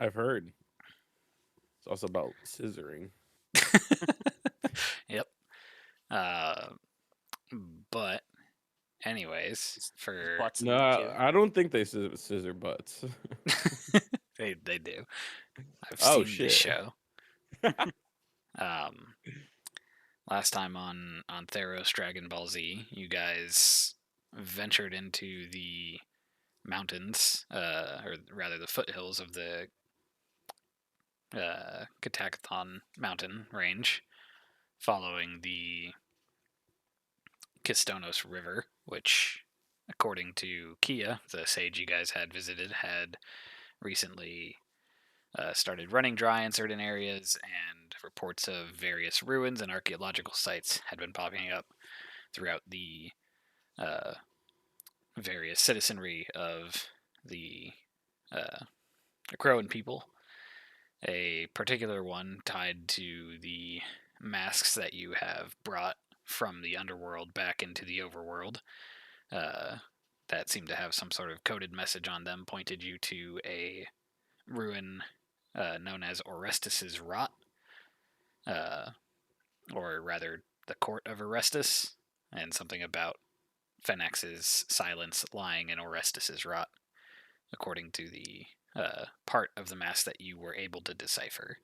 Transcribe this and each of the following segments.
I've heard. It's also about scissoring. Yep. Uh, but anyways, His for butts in No, there too. I don't think they scissor butts. they do. I've Oh seen this shit. show. Um, last time on Theros Dragon Ball Z, you guys ventured into the mountains, or rather the foothills of the Catacthon mountain range, following the Kistonos River, which, according to Kia, the sage you guys had visited, had recently started running dry in certain areas, and reports of various ruins and archaeological sites had been popping up throughout the uh, various citizenry of the Crowan people. A particular one tied to the masks that you have brought from the underworld back into the overworld, uh, that seemed to have some sort of coded message on them, pointed you to a ruin known as Orestus's Rot, uh, or rather, the Court of Orestus, and something about Phoenix's silence lying in Orestus's Rot, according to the part of the mask that you were able to decipher.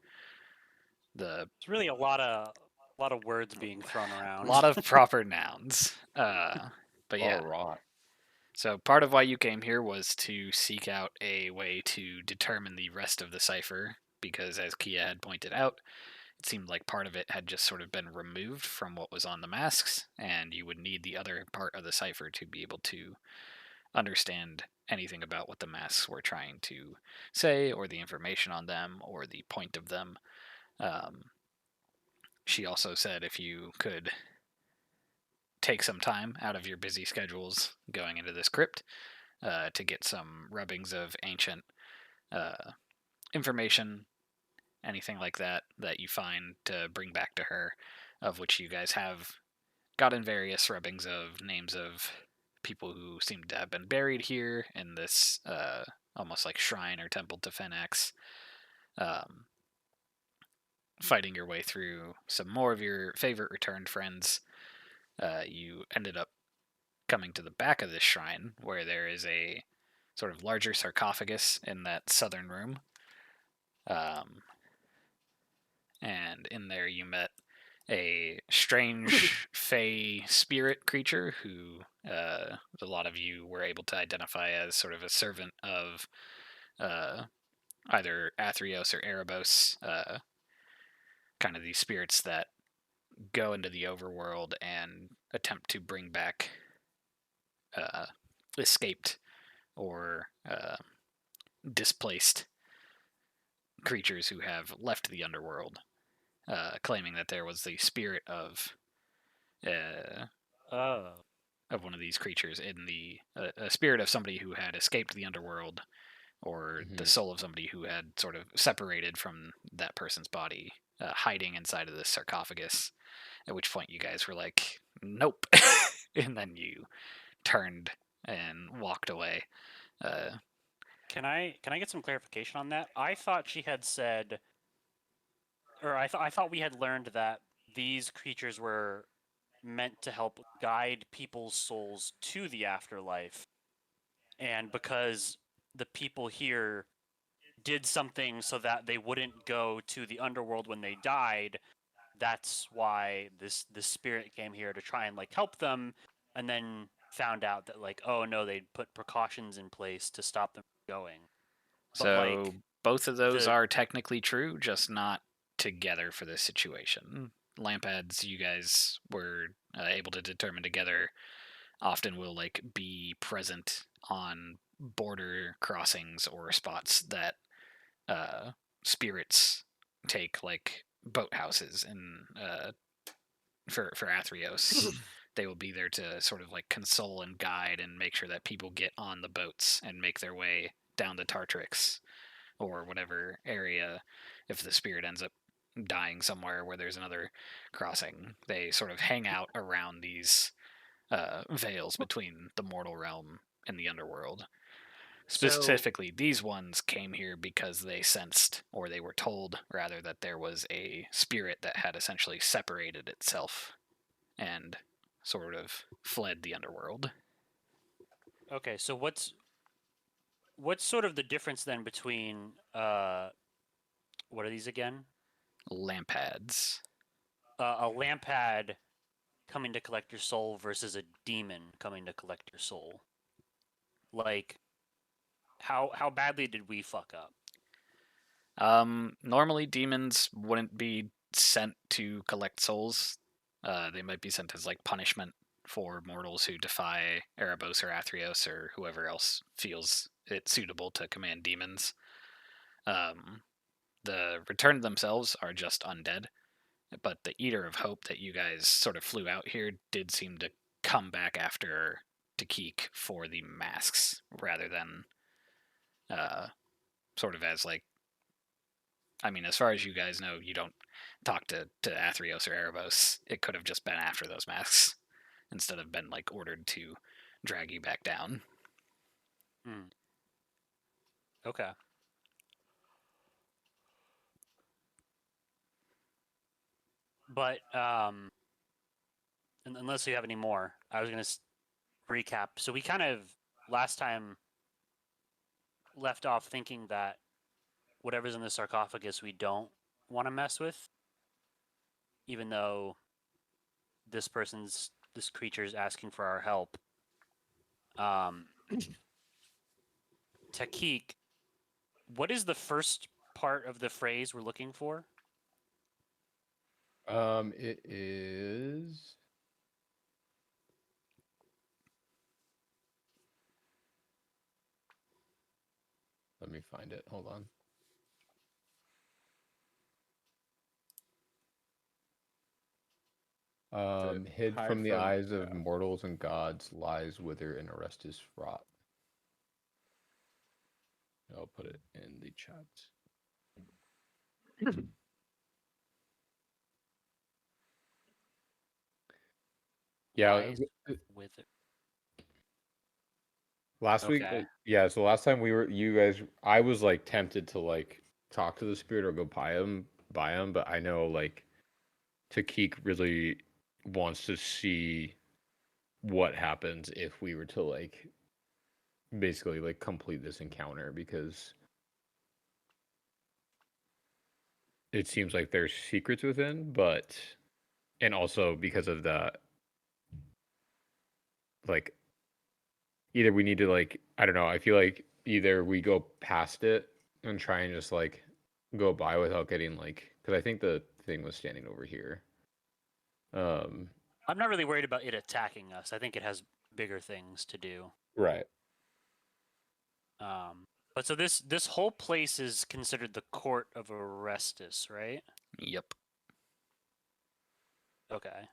It's really a lot of words being thrown A around. lot of proper nouns. But All yeah, right. so part of why you came here was to seek out a way to determine the rest of the cipher, because as Kia had pointed out, it seemed like part of it had just sort of been removed from what was on the masks, and you would need the other part of the cipher to be able to understand anything about what the masks were trying to say, or the information on them, or the point of them. Um, she also said if you could take some time out of your busy schedules going into this crypt to get some rubbings of ancient uh, information, anything like that that you find to bring back to her, of which you guys have gotten various rubbings of names of people who seem to have been buried here in this almost like shrine or temple to Fenax. Um, Fighting your way through some more of your favorite returned friends, you ended up coming to the back of this shrine where there is a sort of larger sarcophagus in that southern room. Um, and in there you met a strange fey spirit creature who a lot of you were able to identify as sort of a servant of uh, either Athreos or Erebos, kind of these spirits that go into the overworld and attempt to bring back uh, escaped or displaced creatures who have left the underworld, claiming that there was the spirit uh, Oh. of one of these creatures in the a spirit of somebody who had escaped the underworld, or the Mm-hmm. soul of somebody who had sort of separated from that person's body, hiding inside of this sarcophagus. At which point you guys were like, "Nope," and then you turned and walked away. Uh, Can I get some clarification on that? I thought she had said, or I thought we had learned that these creatures were meant to help guide people's souls to the afterlife, and because the people here did something so that they wouldn't go to the underworld when they died, that's why this spirit came here to try and like help them, and then found out that like, oh no, they'd put precautions in place to stop them from going. But so like both of those the are technically true, just not together for this situation. Lampads, you guys were able to determine together, often will like be present on border crossings or spots that uh, spirits take, like boathouses and for Athreos. They will be there to sort of like console and guide and make sure that people get on the boats and make their way down the Tartrix or whatever area. If the spirit ends up dying somewhere where there's another crossing, they sort of hang out around these veils between the mortal realm and the underworld. Specifically, these ones came here because they sensed, or they were told, rather, that there was a spirit that had essentially separated itself and sort of fled the underworld. Okay, so what's sort of the difference then between what are these again? Lampads. A lampad coming to collect your soul versus a demon coming to collect your soul. Like, how badly did we fuck up? Normally, demons wouldn't be sent to collect souls. They might be sent as like punishment for mortals who defy Erebos or Athreos or whoever else feels it suitable to command demons. The Return themselves are just undead, but the Eater of Hope that you guys sort of flew out here did seem to come back after Takik for the masks rather than sort of as like, I mean, as far as you guys know, you don't talk to Athreos or Erebos. It could have just been after those masks instead of been like ordered to drag you back down. Okay. But unless you have any more, I was gonna recap. So we kind of last time left off thinking that whatever's in the sarcophagus we don't want to mess with, even though this creature's asking for our help. Takik, what is the first part of the phrase we're looking for? It is. Let me find it. Hold on. Hid hide from the from- eyes of yeah. mortals and gods lies wither and Orestes rot. I'll put it in the chat. Yeah, Lies with it. last week, Okay. yeah. So last time you guys, I was like tempted to like talk to the spirit or go buy him, but I know like Takik really wants to see what happens if we were to like basically like complete this encounter, because it seems like there's secrets within, but and also because of the like either we need to like, I don't know, I feel like either we go past it and try and just like go by without getting like, because I think the thing was standing over here. I'm not really worried about it attacking us. I think it has bigger things to do. Right. But so this whole place is considered the court of Orestes, right? Yep. Okay.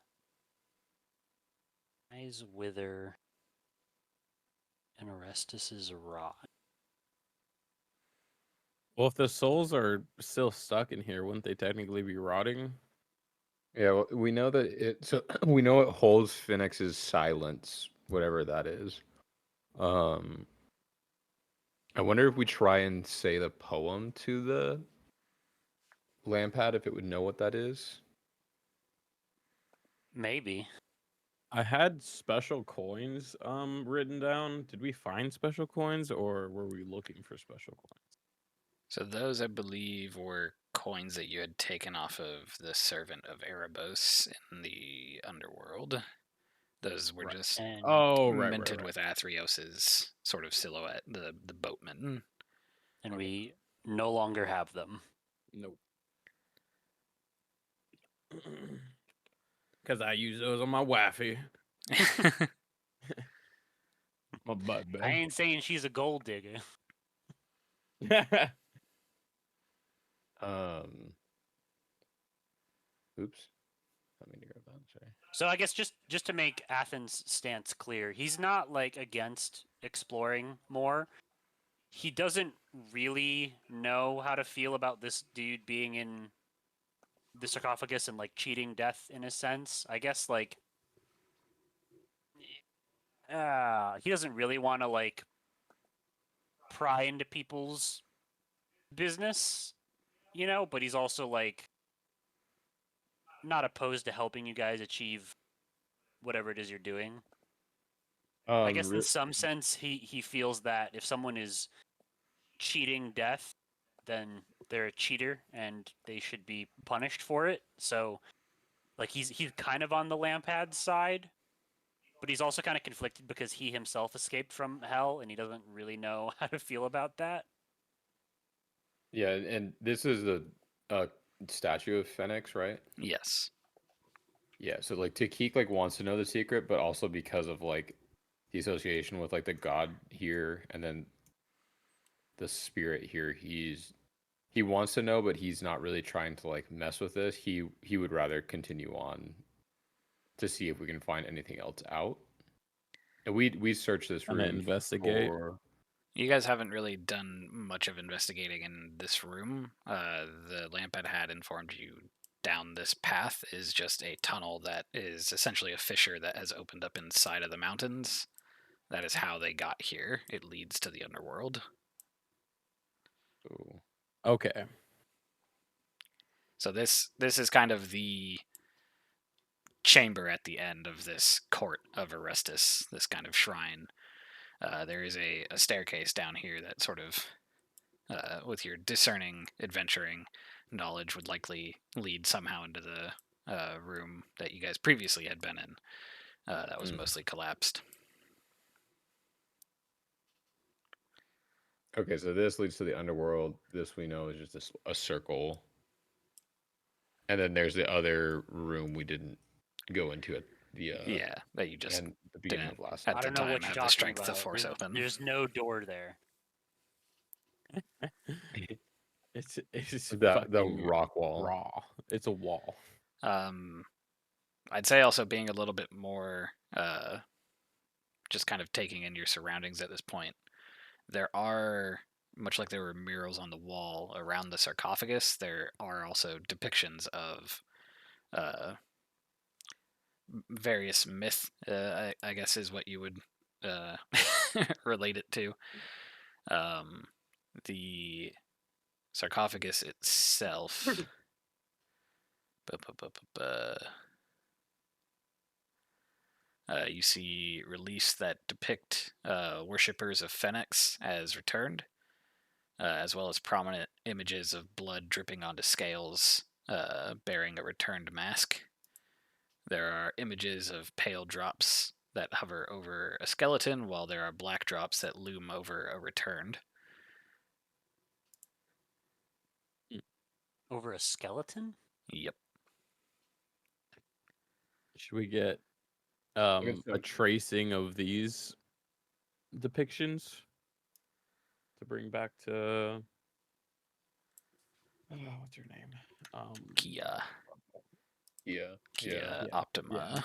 Eyes wither and Orestes' rot. Well, if the souls are still stuck in here, wouldn't they technically be rotting? Yeah, well, we know that it. So we know it holds Phoenix's silence, whatever that is. I wonder if we try and say the poem to the lampad, if it would know what that is. Maybe. I had special coins written down. Did we find special coins or were we looking for special coins? So those, I believe, were coins that you had taken off of the servant of Erebos in the underworld. Those were Right. just And minted with Athreos's sort of silhouette, the boatman. and we no longer have them. Nope. Because I use those on my wifey. My butt, I babe. ain't saying she's a gold digger. Oops. I mean to grab that. Sorry. So I guess just to make Athens' stance clear, he's not like against exploring more. He doesn't really know how to feel about this dude being in the sarcophagus and like cheating death in a sense. I guess like he doesn't really want to like pry into people's business, but he's also like not opposed to helping you guys achieve whatever it is you're doing. I guess in some sense he feels that if someone is cheating death, then they're a cheater and they should be punished for it. So like he's kind of on the Lampad's side, but he's also kind of conflicted because he himself escaped from hell and he doesn't really know how to feel about that. Yeah, and this is a statue of Phoenix, right? Yes. Yeah, so like Takik like wants to know the secret, but also because of like the association with like the god here and then the spirit here, he wants to know, but he's not really trying to like mess with this. He would rather continue on to see if we can find anything else out. And we searched this Kinda room investigate. for You guys haven't really done much of investigating in this room. The Lampad had informed you down this path is just a tunnel that is essentially a fissure that has opened up inside of the mountains. That is how they got here. It leads to the underworld. oh, Okay. So this is kind of the chamber at the end of this court of Orestes, this kind of shrine. There is a staircase down here that sort of, with your discerning adventuring knowledge, would likely lead somehow into the room that you guys previously had been in. That was mostly collapsed. okay, so this leads to the underworld. This we know is just a circle. And then there's the other room we didn't go into at the Yeah, that you just and the beginning didn't of last at I the don't know time what you're have the talking strength to about. force open. There's no door there. It's the fucking rock wall. raw. It's a wall. I'd say also being a little bit more just kind of taking in your surroundings at this point. There are, much like there were murals on the wall around the sarcophagus, there are also depictions of various myth, I guess is what you would relate it to. The sarcophagus itself. You see reliefs that depict worshippers of Phoenix as returned, as well as prominent images of blood dripping onto scales bearing a returned mask. There are images of pale drops that hover over a skeleton, while there are black drops that loom over a returned. Over a skeleton? Yep. Should we get guess a so. tracing of these depictions to bring back to what's her name? Kia. Yeah. Kia Yeah, Optima. yeah.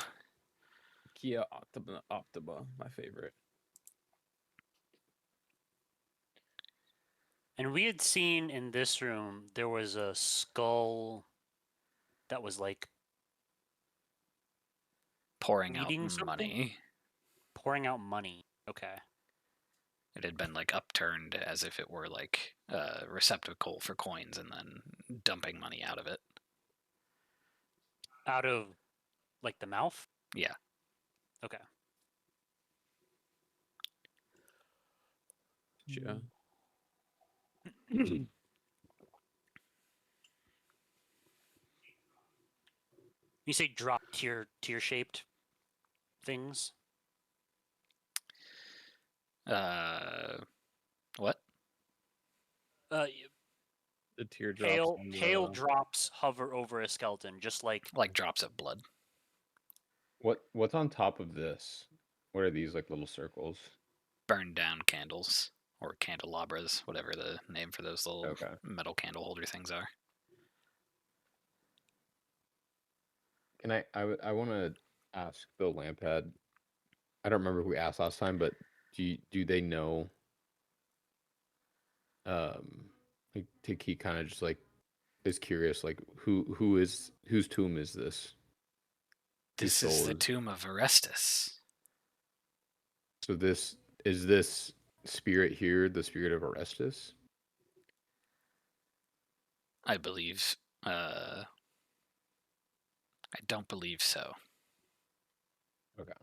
Kia Optima, my favorite. And we had seen in this room there was a skull that was like Pouring out eating something? money. Pouring out money. Okay. It had been like upturned as if it were like a receptacle for coins and then dumping money out of it. Out of like the mouth? Yeah. Okay. Yeah. You say drop tier shaped things? What? The teardrops. Pale drops hover over a skeleton, just like Like drops of blood. What's on top of this? What are these like little circles? Burned down candles or candelabras, whatever the name for those little Okay. metal candle holder things are. Can I want to ask the Lampad. I don't remember who we asked last time, but do they know? Like he kind of just like is curious, like whose tomb is this? This is the tomb of Orestes. So this spirit here the spirit of Orestes? I believe. I don't believe so. Okay.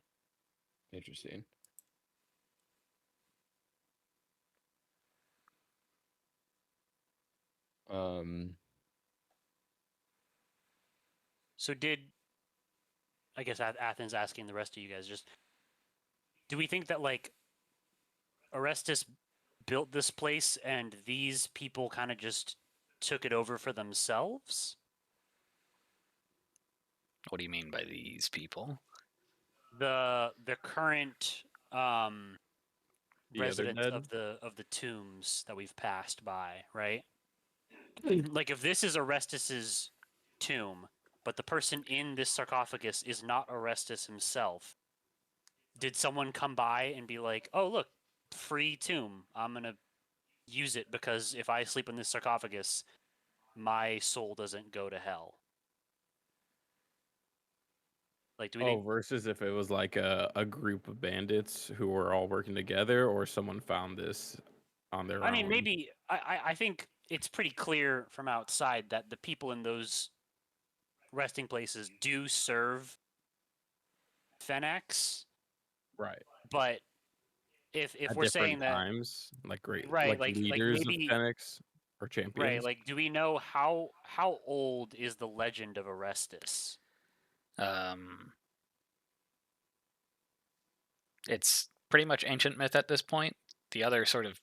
Interesting. Um, So did I guess Athens asking the rest of you guys just do we think that like Orestes built this place and these people kind of just took it over for themselves? What do you mean by these people? The current The other residents dead? of the tombs that we've passed by, right? Like if this is Orestes's tomb, but the person in this sarcophagus is not Orestes himself, did someone come by and be like, "Oh, look, free tomb. I'm going to use it because if I sleep in this sarcophagus, my soul doesn't go to hell." Like, do we Oh, think? versus if it was like a group of bandits who were all working together, or someone found this on their I mean, own. maybe I think it's pretty clear from outside that the people in those resting places do serve Fenax, Right. but if At we're saying different that times, like great, right, like like leaders of maybe Fenix or right, champions. like do we know how old is the legend of Orestes? Um, it's pretty much ancient myth at this point. The other sort of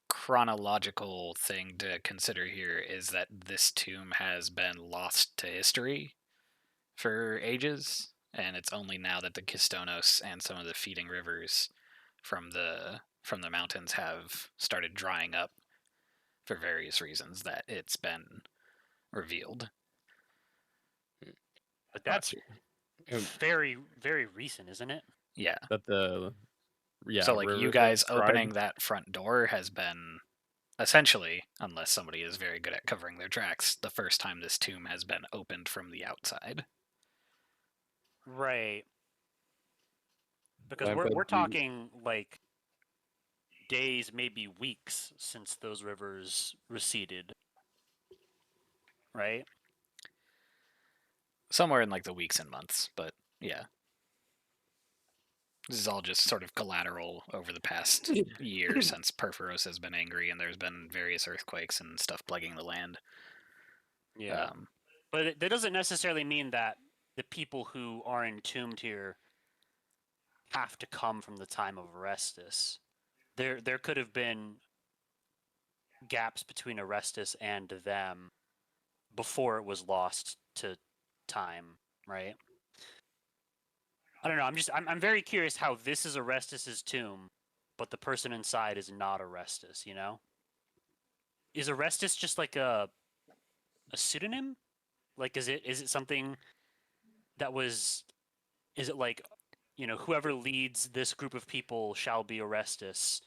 chronological thing to consider here is that this tomb has been lost to history for ages, and it's only now that the Kistonos and some of the feeding rivers from the mountains have started drying up for various reasons that it's been revealed. But that's Gotcha. very very recent, isn't it? Yeah. That the So like you Riverfolk guys tribe. opening that front door has been essentially, unless somebody is very good at covering their tracks, the first time this tomb has been opened from the outside. Right. Because Lampa, we're do you, talking like days, maybe weeks since those rivers receded, right? Somewhere in like the weeks and months, but yeah. This is all just sort of collateral over the past year since Perforos has been angry and there's been various earthquakes and stuff plaguing the land. Yeah. But that doesn't necessarily mean that the people who are entombed here have to come from the time of Orestes. There could have been gaps between Orestes and them before it was lost to time, right? I don't know. I'm very curious how this is Orestes' tomb, but the person inside is not Orestes. You know, is Orestes just like a pseudonym? Like, is it something that was? Is it like, whoever leads this group of people shall be Orestes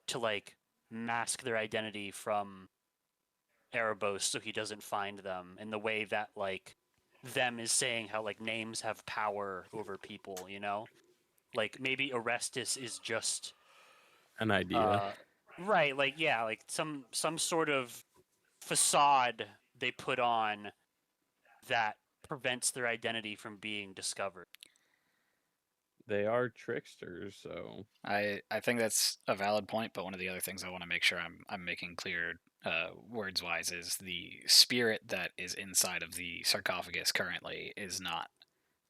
to like mask their identity from Erebos so he doesn't find them in the way that like them is saying how like names have power over people, like maybe Orestes is just An idea. uh right, like yeah, like some sort of facade they put on that prevents their identity from being discovered. They are tricksters, so I think that's a valid point, but one of the other things I want to make sure I'm making clear words wise is the spirit that is inside of the sarcophagus currently is not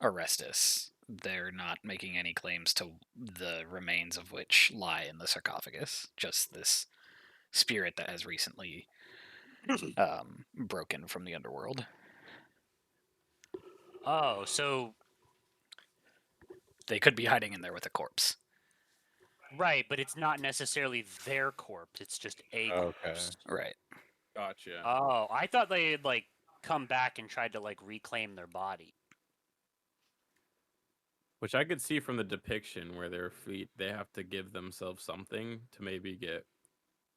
Orestes. They're not making any claims to the remains of which lie in the sarcophagus. Just this spirit that has recently broken from the underworld. Oh, so They could be hiding in there with a corpse. right, but it's not necessarily their corpse, it's just a okay. corpse. Right. gotcha. Oh, I thought they had like come back and tried to like reclaim their body. Which I could see from the depiction where their feet, they have to give themselves something to maybe get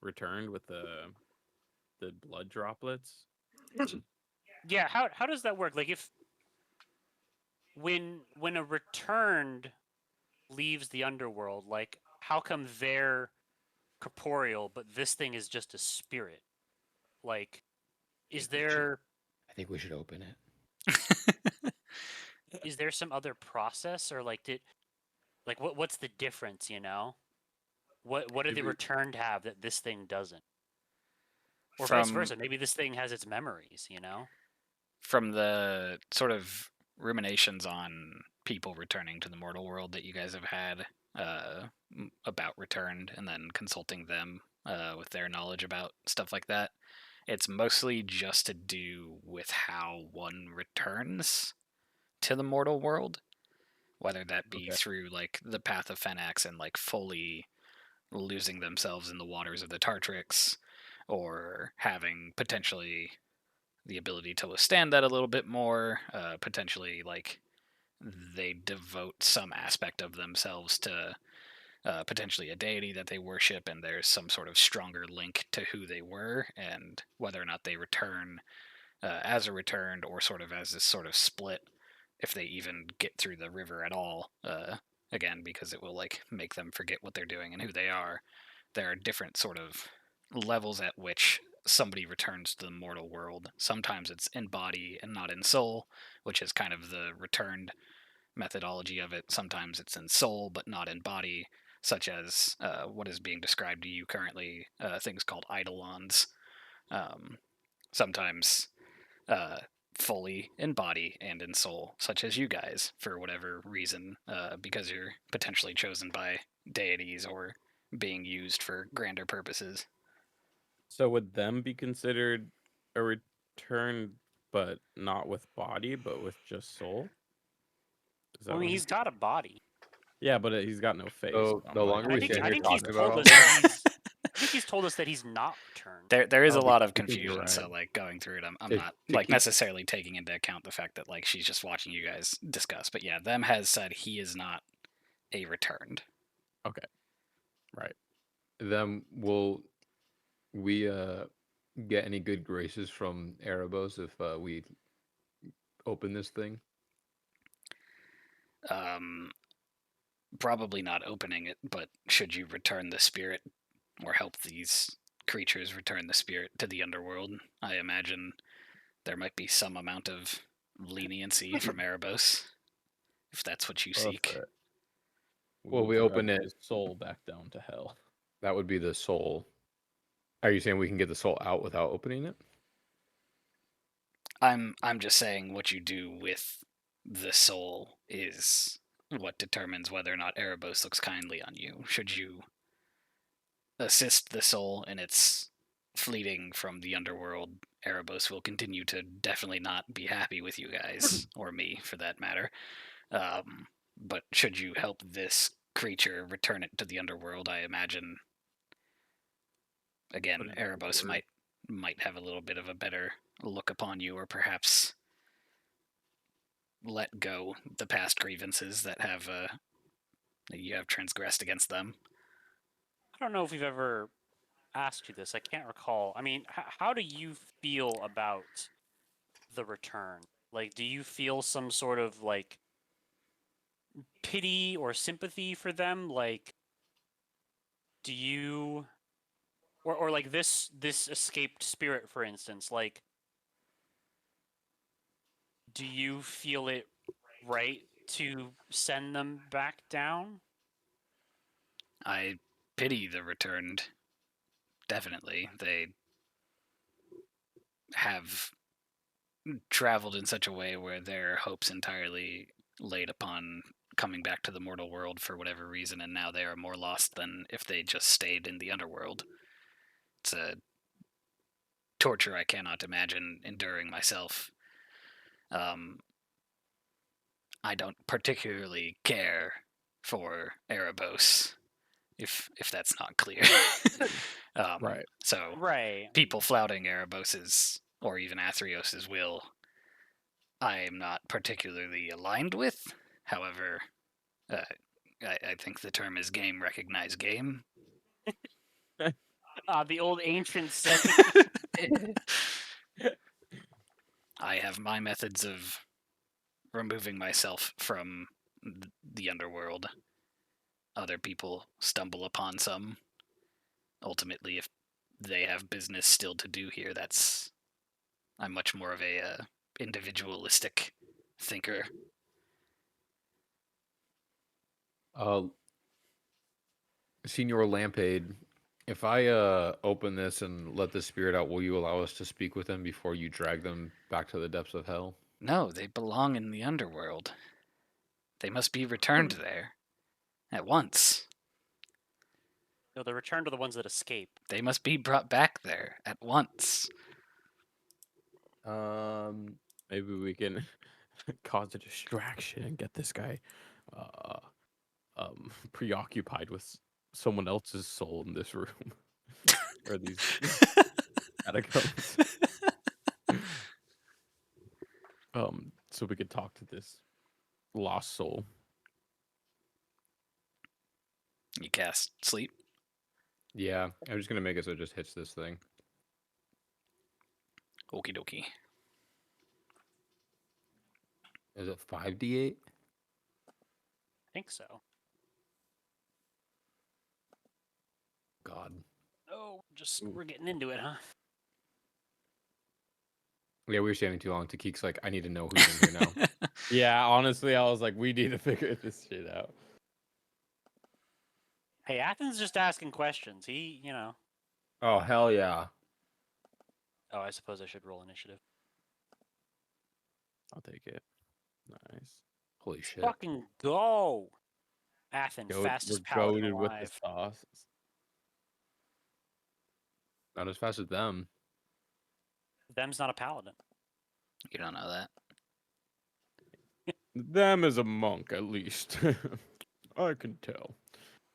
returned with the blood droplets. Yeah, how does that work? Like if when a returned leaves the underworld, like how come their corporeal, but this thing is just a spirit. Like, is think we should- there I think we should open it. is there some other process, or like what's the difference? You know, what do Maybe- the returned have that this thing doesn't, or vice versa? Maybe this thing has its memories. You know. From the sort of ruminations on people returning to the mortal world that you guys have had about returned, and then consulting them with their knowledge about stuff like that, it's mostly just to do with how one returns to the mortal world, whether that be through like the path of Fenax and like fully losing themselves in the waters of the Tartrix, or having potentially the ability to withstand that a little bit more, potentially like they devote some aspect of themselves to potentially a deity that they worship, and there's some sort of stronger link to who they were, and whether or not they return as a returned, or sort of as this sort of split, if they even get through the river at all, again, because it will like make them forget what they're doing and who they are. There are different sort of levels at which somebody returns to the mortal world. Sometimes it's in body and not in soul, which is kind of the returned methodology of it. Sometimes it's in soul but not in body, such as what is being described to you currently, things called eidolons. Sometimes fully in body and in soul, such as you guys, for whatever reason, because you're potentially chosen by deities or being used for grander purposes. So would them be considered a return, but not with body, but with just soul? Is that I what mean, I'm- he's got a body. Yeah, but he's got no face. So I'm the like- longer I we think stand I here think he's talking told about us him, that he's. I think he's told us that he's not returned. There is a Oh, lot of I think you're confusion, so right. like going through it, I'm To- not to like keep- necessarily taking into account the fact that like she's just watching you guys discuss. But yeah, them has said he is not a returned. Right. then will we get any good graces from Erebos if we open this thing? Probably not opening it, but should you return the spirit or help these creatures return the spirit to the underworld, I imagine there might be some amount of leniency from Erebos, if that's what you seek. Perfect. Well, will we open drag it- his soul back down to hell. That would be the soul. Are you saying we can get the soul out without opening it? I'm just saying what you do with the soul is what determines whether or not Erebos looks kindly on you. Should you assist the soul in its fleeting from the underworld, Erebos will continue to definitely not be happy with you guys, or me for that matter. But should you help this creature return it to the underworld, I imagine, again, Put it in Erebos order. might have a little bit of a better look upon you, or perhaps let go the past grievances that you have transgressed against them. I don't know if we've ever asked you this. I can't recall. I mean, how do you feel about the return? Like, do you feel some sort of like pity or sympathy for them? Like, do you, or like this escaped spirit, for instance? Like, do you feel it right to send them back down? I pity the returned. Definitely. They have traveled in such a way where their hopes entirely laid upon coming back to the mortal world for whatever reason, and now they are more lost than if they just stayed in the underworld. It's a torture I cannot imagine enduring myself. I don't particularly care for Erebos, if that's not clear. Right. So Right. people flouting Erebos's or even Athreos's will, I am not particularly aligned with. However, I think the term is game recognize game. The old ancient saying. I have my methods of removing myself from the underworld. Other people stumble upon some ultimately, if they have business still to do here, I'm much more of a individualistic thinker. Senor Lampade, if I open this and let the spirit out, will you allow us to speak with them before you drag them back to the depths of hell? No, they belong in the underworld. They must be returned there at once. No, the return to the ones that escape. They must be brought back there at once. Maybe we can cause a distraction and get this guy preoccupied with someone else's soul in this room or these catacombs. So we could talk to this lost soul. You cast sleep. Yeah, I'm just gonna make it so it just hits this thing. Okie dokie. Is it 5d8? I think so. God. Oh, we're getting into it, huh? Yeah, we were standing too long. Takik's like, I need to know who's in here now. Yeah, honestly, I was like, we need to figure this shit out. Hey, Athens just asking questions. He, Oh, hell yeah. Oh, I suppose I should roll initiative. I'll take it. Nice. Holy shit. Fucking go! Athens, fastest We're paladin goaded with the alive. sauce. Not as fast as them. Them's not a paladin. You don't know that. Them as a monk, at least. I can tell.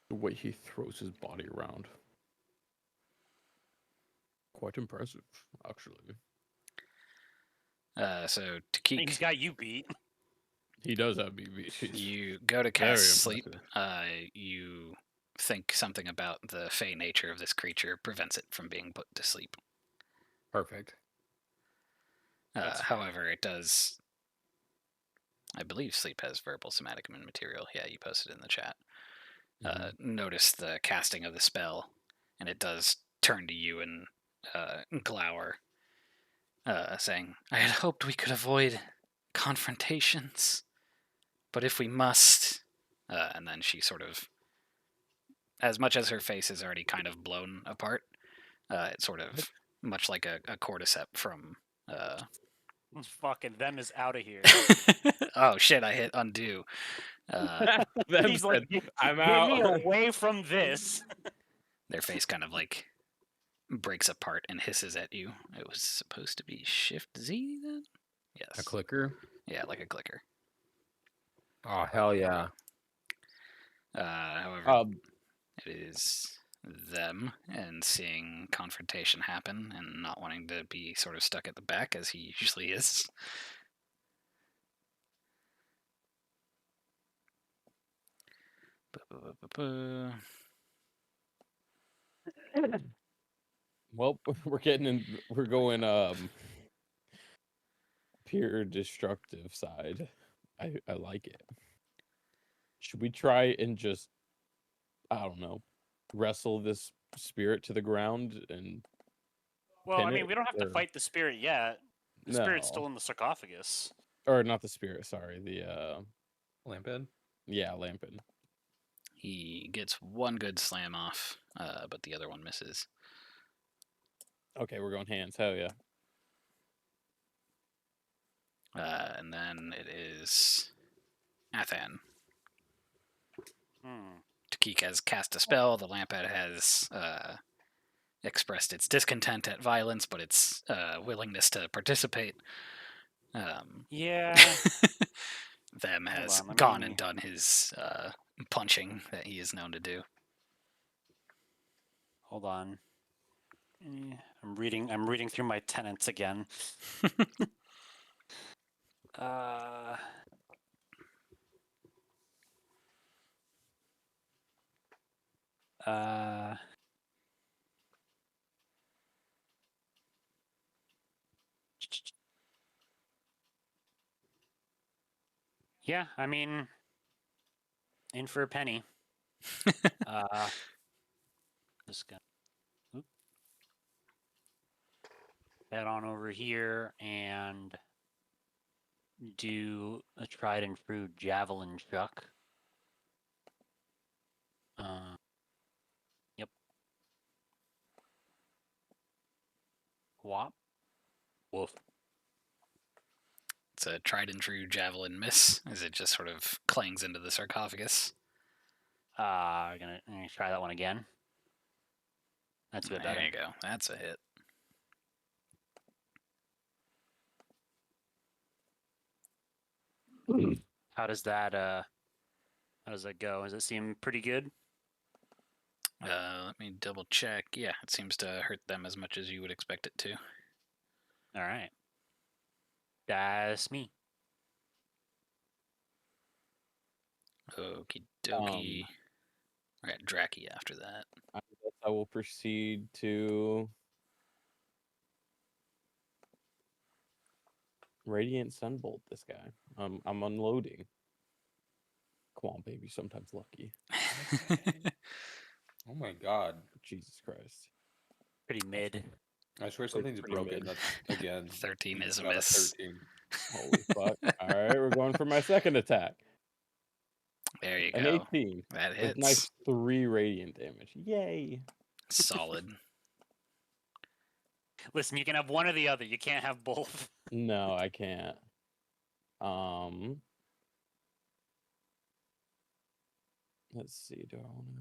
The way he throws his body around. Quite impressive, actually. So He's Takik, got you beat. He does have BB. you go to Very cast sleep. impressive. You think something about the fey nature of this creature prevents it from being put to sleep. Perfect. That's However, it does. I believe sleep has verbal somatic material. Yeah, you posted in the chat. Notice the casting of the spell, and it does turn to you and glower, saying, "I had hoped we could avoid confrontations, but if we must," and then she sort of, as much as her face is already kind of blown apart, it's sort of much like a cordyceps from. Fucking them is out of here. Oh shit! I hit undo. He's like, I'm get me out. away from this. Their face kind of like breaks apart and hisses at you. It was supposed to be Shift Z then? Yes. A clicker? Yeah, like a clicker. Oh, hell yeah. However, it is them, and seeing confrontation happen and not wanting to be sort of stuck at the back as he usually is. Well, we're going pure destructive side. I like it. Should we try and just, I don't know, wrestle this spirit to the ground and Well, I pin mean, it, we don't have to or- fight the spirit yet. The spirit's No. still in the sarcophagus. Or not the spirit, sorry, the Lamphead? yeah, Lampin. He gets one good slam off, but the other one misses. Okay, we're going hands. Hell yeah. And then it is Athan. Takik has cast a spell. The Lampad has expressed its discontent at violence, but its willingness to participate. Yeah. Them has on, let gone me- and done his punching that he is known to do. Hold on. I'm reading through my tenants again. Yeah, I mean, in for a penny. Just gonna head on over here and do a tried and true javelin chuck. Yep. Whop. Woof. It's a tried and true javelin miss, as it just sort of clangs into the sarcophagus. I'm gonna try that one again. That's a bit better. There you go. That's a hit. How does that go? Does it seem pretty good? Let me double check. Yeah, it seems to hurt them as much as you would expect it to. All right. That's me. Okie dokie. I got Draki after that. I guess I will proceed to Radiant Sunbolt this guy. I'm unloading. Come on, baby. Sometimes lucky. Oh my god. Jesus Christ. Pretty mid. I swear something's pretty broken. mid. That's again. 13 you is a got miss. 13. Holy fuck. All right, we're going for my second attack. There you An go. 18 That with hits. nice 3 radiant damage. Yay. Solid. Listen, you can have one or the other. You can't have both. No, I can't. Let's see. Do I want to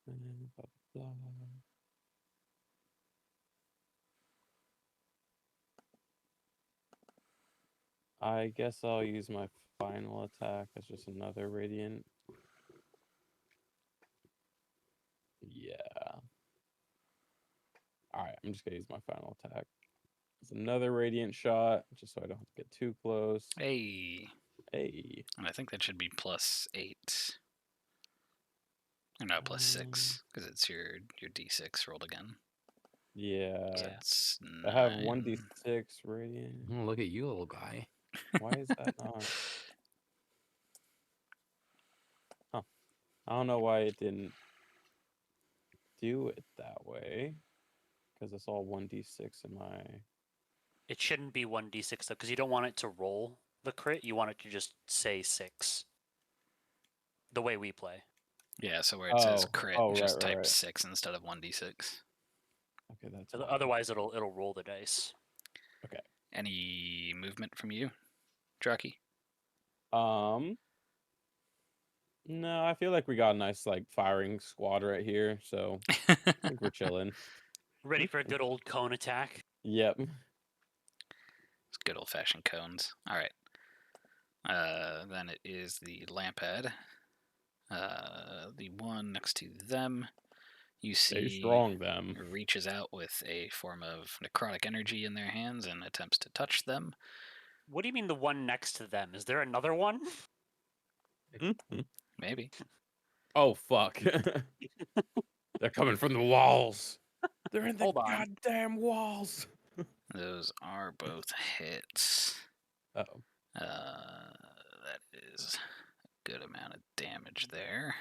move? Blah, blah, blah. I guess I'll use my final attack as just another radiant. Yeah. Alright, I'm just gonna use my final attack. It's another radiant shot, just so I don't have to get too close. Hey. Hey. And I think that should be +8. Or no, +6, because it's your d6 rolled again. Yeah. So that's I have 9. 1d6 radiant. Oh, look at you, little guy. Why is that not? Huh. I don't know why it didn't do it that way. Because it's all 1d6 in my... It shouldn't be 1d6 though, because you don't want it to roll the crit. You want it to just say 6. The way we play. Yeah, so where it says Oh, crit, oh, just right, type right. 6 instead of 1d6. Okay, that's why. Otherwise, it'll roll the dice. Okay. Any movement from you, Draki? No, I feel like we got a nice like firing squad right here, so I think we're chilling. Ready for a good old cone attack. Yep. It's good old-fashioned cones. All right. Then it is the lamphead. The one next to them, you Stay see, strong, them. reaches out with a form of necrotic energy in their hands and attempts to touch them. What do you mean the one next to them? Is there another one? Maybe. Oh fuck! They're coming from the walls. They're in the Hold on. goddamn walls. Those are both hits. Uh-oh. That is a good amount of damage there.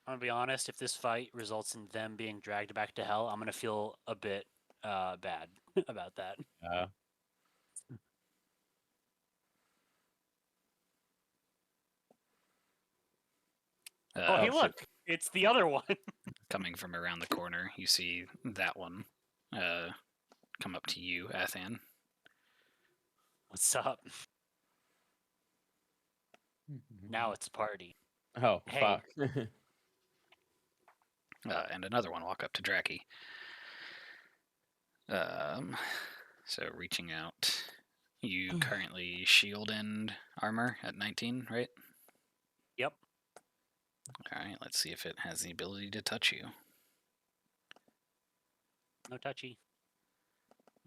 I'm gonna be honest. If this fight results in them being dragged back to hell, I'm gonna feel a bit bad about that. Oh, hey, shit. look! It's the other one. Coming from around the corner, you see that one come up to you, Athan. What's up? Now it's a party. Oh Hey. fuck! And another one walk up to Draki. So reaching out, you currently shield and armor at 19, right? Yep. All right, let's see if it has the ability to touch you. No touchy.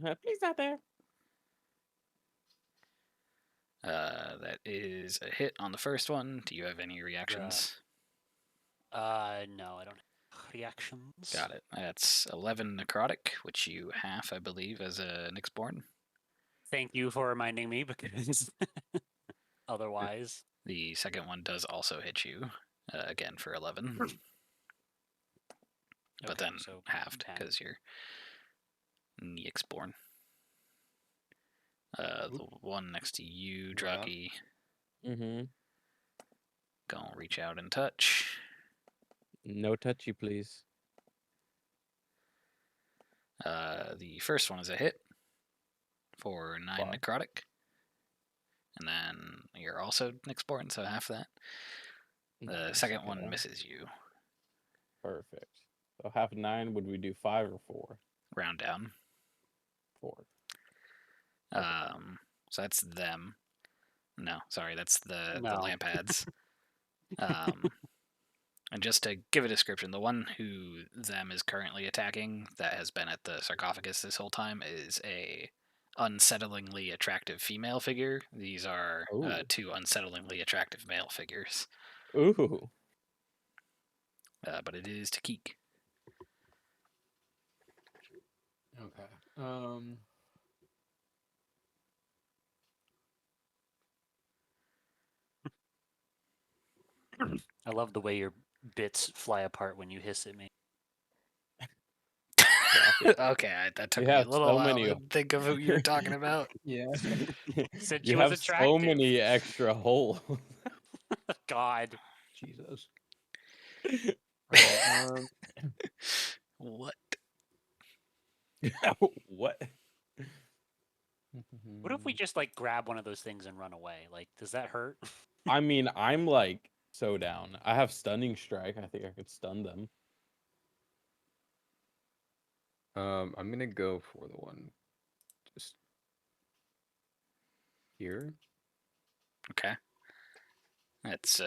Please not there. That is a hit on the first one. Do you have any reactions? No, I don't have reactions. Got it. That's 11 necrotic, which you half, I believe, as a Nyxborn. Thank you for reminding me, because otherwise. The second one does also hit you, again for 11. But Okay, then so halved 10. because you're Nyxborn. The one next to you, Wow. Druggy, Mm-hmm. gonna reach out and touch. No touchy, please. The first one is a hit for 9 Wow. necrotic. And then you're also Nick Sporting, so half that. The Nice, second okay. one misses you. Perfect. So half 9, would we do 5 or 4? Round down. 4. Okay. So that's them. No, sorry, that's the No. lampads. And just to give a description, the one who them is currently attacking, that has been at the sarcophagus this whole time, is a unsettlingly attractive female figure. These are Ooh. 2 unsettlingly attractive male figures. Ooh. But it is Takik. Okay. I love the way your bits fly apart when you hiss at me. Okay, that took You me a have little so while many to think of who you were talking about. Yeah. Said You she was have so attractive. many extra holes. God. Jesus. Right, What? What? What if we just like grab one of those things and run away? Like, does that hurt? I mean, I'm like so down. I have stunning strike. I think I could stun them. I'm gonna go for the one just here. Okay. That's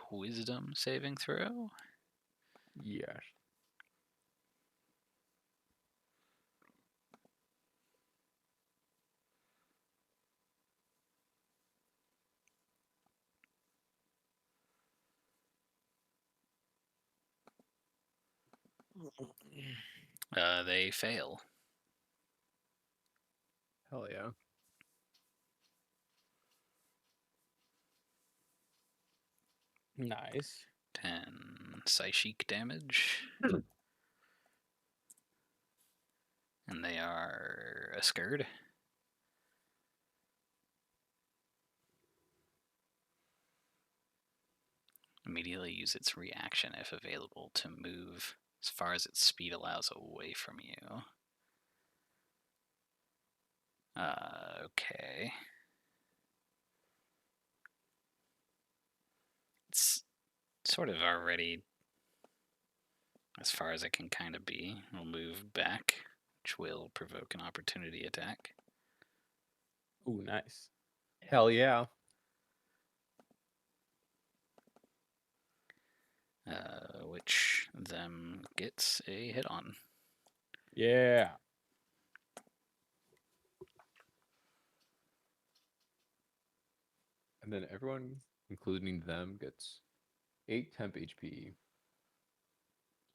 wisdom saving throw. Yes. They fail. Hell yeah. Nice. 10 psychic damage. And they are a scared. Immediately use its reaction if available to move as far as its speed allows away from you. Okay. It's sort of already as far as it can kind of be. We'll move back, which will provoke an opportunity attack. Ooh, nice. Hell yeah. Which them gets a hit on. Yeah. And then everyone, including them, gets 8 temp HP.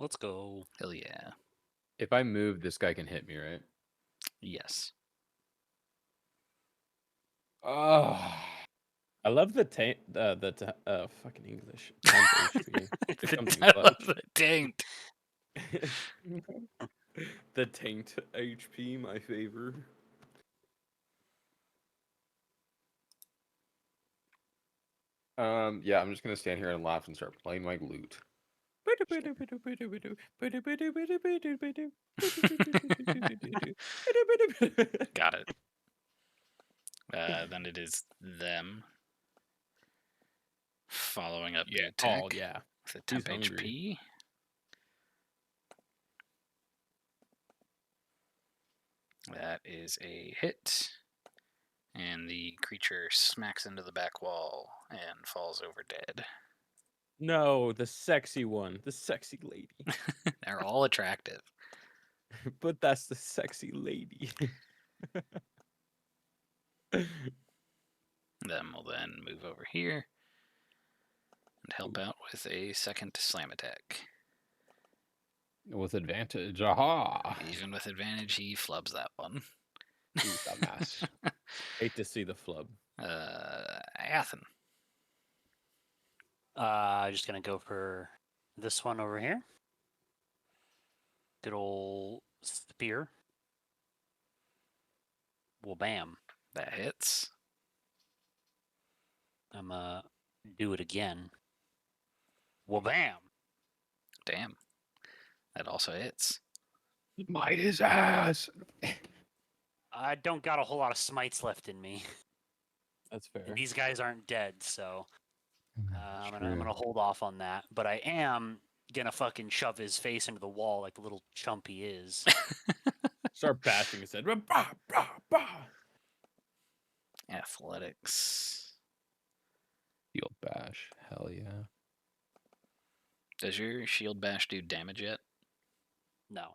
Let's go. Hell yeah. If I move, this guy can hit me, right? Yes. Oh, I love the taint. Fucking English. Temp HP. It comes in I love clutch. the taint. The taint HP, my favor. Yeah, I'm just gonna stand here and laugh and start playing my lute. Got it. Then it is them. Following up the Yeah. attack Oh, yeah. with a He's temp hungry. HP. That is a hit. And the creature smacks into the back wall and falls over dead. No, the sexy one. The sexy lady. They're all attractive. But that's the sexy lady. Them will then move over here and help out with a second slam attack. With advantage. Aha! Even with advantage, he flubs that one. You dumbass. Hate to see the flub. Athen. Just gonna go for this one over here. Good old spear. Well, bam. That hits. I'm do it again. Well, bam. Damn. That also hits. Might his ass. I don't got a whole lot of smites left in me. That's fair. And these guys aren't dead, so I'm True. gonna hold off on that. But I am gonna fucking shove his face into the wall like the little chump he is. Start bashing his head. Bah, bah, bah. Athletics. Field bash. Hell yeah. Does your shield bash do damage yet? No.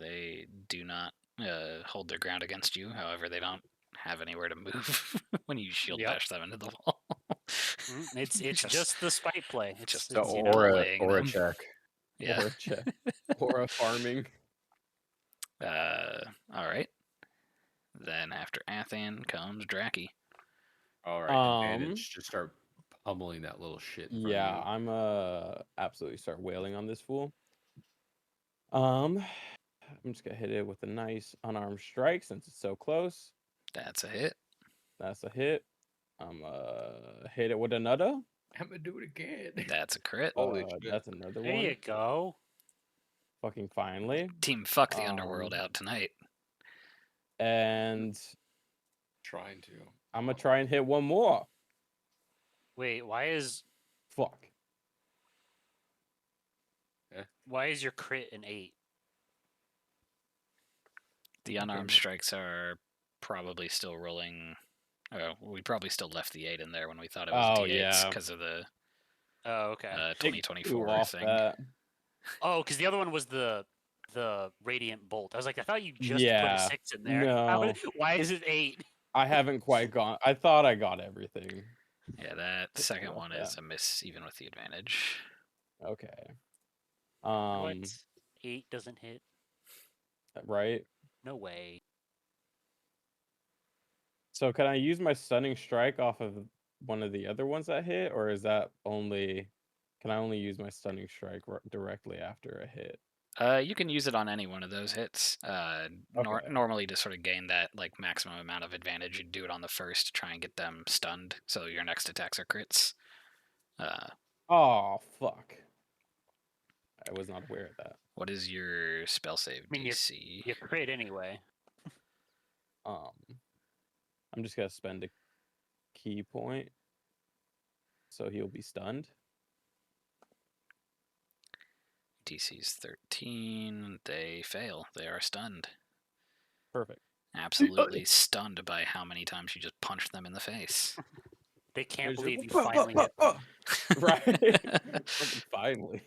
They do not hold their ground against you. However, they don't have anywhere to move when you shield Yep. bash them into the wall. It's just the spite play. It's just The it's, you you know, know, aura them. check. Yeah. Aura check. Aura farming. All right. Then after Athan comes Draki. All right. Advantage. Just start pummeling that little shit. In front Yeah, Of I'm absolutely start wailing on this fool. I'm just gonna hit it with a nice unarmed strike since it's so close. That's a hit. That's a hit. I'm hit it with another. you. I'm gonna do it again. That's a crit. Holy shit. That's another there one. you go. Fucking finally. Team fuck the underworld out tonight. And Trying to. I'm gonna try and hit one more. Wait, why is Fuck. your crit an 8? The unarmed strikes are probably still rolling. Oh, we probably still left the 8 in there when we thought it was Oh, D8s yeah. because of the Oh, okay. Take 2024 2 off thing. that. Oh, because the other one was the radiant bolt. I was like, I thought you just put a Yeah, 6 in there. no. Why is it 8? I haven't quite gone. I thought I got everything. Yeah, that Take second off one that. is a miss even with the advantage. Okay. What? 8 doesn't hit? Right. No way. So can I use my stunning strike off of one of the other ones that hit, or is that only? Can I only use my stunning strike directly after a hit? You can use it on any one of those hits. Okay. Normally, to sort of gain that like maximum amount of advantage, you do it on the first to try and get them stunned, so your next attacks are crits. Oh fuck! I was not aware of that. What is your spell save I mean, DC? You crit anyway. I'm just gonna spend a key point, so he'll be stunned. DC's 13. They fail. They are stunned. Perfect. Absolutely stunned by how many times you just punched them in the face. They can't There's believe you your- finally hit them. Right. Fucking finally.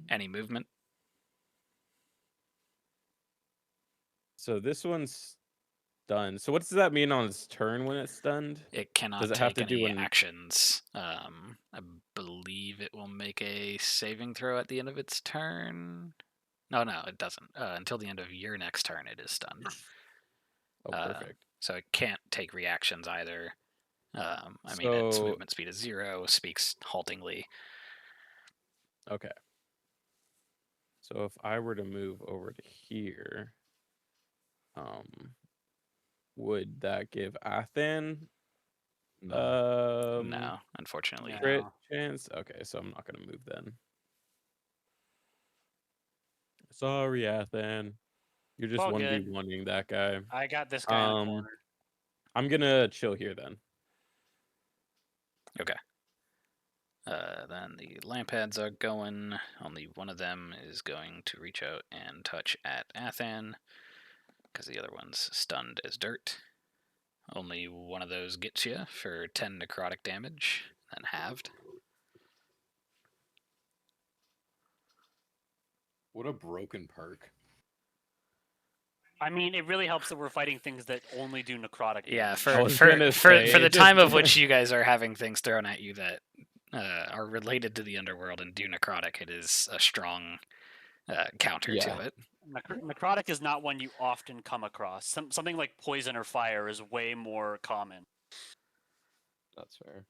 Any movement? So this one's stunned. So what does that mean on its turn when it's stunned? It cannot Does it take have to any do an actions. I believe it will make a saving throw at the end of its turn. No, it doesn't. Until the end of your next turn, it is stunned. Oh, perfect. So it can't take reactions either. I mean, its So- movement speed is 0, speaks haltingly. Okay. So if I were to move over to here, would that give Athan No, unfortunately. No. crit chance? Okay, so I'm not gonna move then. Sorry, Athan. You're just all 1v1ing that guy. I got this guy in the corner. I'm gonna chill here then. Okay. Then the lamp heads are going. Only one of them is going to reach out and touch at Athan, because the other one's stunned as dirt. Only one of those gets you for 10 necrotic damage, then halved. What a broken perk. I mean, it really helps that we're fighting things that only do necrotic Yeah, damage. I for was for gonna for, say, for the it time just- of which you guys are having things thrown at you that are related to the underworld and do necrotic, it is a strong counter Yeah. to it. Necrotic is not one you often come across. Something like poison or fire is way more common. That's fair.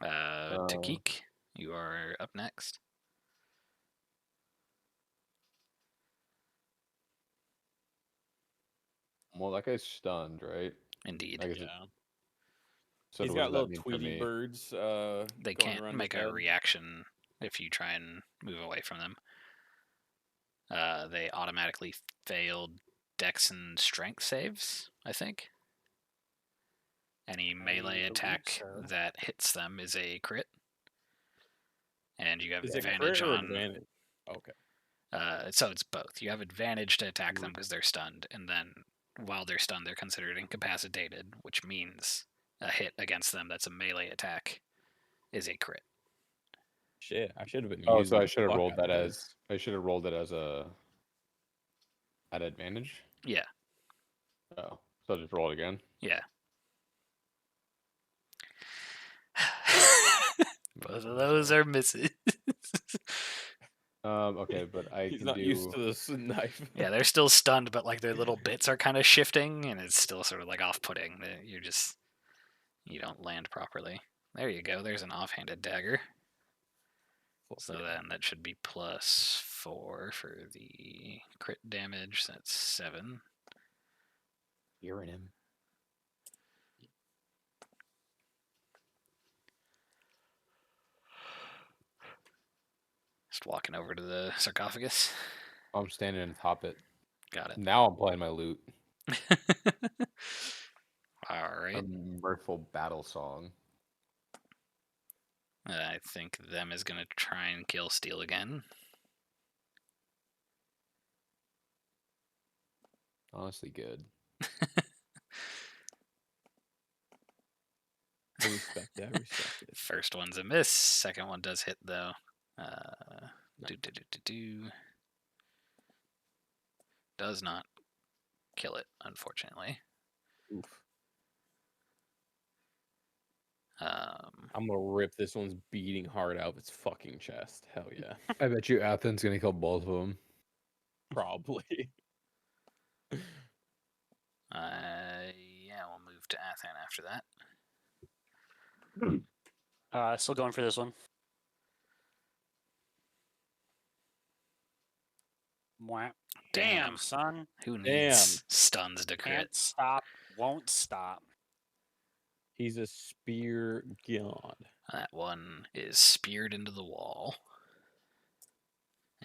Takik, you are up next. Well, that guy's stunned, right? Indeed. I guess Yeah. so. He's What does got little that mean for Tweety me? birds They going can't around make his a head. reaction if you try and move away from them. They automatically failed Dex and Strength saves, I think. Any melee believe attack so. that hits them is a crit. And you have Is it advantage crit or on. advantage? Okay. So it's both. You have advantage to attack them Mhm. because they're stunned, and then while they're stunned, they're considered incapacitated, which means a hit against them that's a melee attack is a crit. Shit, I should have been Oh, using so I the should have fuck rolled out that of this. as. I should have rolled it as a. At advantage. Yeah, Oh, so I just roll it again. yeah. Both of those are misses. Okay, but I He's can not used do. to this knife. Yeah, they're still stunned, but like their little bits are kind of shifting, and it's still sort of like off-putting. You don't land properly. There you go. There's an offhanded dagger. Fuck So yeah. then that should be +4 for the crit damage. So that's 7. You're in him. Just walking over to the sarcophagus. I'm standing atop it. Got Now I'm playing my loot. it. All A right. mirthful battle song. I think them is gonna try and kill Steel again. Honestly, good. I respect it. I respect it. First one's a miss. Second one does hit though. Do. Does not kill it, unfortunately. Oof. Um, I'm gonna rip this one's beating heart out of its fucking chest. Hell yeah. I bet you Athens gonna kill both of them. Probably. yeah, we'll move to Athan after that. Still going for this one. Mwah. Damn, son. Who Damn. needs stuns to crit? Can't stop, won't stop. He's a spear god. That one is speared into the wall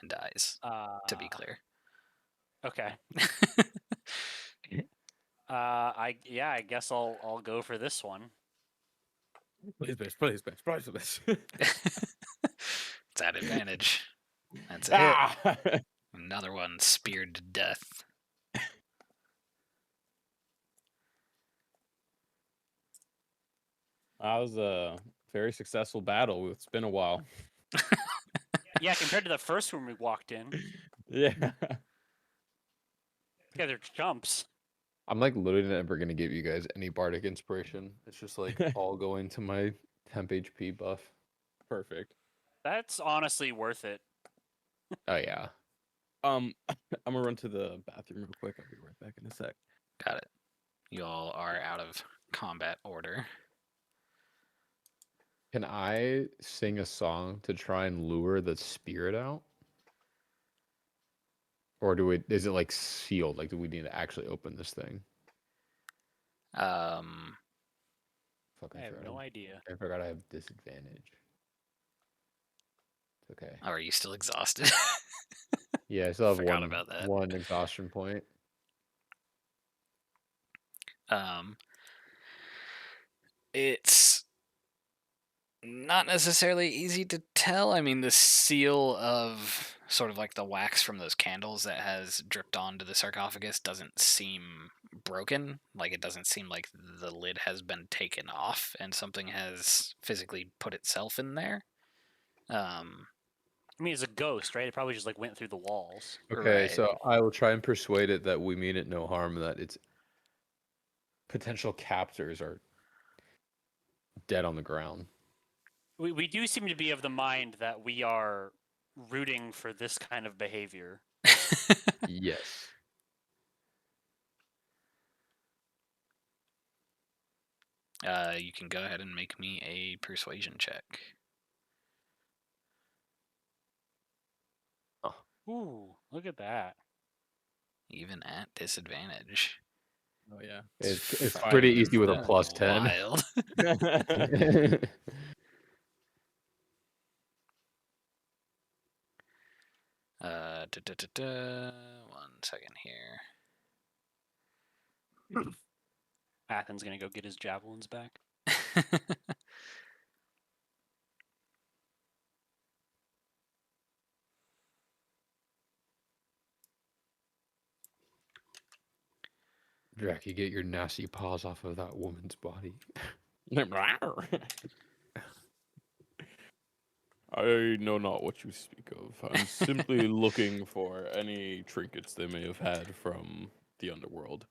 and dies, to be clear. Okay. I guess I'll go for this one. Please, bitch. Please, bitch. Please, bitch. It's at advantage. That's a hit. Ah! Another one speared to death. That was a very successful battle. It's been a while. Yeah, compared to the first one we walked in. Yeah. Yeah, they're jumps. I'm like literally never gonna give you guys any bardic inspiration. It's just like all going to my temp HP buff. Perfect. That's honestly worth it. Oh yeah. I'm gonna run to the bathroom real quick. I'll be right back in a sec. Got it. You all are out of combat order. Can I sing a song to try and lure the spirit out? Or is it like sealed? Like do we need to actually open this thing? Fuck, I have no idea. I forgot I have disadvantage. It's okay. Oh, are you still exhausted? Yeah, I still have Forgot about that. one exhaustion point. It's not necessarily easy to tell. I mean, the seal of sort of like the wax from those candles that has dripped onto the sarcophagus doesn't seem broken. Like, it doesn't seem like the lid has been taken off and something has physically put itself in there. I mean, it's a ghost, right? It probably just like went through the walls. Okay, Right. so I will try and persuade it that we mean it no harm, that its potential captors are dead on the ground. We do seem to be of the mind that we are rooting for this kind of behavior. Yes. You can go ahead and make me a persuasion check. Ooh, look at that. Even at disadvantage. Oh yeah. It's fucking pretty easy with a Yeah. plus 10. Wild. One second here. Athen's gonna go get his javelins back. Drac, you get your nasty paws off of that woman's body. I know not what you speak of. I'm simply looking for any trinkets they may have had from the underworld.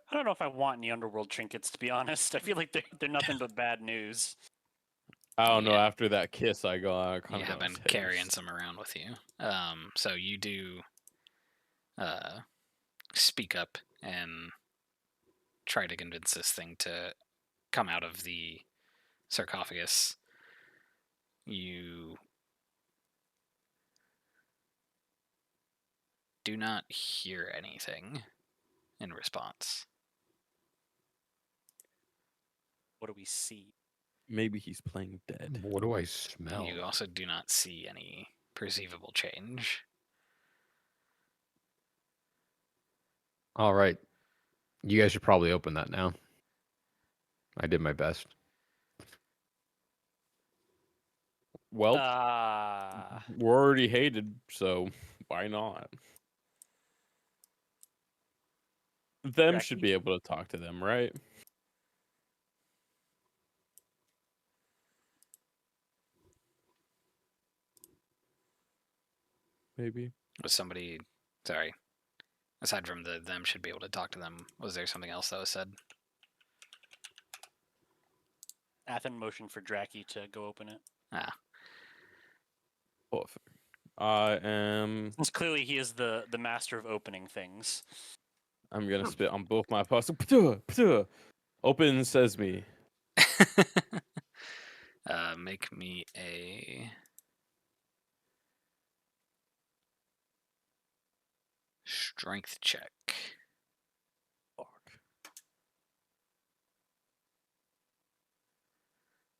I don't know if I want any underworld trinkets, to be honest. I feel like they're nothing but bad news. I don't know. Yeah. After that kiss, I kind You of have been carrying some around with you. So you do speak up and try to convince this thing to come out of the sarcophagus. You do not hear anything in response. What do we see? Maybe he's playing dead. What do I smell? You also do not see any perceivable change. All right. You guys should probably open that now. I did my best. Well, we're already hated, so why not? Them should be able to talk to them, right? Maybe. Was somebody, sorry, aside from the them should be able to talk to them, was there something else that was said? Athen motioned for Draki to go open it. Perfect. I am. Since clearly he is the master of opening things. I'm gonna spit on both my parts. Open sesame. Make me a strength check. Fuck.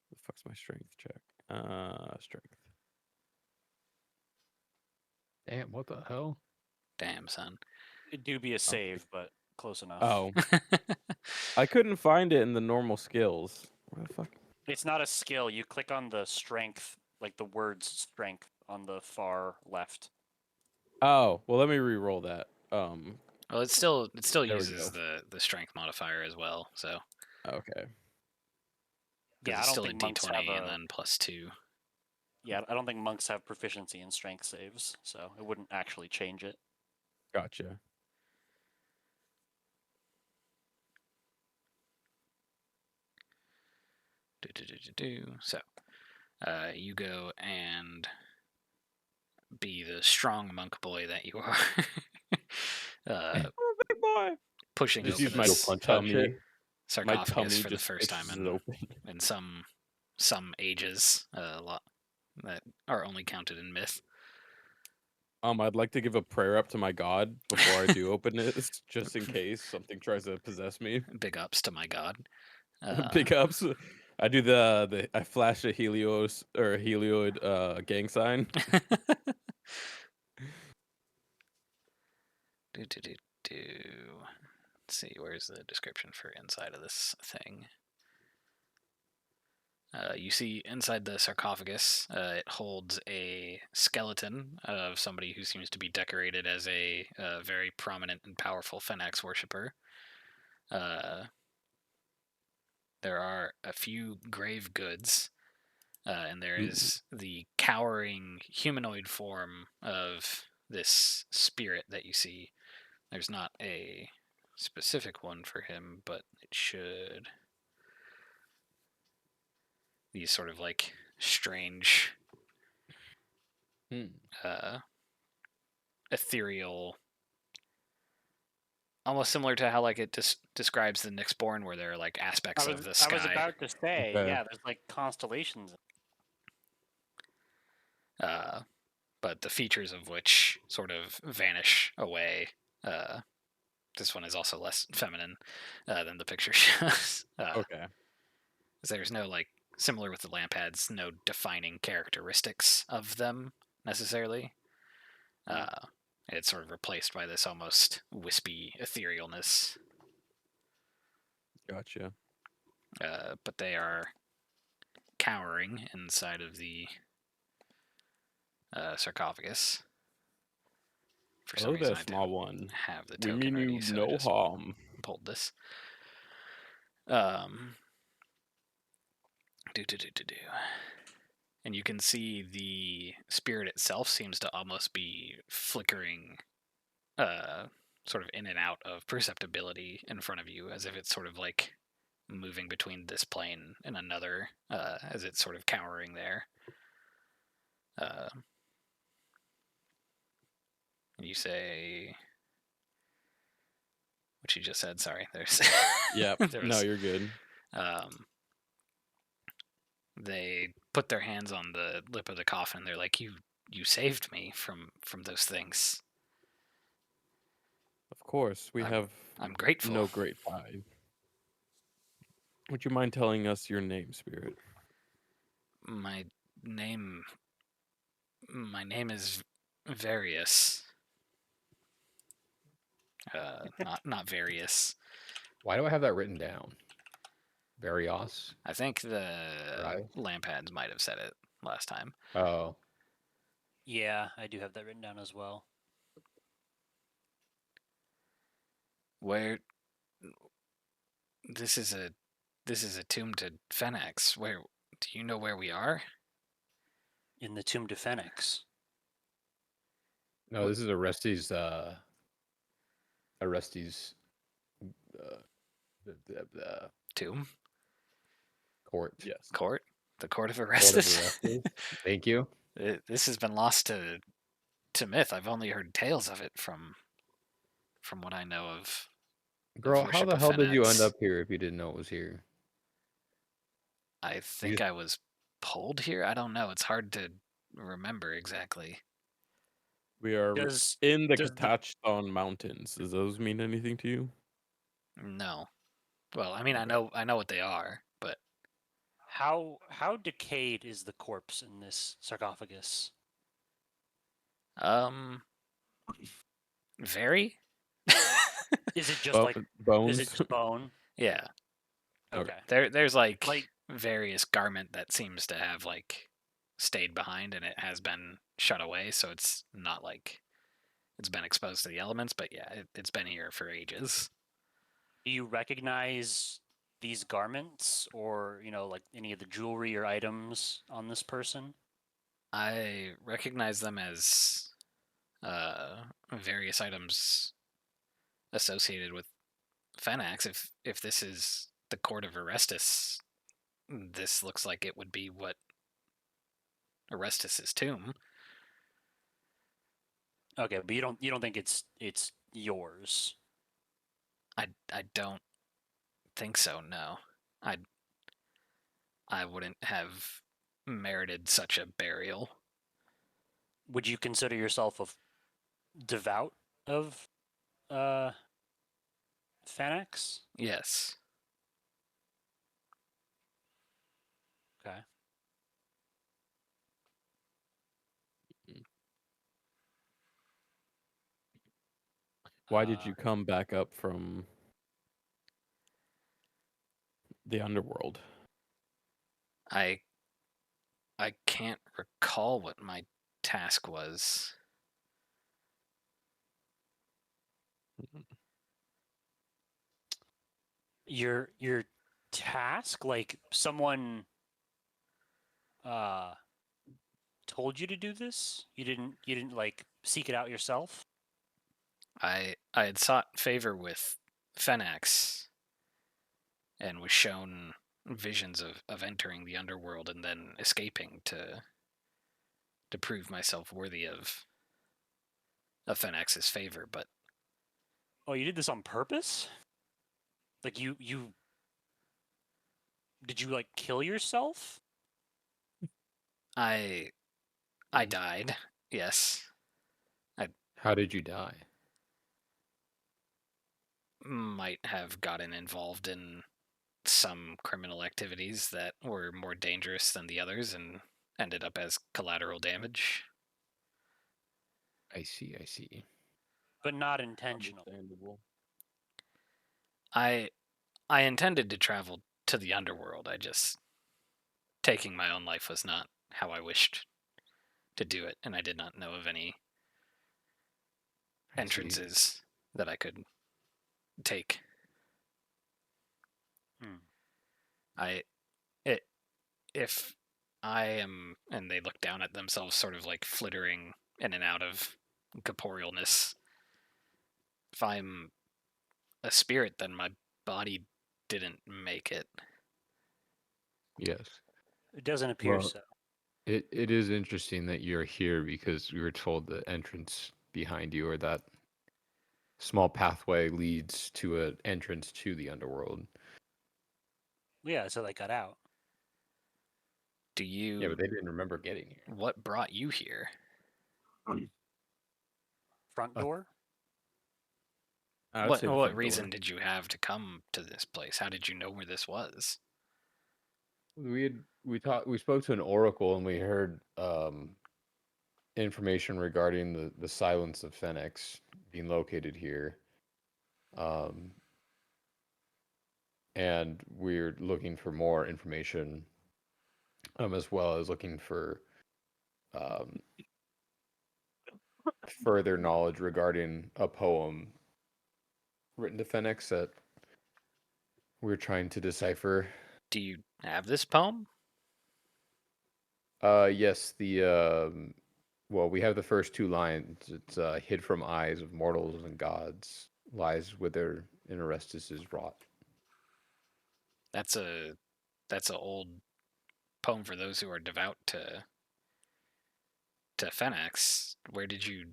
The fuck's my strength check? Strength. Damn, what the hell? Damn, son. It'd do be a save, but close enough. Oh, I couldn't find it in the normal skills. Where the fuck? It's not a skill. You click on the strength, like the words strength on the far left. Oh, well, let me re-roll that. Well, it still There we uses go. the strength modifier as well, so Okay. Yeah, I it's don't still a think monks have d20 and a. then +2. Yeah, I don't think monks have proficiency in strength saves, so it wouldn't actually change it. Gotcha. So, you go and be the strong monk boy that you are. Big boy. Pushing Just open use my this punch that tummy. shit. My sarcophagus tummy for the just first time pushes it open. in some ages, a lot that are only counted in myth. I'd like to give a prayer up to my god before I do open it, just in case something tries to possess me. Big ups to my god. Big ups. I do I flash a helioid gang sign. Let's see, where's the description for inside of this thing? You see inside the sarcophagus, it holds a skeleton of somebody who seems to be decorated as a very prominent and powerful Fenax worshipper. There are a few grave goods, and there is the cowering humanoid form of this spirit that you see. There's not a specific one for him, but it should. These sort of like strange, ethereal, almost similar to how like it describes the Nyxborn, where there are like aspects of the sky. I was about to say, Okay. yeah, there's like constellations. But but the features of which sort of vanish away. This one is also less feminine than the picture shows. Okay. There's no, like, similar with the lamp heads, no defining characteristics of them necessarily. It's sort of replaced by this almost wispy etherealness. Gotcha. But they are cowering inside of the sarcophagus. For some Oh, reason, that I small didn't one. have the We token mean ready, you so I no just harm. pulled this. And you can see the spirit itself seems to almost be flickering, sort of in and out of perceptibility in front of you, as if it's sort of like moving between this plane and another, as it's sort of cowering there. And you say what you just said. Sorry, there's Yep. there No, was, you're good. they put their hands on the lip of the coffin. They're like, you saved me from those things. Of course, we have I'm grateful. no great pride. Would you mind telling us your name, spirit? My name is Various. Not Various. Why do I have that written down? Varios? I think the Right. lamp heads might have said it last time. Oh. Yeah, I do have that written down as well. Where this is a tomb to Phoenix. Where do you know where we are? In the Tomb to Phoenix. No, this is Orestes' Tomb? court. Yes. Court? The Court of Court of Orestes? Orestes. Thank you. This has been lost to myth. I've only heard tales of it from what I know of. Girl, how worship the of hell did you end Phoenix. up here if you didn't know it was here? I think I was pulled here. I don't know. It's hard to remember exactly. We are Does in the does the- Catachton Mountains. Does those mean anything to you? No. Well, I mean, Okay. I know what they are, but how decayed is the corpse in this sarcophagus? very. Is it just bones? is it just bone? Yeah. Okay. There's like Like- various garment that seems to have like stayed behind, and it has been shut away, so it's not like it's been exposed to the elements. But yeah, it's been here for ages. Do you recognize these garments, or like any of the jewelry or items on this person? I recognize them as various items associated with Fenax. If this is the Court of Orestes, this looks like it would be what Orestes' tomb. Okay, but you don't think it's yours? I don't think so. No, I wouldn't have merited such a burial. Would you consider yourself a devout of Phoenix? Yes. Okay. Why did you come back up from the underworld? I can't recall what my task was. Your task, like someone told you to do this? You didn't like seek it out yourself? I had sought favor with Fenax and was shown visions of entering the underworld and then escaping to prove myself worthy of Fenax's favor. But Oh, you did this on purpose? Like you did you like kill yourself? I died Yes. How did you die? Might have gotten involved in some criminal activities that were more dangerous than the others and ended up as collateral damage. I see. But not intentional. Understandable. I intended to travel to the underworld. I just taking my own life was not how I wished to do it, and I did not know of any I see. entrances that I could take. Hmm. If I am, and they look down at themselves, sort of like flittering in and out of corporealness. If I'm a spirit, then my body didn't make it. Yes. It doesn't appear Well, so. it is interesting that you're here because we were told the entrance behind you or that small pathway leads to an entrance to the underworld. Yeah, so they got out. Do you? Yeah, but they didn't remember getting here. What brought you here? Front Uh, door? I would say the What front reason door. did you have to come to this place? How did you know where this was? We spoke to an oracle and we heard information regarding the silence of Phoenix being located here. Um, and we're looking for more information, as well as looking for um, further knowledge regarding a poem written to Phoenix that we're trying to decipher. Do you have this poem? Yes, well, we have the first two lines. It's hid from eyes of mortals and gods, lies whither in Orestes is wrought. That's a old poem for those who are devout to Phoenix. Where did you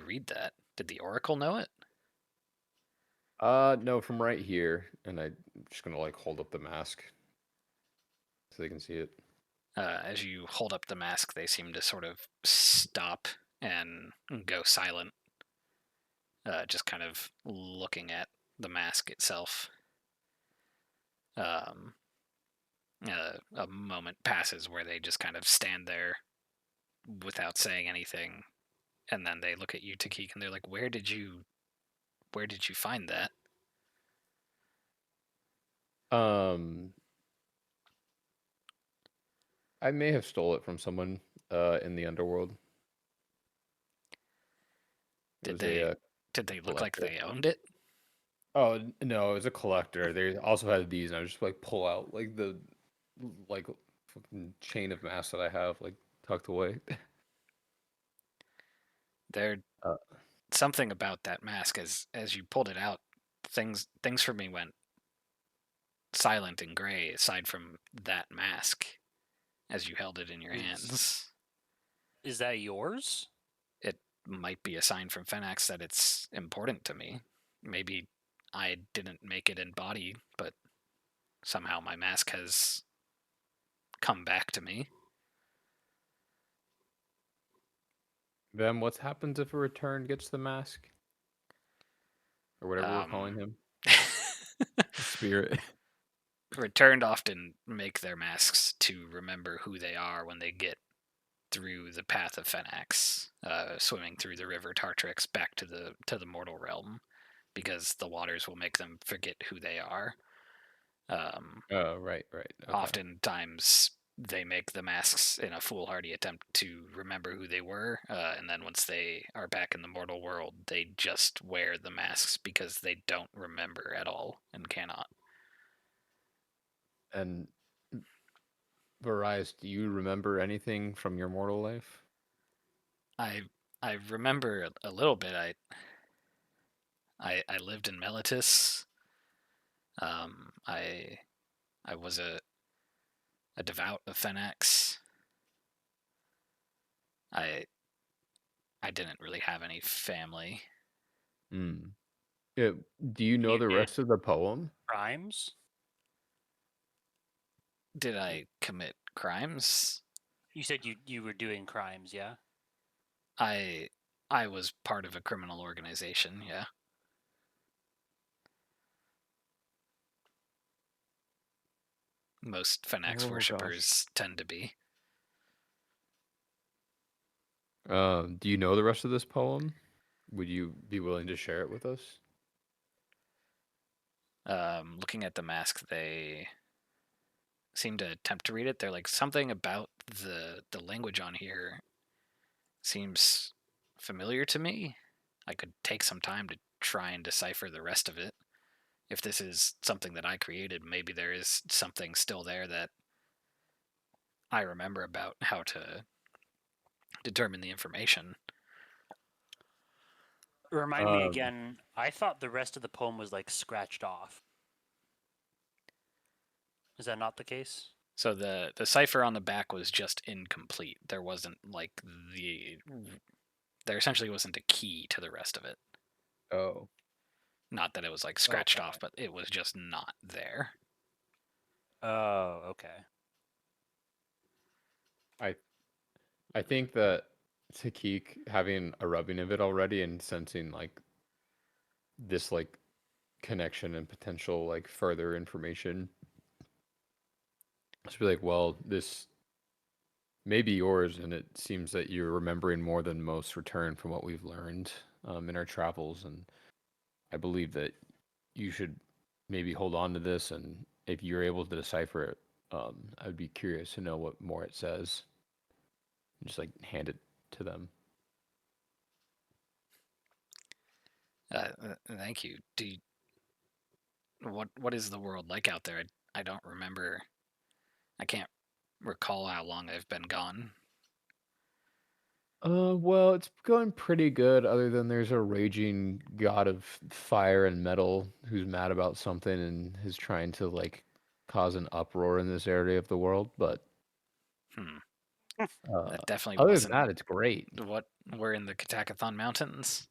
read that? Did the oracle know it? No, from right here, and I'm just gonna like hold up the mask so they can see it. As you hold up the mask, they seem to sort of stop and go silent, just kind of looking at the mask itself. A moment passes where they just kind of stand there without saying anything, and then they look at you, Takik, and they're like, where did you find that?" Um, I may have stole it from someone in the underworld. It Did was they a look like collector. they owned it? Oh no, it was a collector. They also had these, and I just like pull out like the like fucking chain of masks that I have like tucked away. There Uh, something about that mask as you pulled it out, things for me went silent and gray aside from that mask as you held it in your hands. Is that yours? It might be a sign from Fenax that it's important to me. Maybe I didn't make it in body, but somehow my mask has come back to me. then what happens if a return gets the mask or whatever we're calling him? Spirit. Returned often make their masks to remember who they are when they get through the path of Fenax, swimming through the river Tartrix back to the mortal realm, because the waters will make them forget who they are. Oh, right. Okay. Oftentimes, they make the masks in a foolhardy attempt to remember who they were, and then once they are back in the mortal world, they just wear the masks because they don't remember at all and cannot. And Varise, do you remember anything from your mortal life? I remember a little bit. I lived in Melitus. I was a devout of Fenax. I didn't really have any family. Hmm. Yeah, do you know You the did rest of the poem? crimes? Did I commit crimes? You said you were doing crimes, yeah? I was part of a criminal organization. Yeah. Most Phenax Oh, gosh. worshippers tend to be. Do you know the rest of this poem? Would you be willing to share it with us? Looking at the mask, they seem to attempt to read it. They're like, something about the language on here seems familiar to me. I could take some time to try and decipher the rest of it. If this is something that I created, maybe there is something still there that I remember about how to determine the information. Remind me Um, again. I thought the rest of the poem was like scratched off. Is that not the case? So the cipher on the back was just incomplete. There wasn't like there essentially wasn't a key to the rest of it. Oh. Not that it was like scratched Okay. off, but it was just not there. Oh, okay. I think that Takik having a rubbing of it already and sensing like this like connection and potential like further information. Just be like, well, this may be yours, and it seems that you're remembering more than most return from what we've learned in our travels, and I believe that you should maybe hold on to this, and if you're able to decipher it, I would be curious to know what more it says. Just like hand it to them. Thank you. What is the world like out there? I don't remember. I can't recall how long I've been gone. Well, it's going pretty good, other than there's a raging god of fire and metal who's mad about something and is trying to like cause an uproar in this area of the world. But Hmm. uh, That definitely other than wasn't that, it's great. what we're in the Katakathon Mountains.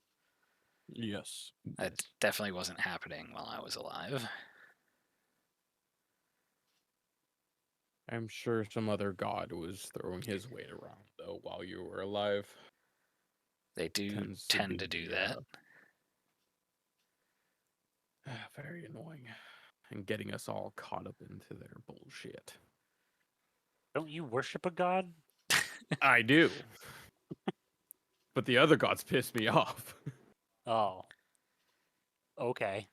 Yes. That definitely wasn't happening while I was alive. I'm sure some other god was throwing his weight around, though, while you were alive. They do Tends to tend to be do that. very annoying. And getting us all caught up into their bullshit. Don't you worship a god? I do. But the other gods piss me off. Oh. Okay.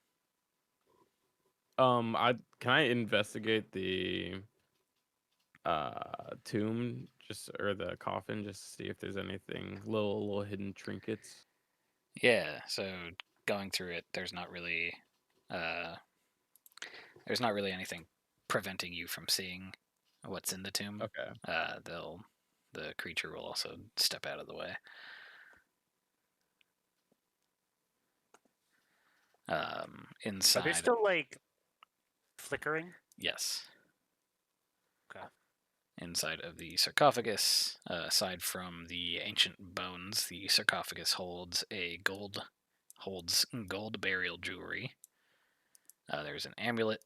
I can I investigate the tomb just or the coffin just to see if there's anything little hidden trinkets. Yeah, so going through it, uh, there's not really anything preventing you from seeing what's in the tomb. Okay. The creature will also step out of the way. Are they Inside, still like flickering? yes. Okay. Inside of the sarcophagus, aside from the ancient bones, the sarcophagus holds gold burial jewelry. There's an amulet,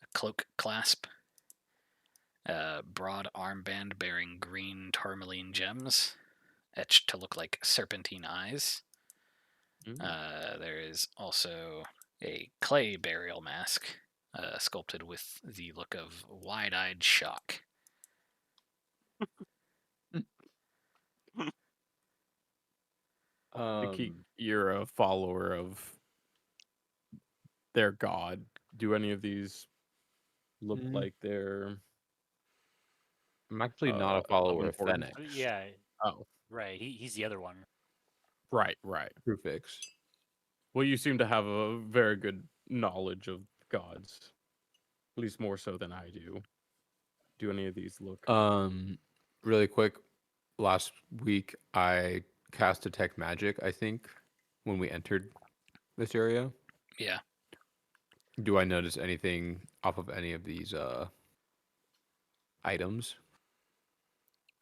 a cloak clasp, a broad armband bearing green tourmaline gems, etched to look like serpentine eyes. There is also a clay burial mask, sculpted with the look of wide-eyed shock. Nikki, you're a follower of their god. Do any of these look like they're I'm actually not a of follower of importance? Fennec. Yeah. Oh, Right. He's the other one. right. True fix. Well, you seem to have a very good knowledge of gods, at least more so than I do. Do any of these look? Really quick, last week I cast Detect Magic, I think, when we entered this area. Yeah. Do I notice anything off of any of these items?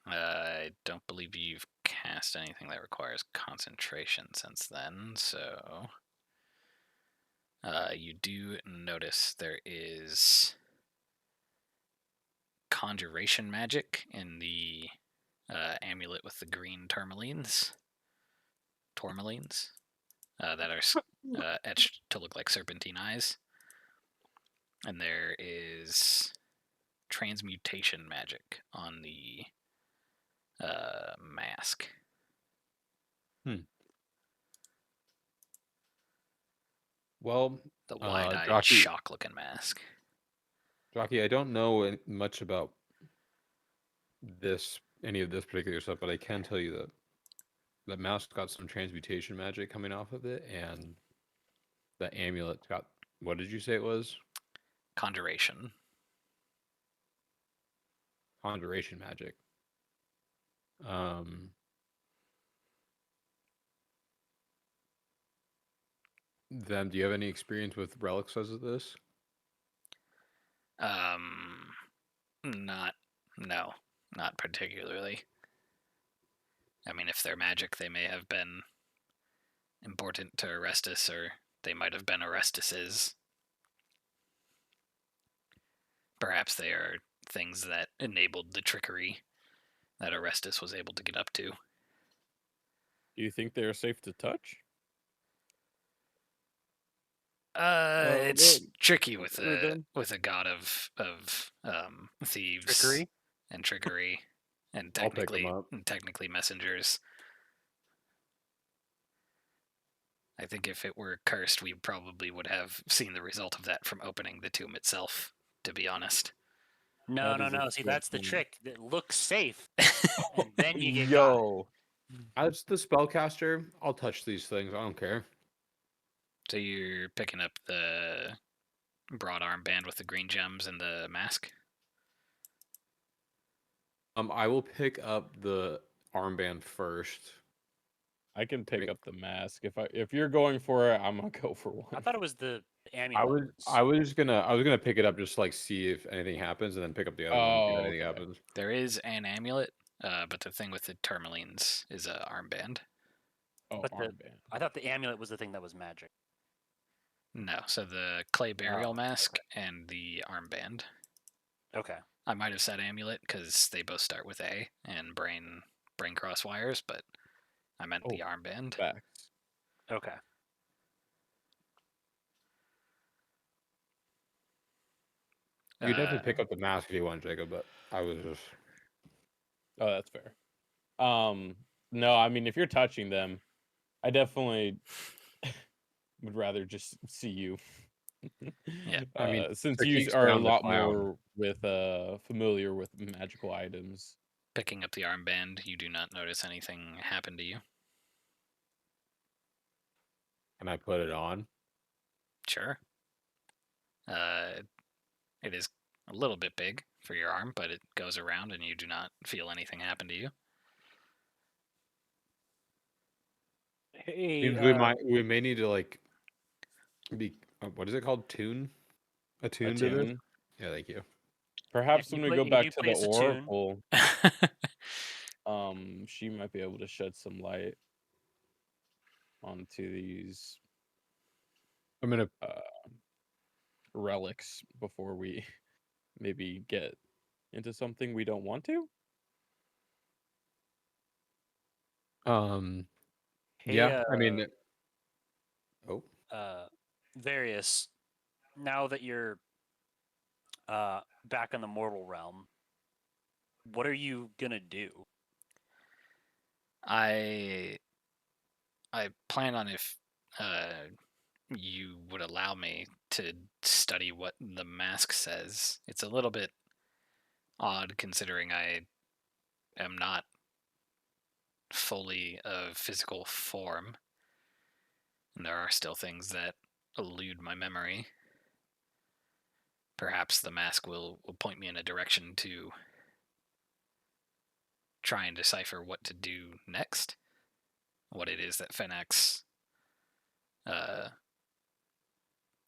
I don't believe you've cast anything that requires concentration since then, so you do notice there is conjuration magic in the amulet with the green tourmalines that are etched to look like serpentine eyes. And there is transmutation magic on the mask. Well, The wide-eyed, Jockey, shock-looking mask. Jockey, I don't know much about any of this particular stuff, but I can tell you that the mask got some transmutation magic coming off of it, and the amulet got, what did you say it was? Conjuration. Conjuration magic. Then, do you have any experience with relics as of this? Not particularly. I mean, if they're magic, they may have been important to Orestes, or they might have been Orestus's. Perhaps they are things that enabled the trickery that Orestes was able to get up to. Do you think they're safe to touch? It's tricky with then? a god of thieves Trickery? and trickery, and I'll pick 'em up. technically messengers. I think if it were cursed, we probably would have seen the result of that from opening the tomb itself, to be honest. No. That is a See, good that's the point. trick. It looks safe, and then you get got. Yo, As the spellcaster, I'll touch these things. I don't care. So you're picking up the broad armband with the green gems and the mask? I will pick up the armband first. I can pick up the mask. If you're going for it, I'm gonna go for one. I thought it was the I amulet. was gonna pick it up just like see if anything happens, and then pick up the other one if Oh, anything okay. happens. There is an amulet, but the thing with the tourmalines is a armband. Oh, But armband. I thought the amulet was the thing that was magic. No, so the clay burial Oh, mask and the armband. Okay. I might have said amulet because they both start with A and brain cross wires, but I meant the armband. Facts. Okay. You could definitely pick up the mask if you want, Jacob, but I was just. Oh, that's fair. No, I mean if you're touching them, I definitely would rather just see you. Yeah. I mean, since for you Keeks are a down to lot clown. more with familiar with magical items. Picking up the armband, you do not notice anything happen to you. Can I put it on? Sure. It is a little bit big for your arm, but it goes around and you do not feel anything happen to you. Hey, We may need to like be what is it called? Attune to this? Attune. Yeah, thank you. Perhaps when we go back to the place a tune. oracle, she might be able to shed some light onto these I'm gonna relics before we maybe get into something we don't want to. Hey, yeah, I mean Various. Now that you're back in the mortal realm, what are you gonna do? I plan on, if you would allow me to study what the mask says. It's a little bit odd considering I am not fully of physical form, and there are still things that elude my memory. Perhaps the mask will point me in a direction to try and decipher what to do next. What it is that Fenax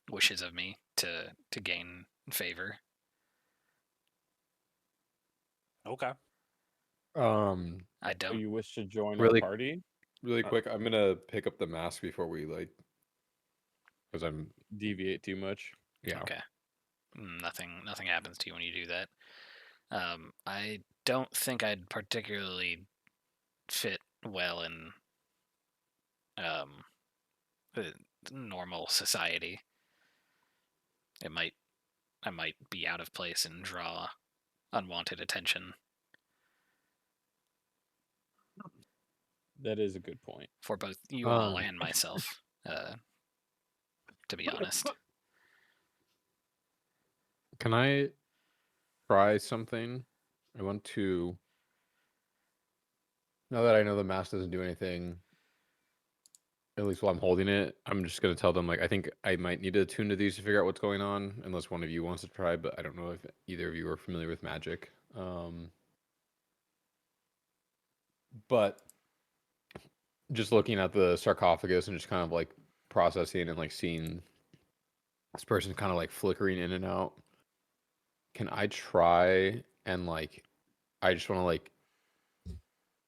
wishes of me to gain favor. Okay. I don't. You wish to join Really- our party? really quick, I'm gonna pick up the mask before we because I'm Deviate too much? yeah. Okay. Nothing happens to you when you do that. I don't think I'd particularly fit well in the normal society. I might be out of place and draw unwanted attention That is a good point. for both you all and myself, to be honest. Can I try something? I want to. Now that I know the mask doesn't do anything, at least while I'm holding it, I'm just gonna tell them like I think I might need to attune to these to figure out what's going on, unless one of you wants to try. But I don't know if either of you are familiar with magic. But just looking at the sarcophagus and just kind of like processing and like seeing this person kind of like flickering in and out. Can I try and like I just want to like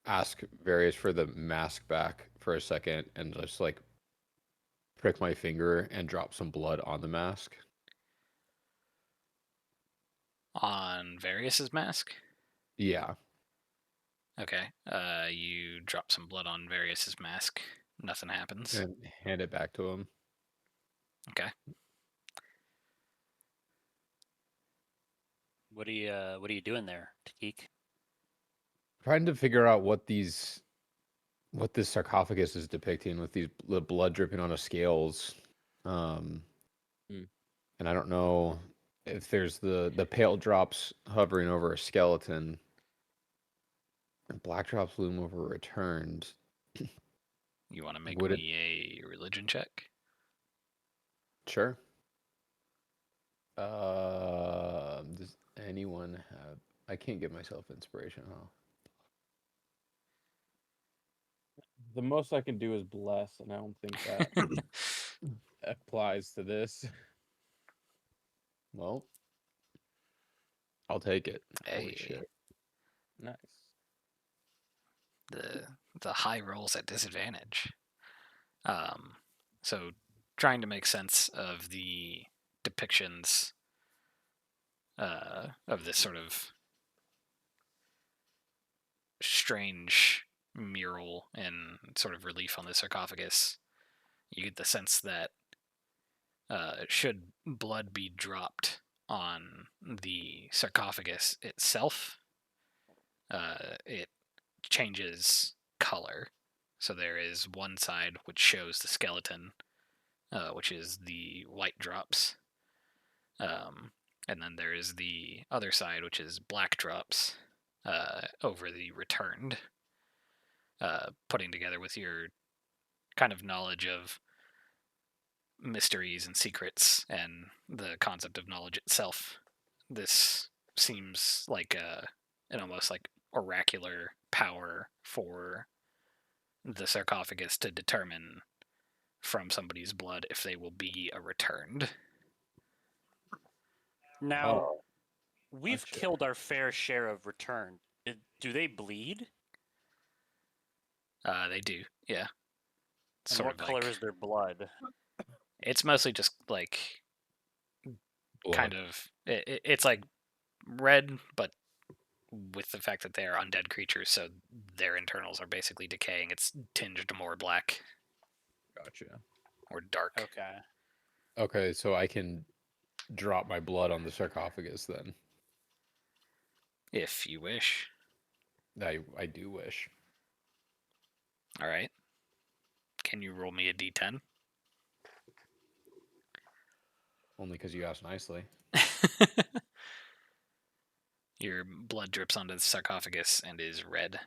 ask Various for the mask back for a second and just like prick my finger and drop some blood on the mask? On Varus's mask? Yeah. Okay. You drop some blood on Varus's mask. Nothing happens. And hand it back to him. Okay. What are you doing there, Takik? Trying to figure out what this sarcophagus is depicting with the blood dripping on the scales. And I don't know if there's the pale drops hovering over a skeleton and black drops loom over returned. You want to make Would it- me a religion check? Sure. Does anyone have? I can't give myself inspiration, huh? The most I can do is bless, and I don't think that applies to this. Well, I'll take it. Holy Hey. shit. Nice. The high rolls at disadvantage. So trying to make sense of the depictions of this sort of strange mural and sort of relief on the sarcophagus, you get the sense that should blood be dropped on the sarcophagus itself, it changes color. So there is one side which shows the skeleton, which is the white drops. And then there is the other side, which is black drops over the returned. Putting together with your kind of knowledge of mysteries and secrets and the concept of knowledge itself, this seems like an almost like oracular power for the sarcophagus to determine from somebody's blood if they will be a returned. Now, Oh, we've gotcha. killed our fair share of return. Do they bleed? They do, yeah. And what color is their blood? It's mostly just like kind of it's like red, but with the fact that they are undead creatures, so their internals are basically decaying. It's tinged more black Gotcha. or dark. Okay. Okay, so I can drop my blood on the sarcophagus then. If you wish. I do wish. All right. Can you roll me a d10? Only because you asked nicely. Your blood drips onto the sarcophagus and is red.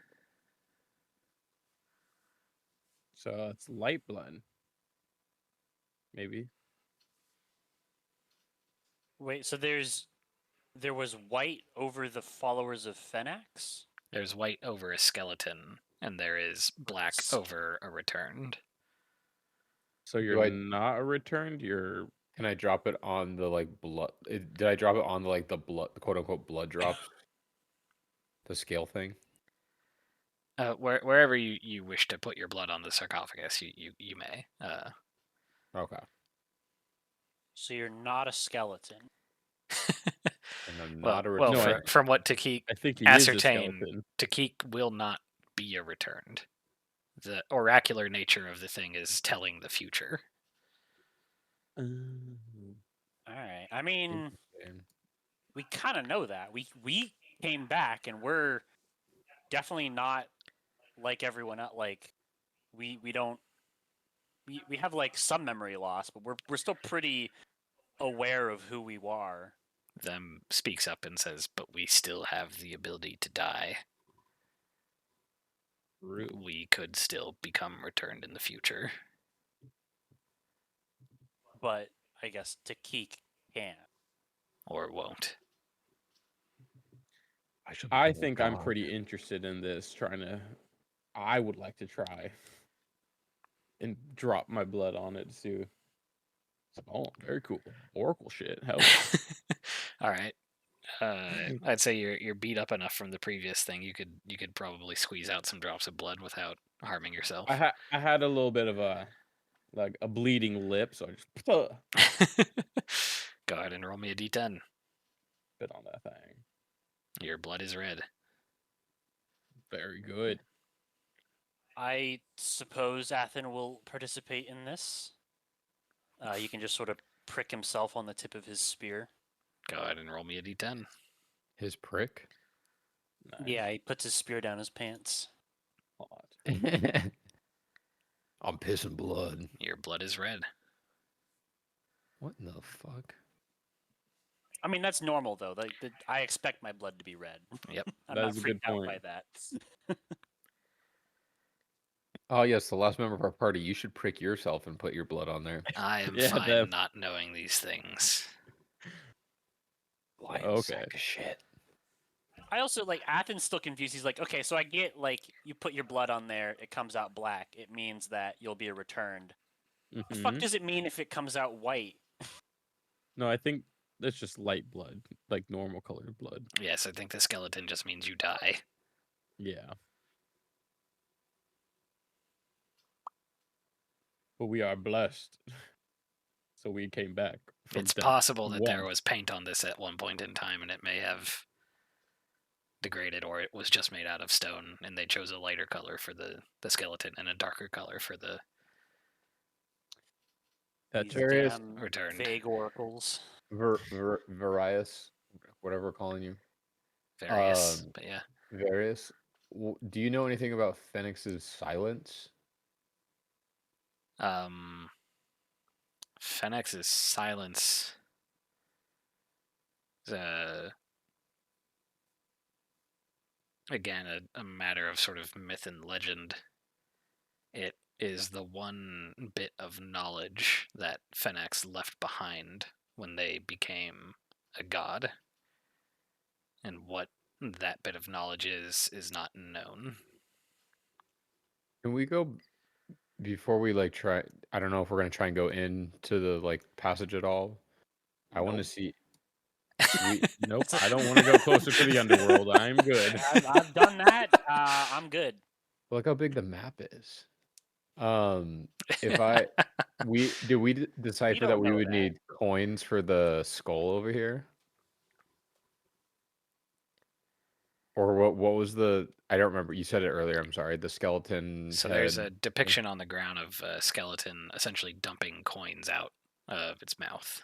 So it's light blood. Maybe. Wait, so there was white over the followers of Fenax? There's white over a skeleton, and there is black over a returned. So you're not a returned. You're. Can I drop it on the like blood? Did I drop it on the like the blood, the quote unquote blood drops? The scale thing. Wherever you wish to put your blood on the sarcophagus, you may. Okay. So you're not a skeleton. And I'm Well, not a well returned. from what Takik I think he ascertained, is a skeleton. Takik will not be a returned. The oracular nature of the thing is telling the future. All right. I mean, we kind of know that. We came back and we're definitely not like everyone else. Like we don't we have like some memory loss, but we're still pretty aware of who we are. Them speaks up and says, "But we still have the ability to die. True. We could still become returned in the future." But I guess Takik can. Or won't. I think I'm pretty interested in this. I would like to try and drop my blood on it to see. Oh, very cool. Oracle shit. Hell yeah. All right. I'd say you're beat up enough from the previous thing. You could probably squeeze out some drops of blood without harming yourself. I had a little bit of a bleeding lip, so I just Go ahead and roll me a d10. spit on that thing. Your blood is red. Very good. I suppose Athen will participate in this. He can just sort of prick himself on the tip of his spear. Go ahead and roll me a d10. His prick. Nice. Yeah, he puts his spear down his pants. Hot. I'm pissing blood. Your blood is red. What in the fuck? I mean, that's normal though. Like, I expect my blood to be red. Yep. I'm That not is a freaked good out by point. that. Oh yes, the last member of our party. You should prick yourself and put your blood on there. I am Yeah, fine not knowing these things. Lying Okay. sack of shit. I also like Athen's still confused. He's like, okay, so I get like you put your blood on there, it comes out black. It means that you'll be returned. The fuck Mhm. does it mean if it comes out white? No, I think that's just light blood, like normal colored blood. Yes, I think the skeleton just means you die. Yeah. But we are blessed. So we came back from It's death possible that there once. was paint on this at one point in time and it may have degraded, or it was just made out of stone and they chose a lighter color for the skeleton and a darker color for the That's These Various damn returned. vague oracles. Various, whatever we're calling you. various. But yeah. Various. Do you know anything about Phoenix's silence? Fenix's silence is again a matter of sort of myth and legend. It is the one bit of knowledge that Phoenix left behind when they became a god. And what that bit of knowledge is not known. Can we go before we like try? I don't know if we're gonna try and go into the like passage at all. I want to Nope. see. Nope. I don't want to go closer to the underworld. I'm good. I've done that. I'm good. Look how big the map is. If we decipher that don't we know would that. need coins for the skull over here, or what was the? I don't remember. You said it earlier. I'm sorry. The skeleton. So head. there's a depiction on the ground of a skeleton essentially dumping coins out of its mouth.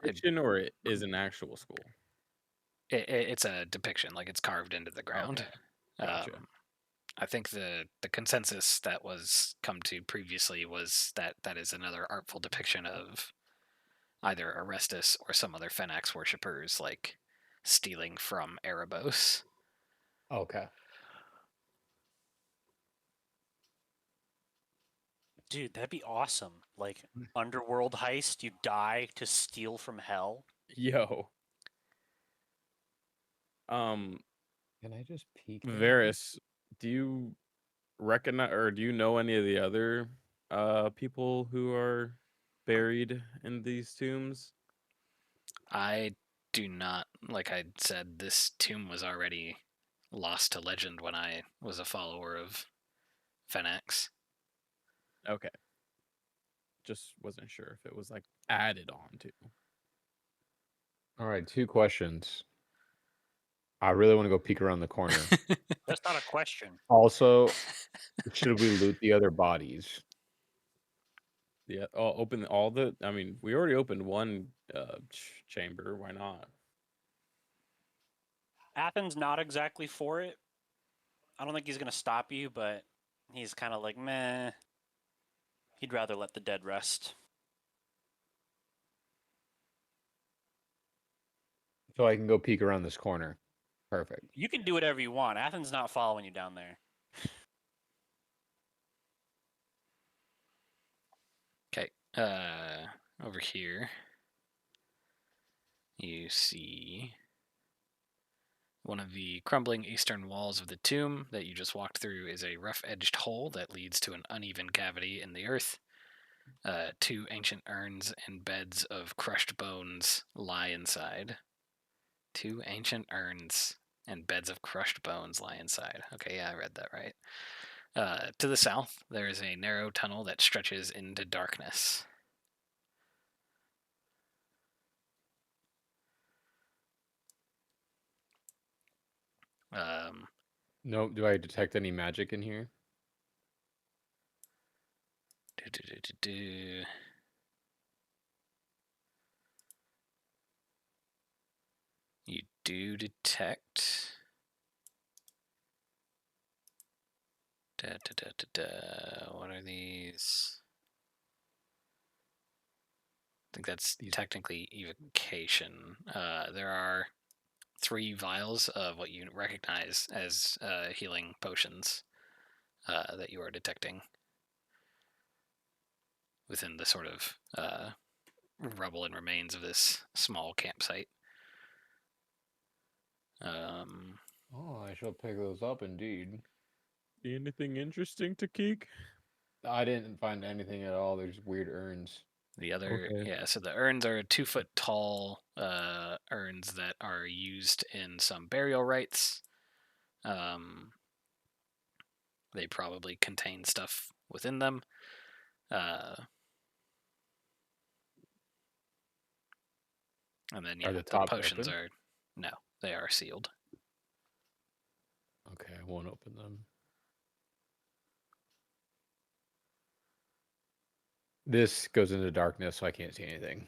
Fiction or it is an actual school? It's a depiction, like it's carved into the ground. Okay. Gotcha. I think the consensus that was come to previously was that that is another artful depiction of either Orestes or some other Phenax worshippers, like stealing from Erebos. Okay. Dude, that'd be awesome. Like underworld heist, you die to steal from hell. Yo. Um, Can I just peek? there? Varys, do you recognize or do you know any of the other people who are buried in these tombs? I do not, like I said, this tomb was already lost to legend when I was a follower of Phenax. Okay. Just wasn't sure if it was like added on to. All right. 2 questions. I really want to go peek around the corner. That's not a question. Also, should we loot the other bodies? Yeah. Oh, open all the. I mean, we already opened one chamber. Why not? Athens not exactly for it. I don't think he's gonna stop you, but he's kind of like meh. He'd rather let the dead rest. So I can go peek around this corner. Perfect. You can do whatever you want. Athens not following you down there. Okay. Over here, you see one of the crumbling eastern walls of the tomb that you just walked through is a rough-edged hole that leads to an uneven cavity in the earth. Two ancient urns and beds of crushed bones lie inside. Two ancient urns and beds of crushed bones lie inside. Okay, yeah, I read that right. To the south, there is a narrow tunnel that stretches into darkness. No, do I detect any magic in here? You do detect. What are these? I think that's technically evocation. There are 3 vials of what you recognize as healing potions that you are detecting within the sort of rubble and remains of this small campsite. Oh, I shall pick those up indeed. See anything interesting to Keek? I didn't find anything at all. There's weird urns. The other, Okay. yeah, so the urns are 2-foot tall urns that are used in some burial rites. They probably contain stuff within them. And then, yeah, Are the the tops potions open? are, no, they are sealed. Okay, I won't open them. This goes into darkness, so I can't see anything.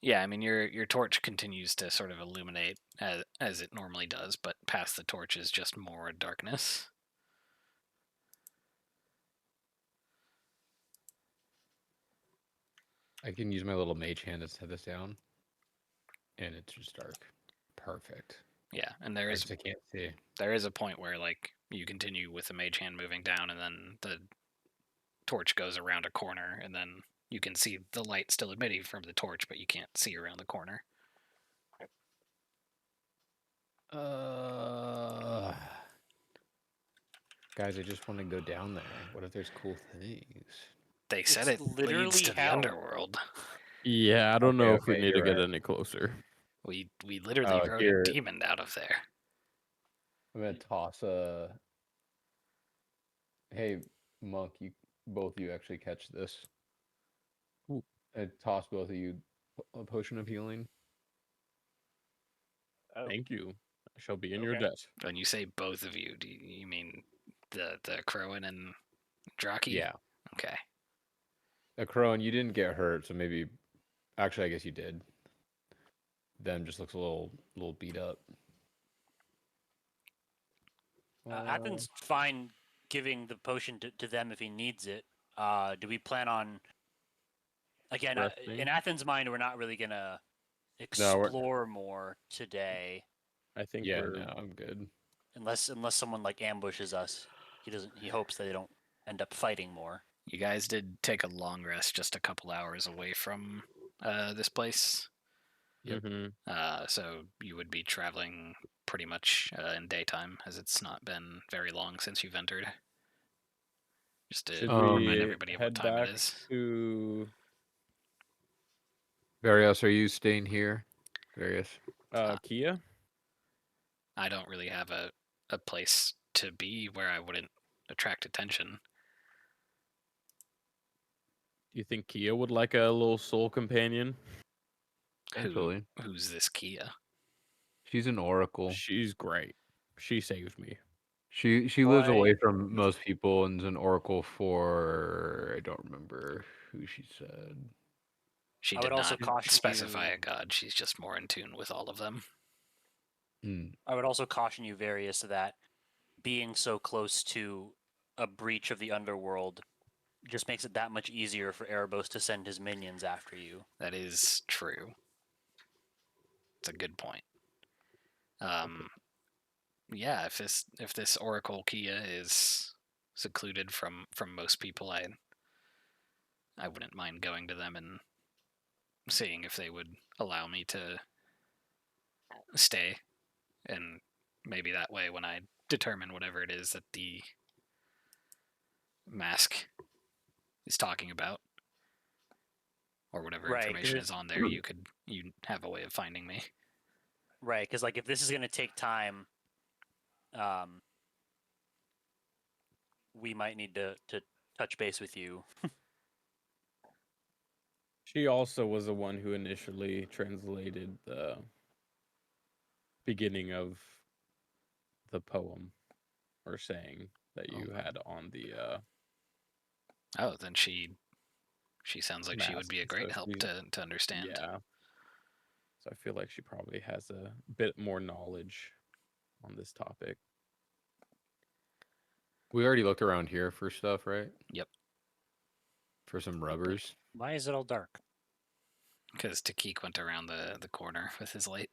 Yeah, I mean, your torch continues to sort of illuminate as it normally does, but past the torch is just more darkness. I can use my little mage hand to set this down, and it's just dark. Perfect. Yeah, and I can't see. there is a point where like you continue with the mage hand moving down, and then the torch goes around a corner, and then you can see the light still emitting from the torch, but you can't see around the corner. Guys, I just want to go down there. What if there's cool things? They said It's it leads literally to the hell. underworld. Yeah, I don't know if we Okay, need to you're get right. any closer. We literally rode here. a demon out of there. I'm gonna toss a. Hey, monk, both of you actually catch this. Ooh. I toss both of you a potion of healing. Oh, Thank you. I shall be in your okay. debt. When you say both of you, do you mean the Crowan and Draki? Yeah, Okay. Crone, you didn't get hurt, so maybe. Actually, I guess you did. Them just looks a little beat up. Athens fine giving the potion to them if he needs it. Do we plan on? Again, Resting. in Athens' mind, we're not really gonna No, explore more today, I think yeah, we're no, I'm good. unless someone like ambushes us. He doesn't. He hopes that they don't end up fighting more. You guys did take a long rest just a couple hours away from this place. Yep. So you would be traveling pretty much in daytime, as it's not been very long since you've entered. Just to Should remind we everybody of what head time it back is. to Various, are you staying here? Various. Kia? I don't really have a place to be where I wouldn't attract attention. Do you think Kia would like a little soul companion? Potentially. Who's this Kia? She's an oracle. She's great. She saved me. She lives away Why? from most people and is an oracle for I don't remember who she said. She I would did also not caution specify you. a god. She's just more in tune with all of them. I would also caution you, Various, that being so close to a breach of the underworld just makes it that much easier for Erebos to send his minions after you. That is true. It's a good point. Yeah, if this Oracle Kia is secluded from most people, I wouldn't mind going to them and seeing if they would allow me to stay, and maybe that way when I determine whatever it is that the mask is talking about or whatever Right, 'cause information it- is on there, you have a way of finding me. Right, because like if this is going to take time, we might need to touch base with you. She also was the one who initially translated the beginning of the poem or saying that you had on the Oh, then she sounds like she would mask. be a great help to understand. Yeah. So I feel like she probably has a bit more knowledge on this topic. We already looked around here for stuff, right? Yep. For some rubbers. Why is it all dark? Because Takik went around the corner with his light.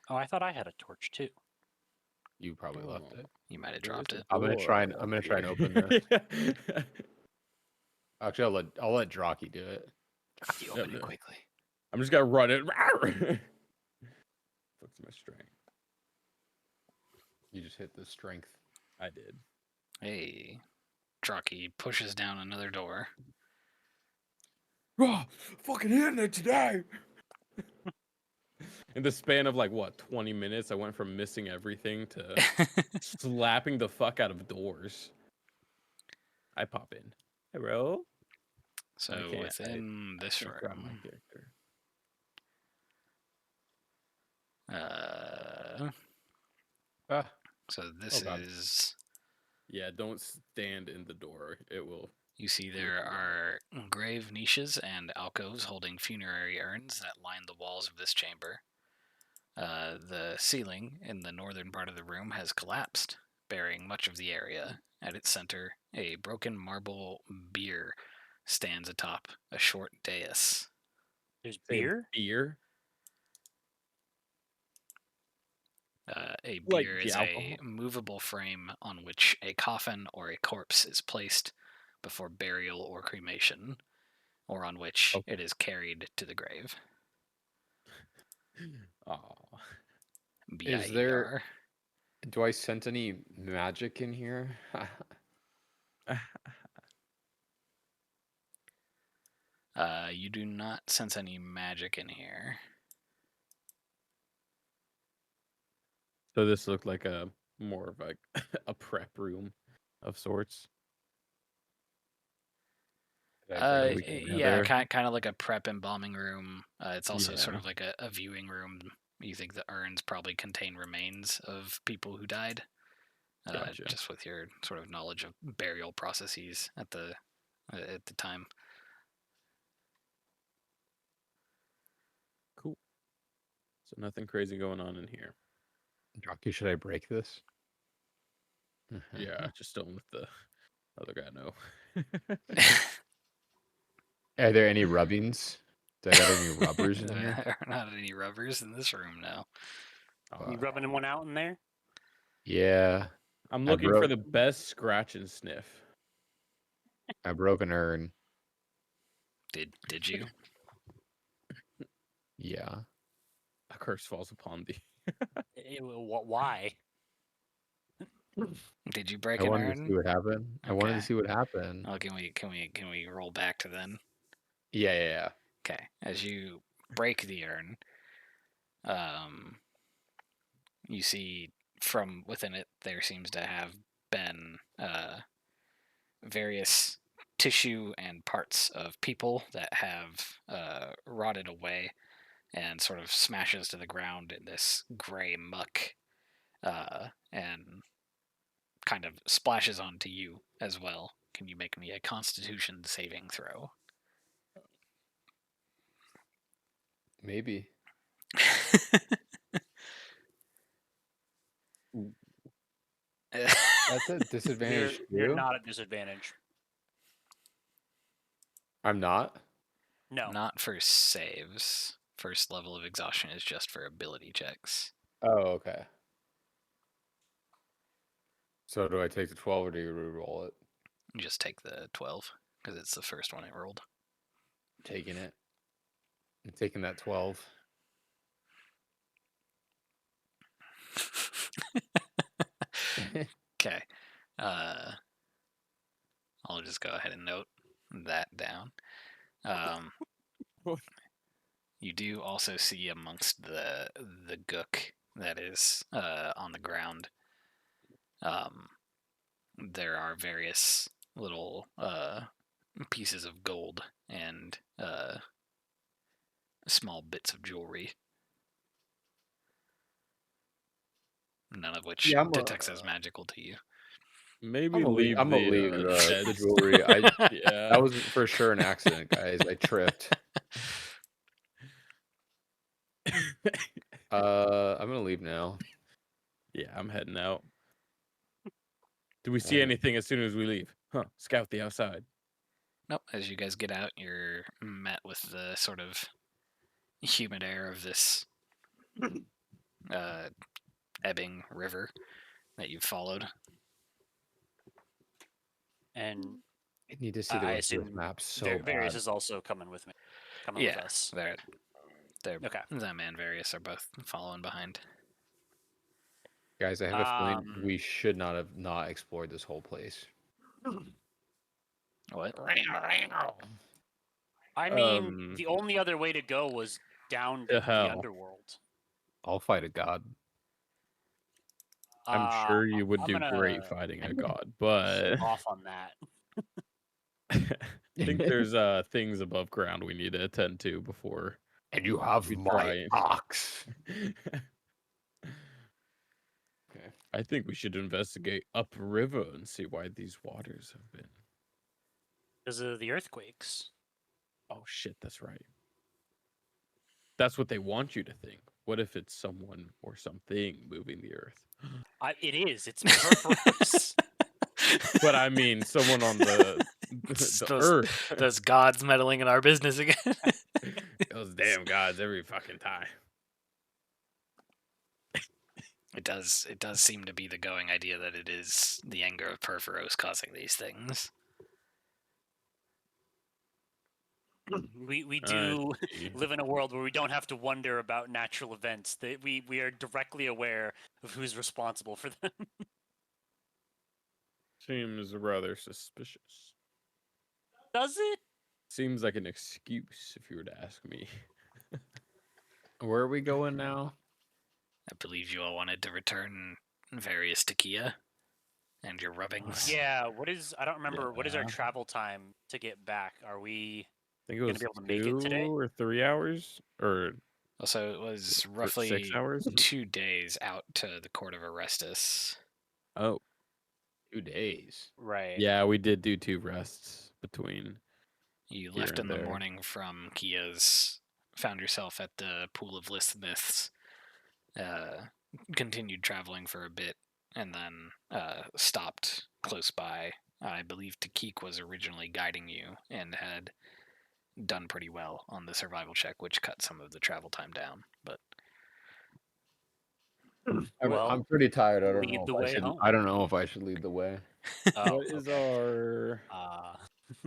Oh, I thought I had a torch too. You probably left it. You might have There's dropped a it. I'm gonna try door and here. open this. Actually, I'll let Drocky do it. Drocky, open it quickly. I'm just gonna run it. Fuck's my strength. You just hit the strength. I did. Hey, Drocky pushes down another door. Oh, fucking hitting it today. In the span of like what 20 minutes, I went from missing everything to slapping the fuck out of doors. I pop in. Hello. So within this Can't grab my room, character. so this God. is. Yeah, don't stand in the door. It will. You see, there are grave niches and alcoves holding funerary urns that line the walls of this chamber. The ceiling in the northern part of the room has collapsed, burying much of the area. At its center, a broken marble bier stands atop a short dais. There's Say beer? beer. A Like bier the is alcohol? a movable frame on which a coffin or a corpse is placed before burial or cremation, or on which it is carried to the grave. Oh. Is BIER. do I sense any magic in here? You do not sense any magic in here. So this looked like a more of like a prep room of sorts. Yeah, kind of like a prep embalming room. It's also sort Yeah. of like a viewing room. You think the urns probably contain remains of people who died. Gotcha. Just with your sort of knowledge of burial processes at the time. Cool. So nothing crazy going on in here. Drocky, should I break this? Yeah, just don't let the other guy know. Are there any rubbings? Do I got any rubbers in here? There are not any rubbers in this room now. You rubbing one out in there? Yeah. I'm I looking for broke- the best scratch and sniff. I broke an urn. Did you? Yeah. A curse falls upon thee. Why? Did you break I an wanted to urn? see what happened. I wanted to Okay. see what happened. Oh, can we roll back to then? Yeah. Okay. As you break the urn, you see from within it there seems to have been various tissue and parts of people that have rotted away and sort of smashes to the ground in this gray muck, and kind of splashes onto you as well. Can you make me a Constitution saving throw? Maybe. That's a disadvantage You're too. not at disadvantage. I'm not. No. Not for saves. First level of exhaustion is just for ability checks. Oh, okay. So do I take the 12 or do you re-roll it? You just take the 12 because it's the first one it rolled. Taking it. I'm taking that 12. Okay. I'll just go ahead and note that down. You do also see amongst the gook that is on the ground, there are various little pieces of gold and small bits of jewelry. None of which detects as magical to you. Maybe I'm gonna leave leave the heads. jewelry. Yeah. That was for sure an accident, guys. I tripped. I'm gonna leave now. Yeah, I'm heading out. Do we see Alright. anything as soon as we leave? Huh? Scout the outside. Nope. As you guys get out, you're met with the sort of humid air of this ebbing river that you've followed. And I need to see the I rest of this assume map so Various bad. is also coming with me. Coming with us. they're Okay. them and Various are both following behind. Guys, I have a feeling we should not have not explored this whole place. What? I mean, the only other way to go was down To the hell. underworld. I'll fight a god. I'm sure you would I'm do gonna great fighting a god, but off on that. I think there's things above ground we need to attend to before And you have we my try. ox. Okay. I think we should investigate upriver and see why these waters have been. Because of the earthquakes. Oh shit, that's right. That's what they want you to think. What if it's someone or something moving the earth? It is. It's Perforos. But I mean, someone on the earth. Those gods meddling in our business again. Those damn gods every fucking time. It does seem to be the going idea that it is the anger of Perforos causing these things. We do live in a world where we don't have to wonder about natural events. We are directly aware of who's responsible for them. Seems rather suspicious. Does it? Seems like an excuse, if you were to ask me. Where are we going now? I believe you all wanted to return Various to Kia and your rubbings. Yeah. I don't remember. What is our Yeah. travel time to get back? Are we I think it gonna was be able to make it today? 2 or 3 hours, or So it was 6 roughly hours. 2 days out to the court of Orestes. Oh, 2 days. Right. yeah, we did do 2 rests between. You Here left and in the there. morning from Kia's, found yourself at the Pool of Lithmiths, continued traveling for a bit, and then stopped close by. I believe Takik was originally guiding you and had done pretty well on the survival check, which cut some of the travel time down. But Well, I'm pretty tired. I don't lead know the if I way should. home. I don't know if I should lead the way. Oh, What is okay. our Uh,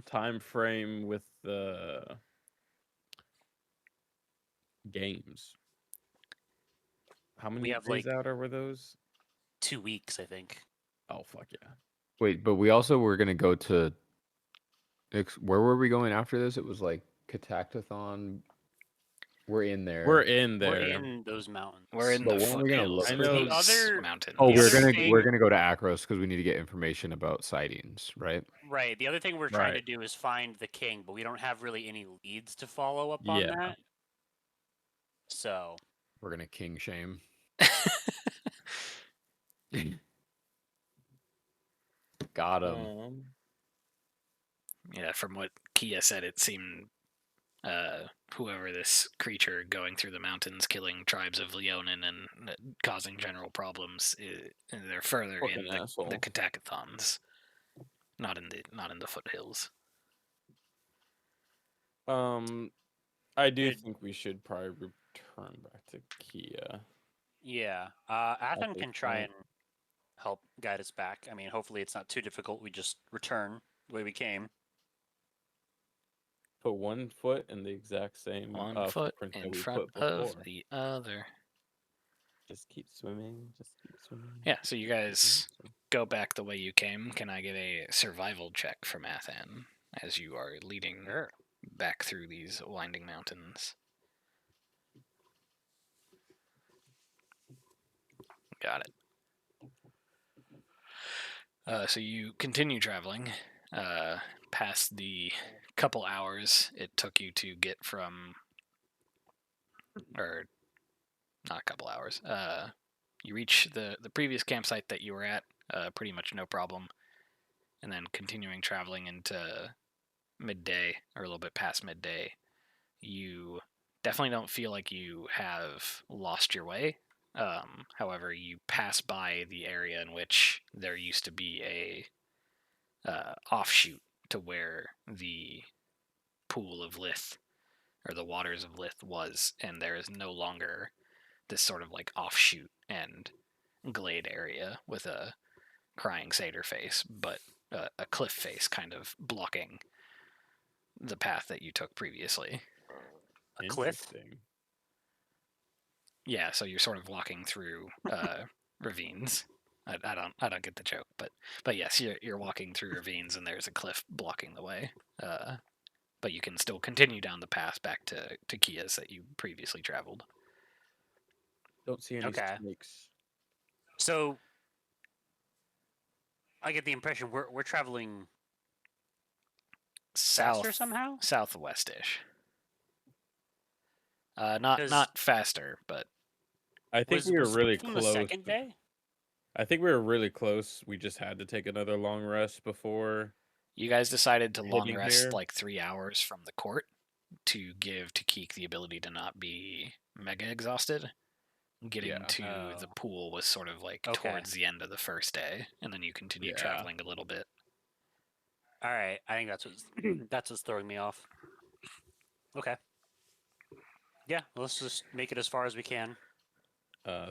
time frame with the games? How many have, days like- out are those? 2 weeks, I think. Oh fuck yeah! Wait, but we also were gonna go to. Where were we going after this? It was like Catactathon. We're in there. We're in there. We're in those mountains. we're in But the when are we gonna foothills look of for those the other- mountains. Oh, The we're other gonna thing- go to Akros because we need to get information about sightings, right? Right. The other thing we're trying to Right. do is find the king, but we don't have really any leads to follow up on Yeah. that. So We're gonna king shame. Got him. Yeah, from what Kia said, it seemed whoever this creature going through the mountains, killing tribes of Leonin and causing general problems, they're further Fucking in the asshole. Catakathons, not in the foothills. I do Good. think we should probably return back to Kia. yeah, at Athen this can try point. and help guide us back. I mean, hopefully it's not too difficult. We just return the way we came. Put one foot in the exact same One foot footprint that in we front put of before. the other. Just keep swimming. Just keep swimming. Yeah, so you keep guys swimming. go back the way you came. Can I get a survival check from Athen as you are leading Sure. back through these winding mountains? Got it. So you continue traveling past the couple hours it took you to get from, or not a couple hours. You reach the previous campsite that you were at, pretty much no problem, and then continuing traveling into midday or a little bit past midday, you definitely don't feel like you have lost your way. However, you pass by the area in which there used to be a offshoot to where the pool of Lith or the waters of Lith was, and there is no longer this sort of like offshoot and glade area with a crying satyr face, but a cliff face kind of blocking the path that you took previously. A cliff. Interesting. Yeah, so you're sort of walking through ravines. I don't get the joke, but yes, you're walking through ravines and there's a cliff blocking the way. But you can still continue down the path back to Kia's that you previously traveled. Don't see any Okay. snakes. So I get the impression we're traveling faster somehow. Southwest-ish. Not 'Cause faster, but I think we were was really from the close. second day? I think we were really close. We just had to take another long rest before. you guys decided to long Heading rest here? like 3 hours from the court to give Takik the ability to not be mega exhausted. Getting Yeah. to the pool was sort of like Okay. towards the end of the first day, and then you continue Yeah. traveling a little bit. All right. I think that's what's that's what's throwing me off. Okay. Yeah. Let's just make it as far as we can.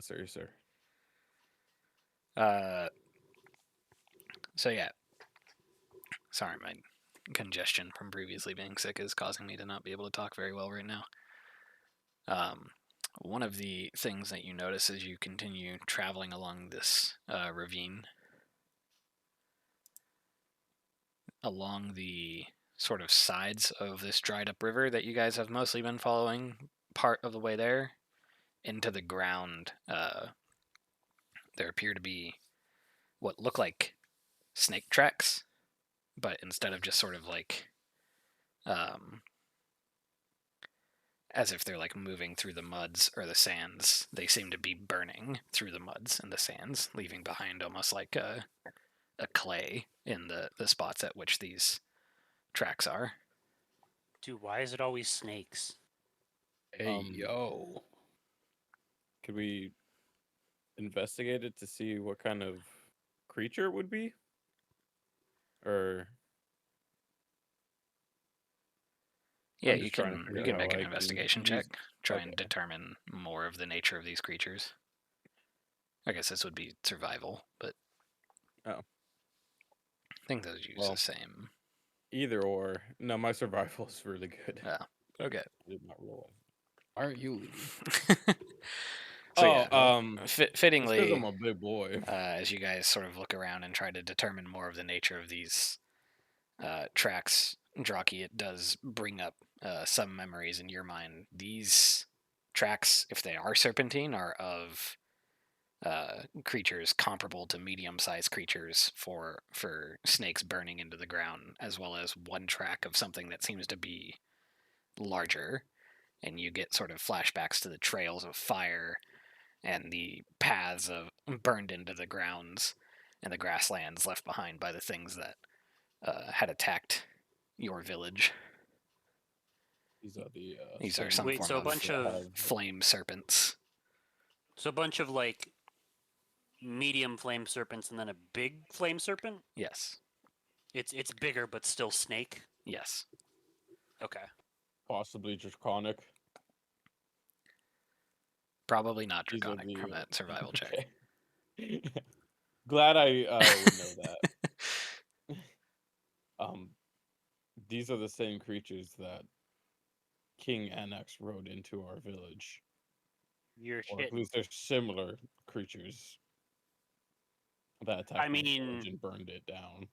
Sorry, sir. So yeah. Sorry, my congestion from previously being sick is causing me to not be able to talk very well right now. One of the things that you notice as you continue traveling along this ravine, along the sort of sides of this dried up river that you guys have mostly been following part of the way there, into the ground, there appear to be what look like snake tracks, but instead of just sort of like as if they're like moving through the muds or the sands, they seem to be burning through the muds and the sands, leaving behind almost like a clay in the spots at which these tracks are. Dude, why is it always snakes? Hey yo. Could we investigate it to see what kind of creature it would be? Or Yeah, I'm you just trying to can figure out make how an I can investigation use- check, try and Okay. determine more of the nature of these creatures. I guess this would be survival, but Oh. I think those use Well, the same. Either or. No, my survival is really good. Oh, okay. I did not roll. Why aren't you leaving? So Oh, yeah, it's because fittingly, I'm a big boy. as you guys sort of look around and try to determine more of the nature of these tracks, Draki, it does bring up some memories in your mind. These tracks, if they are serpentine, are of creatures comparable to medium-sized creatures for snakes burning into the ground, as well as one track of something that seems to be larger. and you get sort of flashbacks to the trails of fire and the paths of burned into the grounds and the grasslands left behind by the things that had attacked your village. These are the These are same some Wait, form so a of bunch of flame serpents. so a bunch of like medium flame serpents and then a big flame serpent. Yes. It's bigger but still snake. Yes. Okay. possibly draconic. Probably not These are draconic from the that survival check. okay. Glad I would know that. These are the same creatures that King Annex rode into our village, You're or at shitting. least they're similar creatures that attacked I my mean, village and burned it down.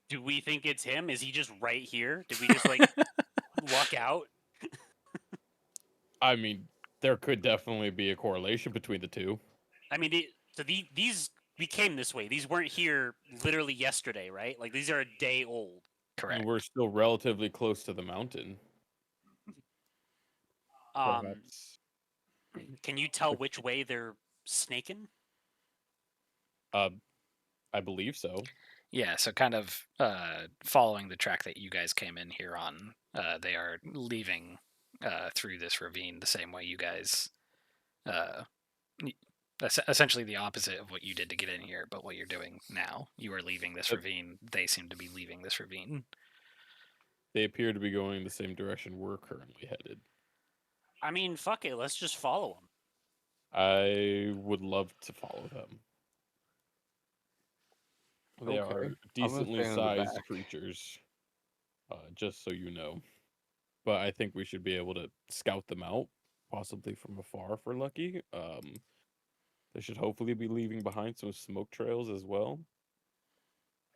do we think it's him? Is he just right here? Did we just like luck out? I mean, there could definitely be a correlation between the two. I mean, these we came this way. These weren't here literally yesterday, right? Like these are a day old. Correct. And we're still relatively close to the mountain. Perhaps. Can you tell which way they're snaking? I believe so. Yeah, so kind of following the track that you guys came in here on, they are leaving through this ravine the same way you guys, essentially the opposite of what you did to get in here, but what you're doing now. You are leaving this ravine. They seem to be leaving this ravine. They appear to be going the same direction we're currently headed. I mean, fuck it. Let's just follow them. I would love to follow them. They Okay. are decently sized creatures, just so you know. But I think we should be able to scout them out, possibly from afar if we're lucky. They should hopefully be leaving behind some smoke trails as well.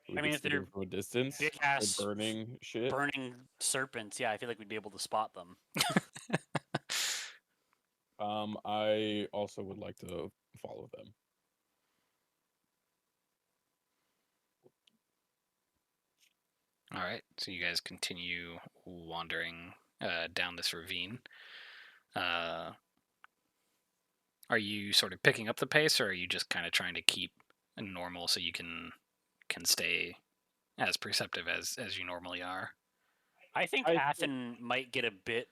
We I can mean, if see they're them from a distance. big They're ass burning shit. burning serpents, yeah, I feel like we'd be able to spot them. I also would like to follow them. All right, so you guys continue wandering down this ravine. Are you sort of picking up the pace, or are you just kind of trying to keep normal so you can stay as perceptive as you normally are? I think I Athen might get a bit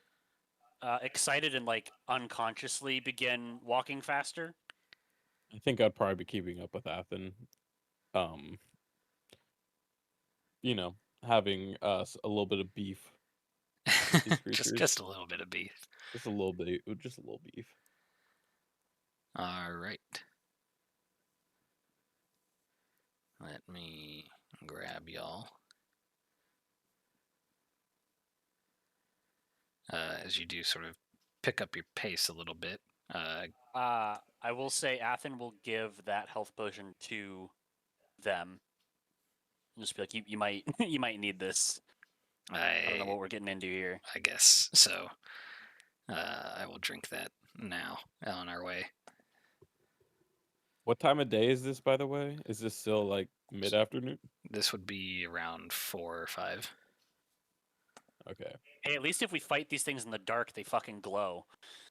excited and like unconsciously begin walking faster. I think I'd probably be keeping up with Athen. Um, having a little bit of beef with these creatures. just a little bit of beef. Just a little bit, just a little beef. All right. Let me grab y'all. As you do sort of pick up your pace a little bit. I will say Athen will give that health potion to them. Just be like, you might you might need this. I don't know what we're getting into here. I guess so. I will drink that now on our way. What time of day is this, by the way? Is this still like mid-afternoon? This would be around 4 or 5. Okay, Hey, at least if we fight these things in the dark, they fucking glow.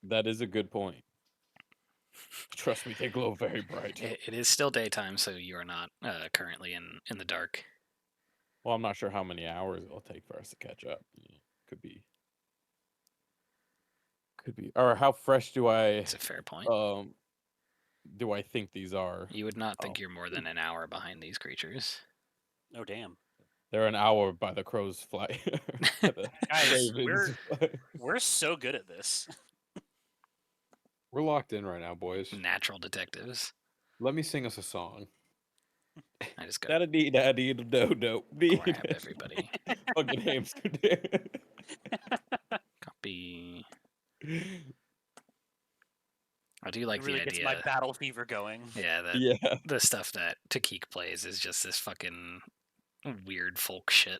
that is a good point. Trust me, they glow very bright. It is still daytime, so you are not currently in the dark. Well, I'm not sure how many hours it'll take for us to catch up. Could be. Or how fresh do I? It's a fair point. Do I think these are? You would not think you're more than an hour behind these creatures. Oh damn! They're an hour by the crow's fly. Guys, we're so good at this. We're locked in right now, boys. Natural detectives. Let me sing us a song. I just got Daddy daddy do do grab everybody. Fucking hamster. Copy. I do like It really the gets idea. my battle fever going. Yeah, Yeah. the stuff that Takik plays is just this fucking weird folk shit.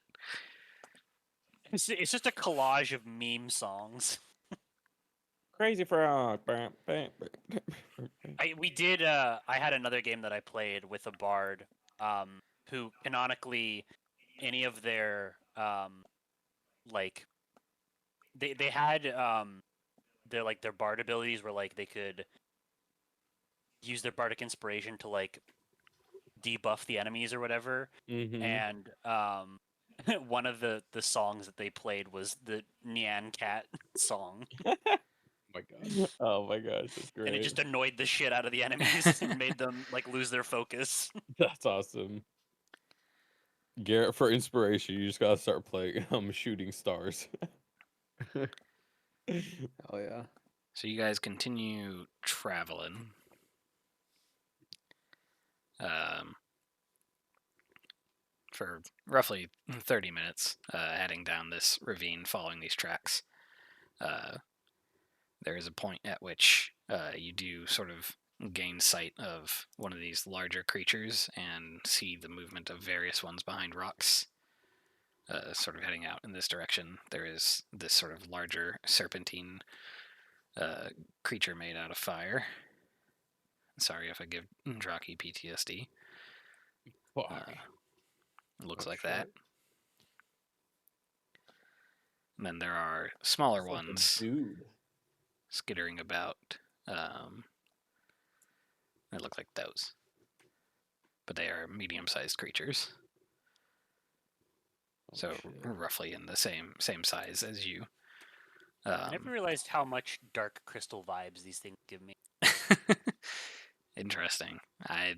It's just a collage of meme songs. Crazy frog. We did. I had another game that I played with a bard, who canonically, any of their like, they had their bard abilities were like they could use their bardic inspiration to like debuff the enemies or whatever. Mm-hmm. And one of the songs that they played was the Nyan Cat song, Oh my god. Oh my gosh, that's and it great. just annoyed the shit out of the enemies and made them like lose their focus. That's awesome. Garrett, for inspiration, you just gotta start playing Shooting Stars. Hell yeah. So you guys continue traveling. For roughly 30 minutes, heading down this ravine, following these tracks. There is a point at which you do sort of gain sight of one of these larger creatures and see the movement of various ones behind rocks, sort of heading out in this direction. There is this sort of larger serpentine creature made out of fire. Sorry if I give Draki PTSD. Fuck. Looks Oh, like shit. that. And then there are smaller It's like a ones dude. skittering about. They look like those, but they are medium-sized creatures, Oh, so shit. roughly in the same size as you. I never realized how much dark crystal vibes these things give me. Interesting. I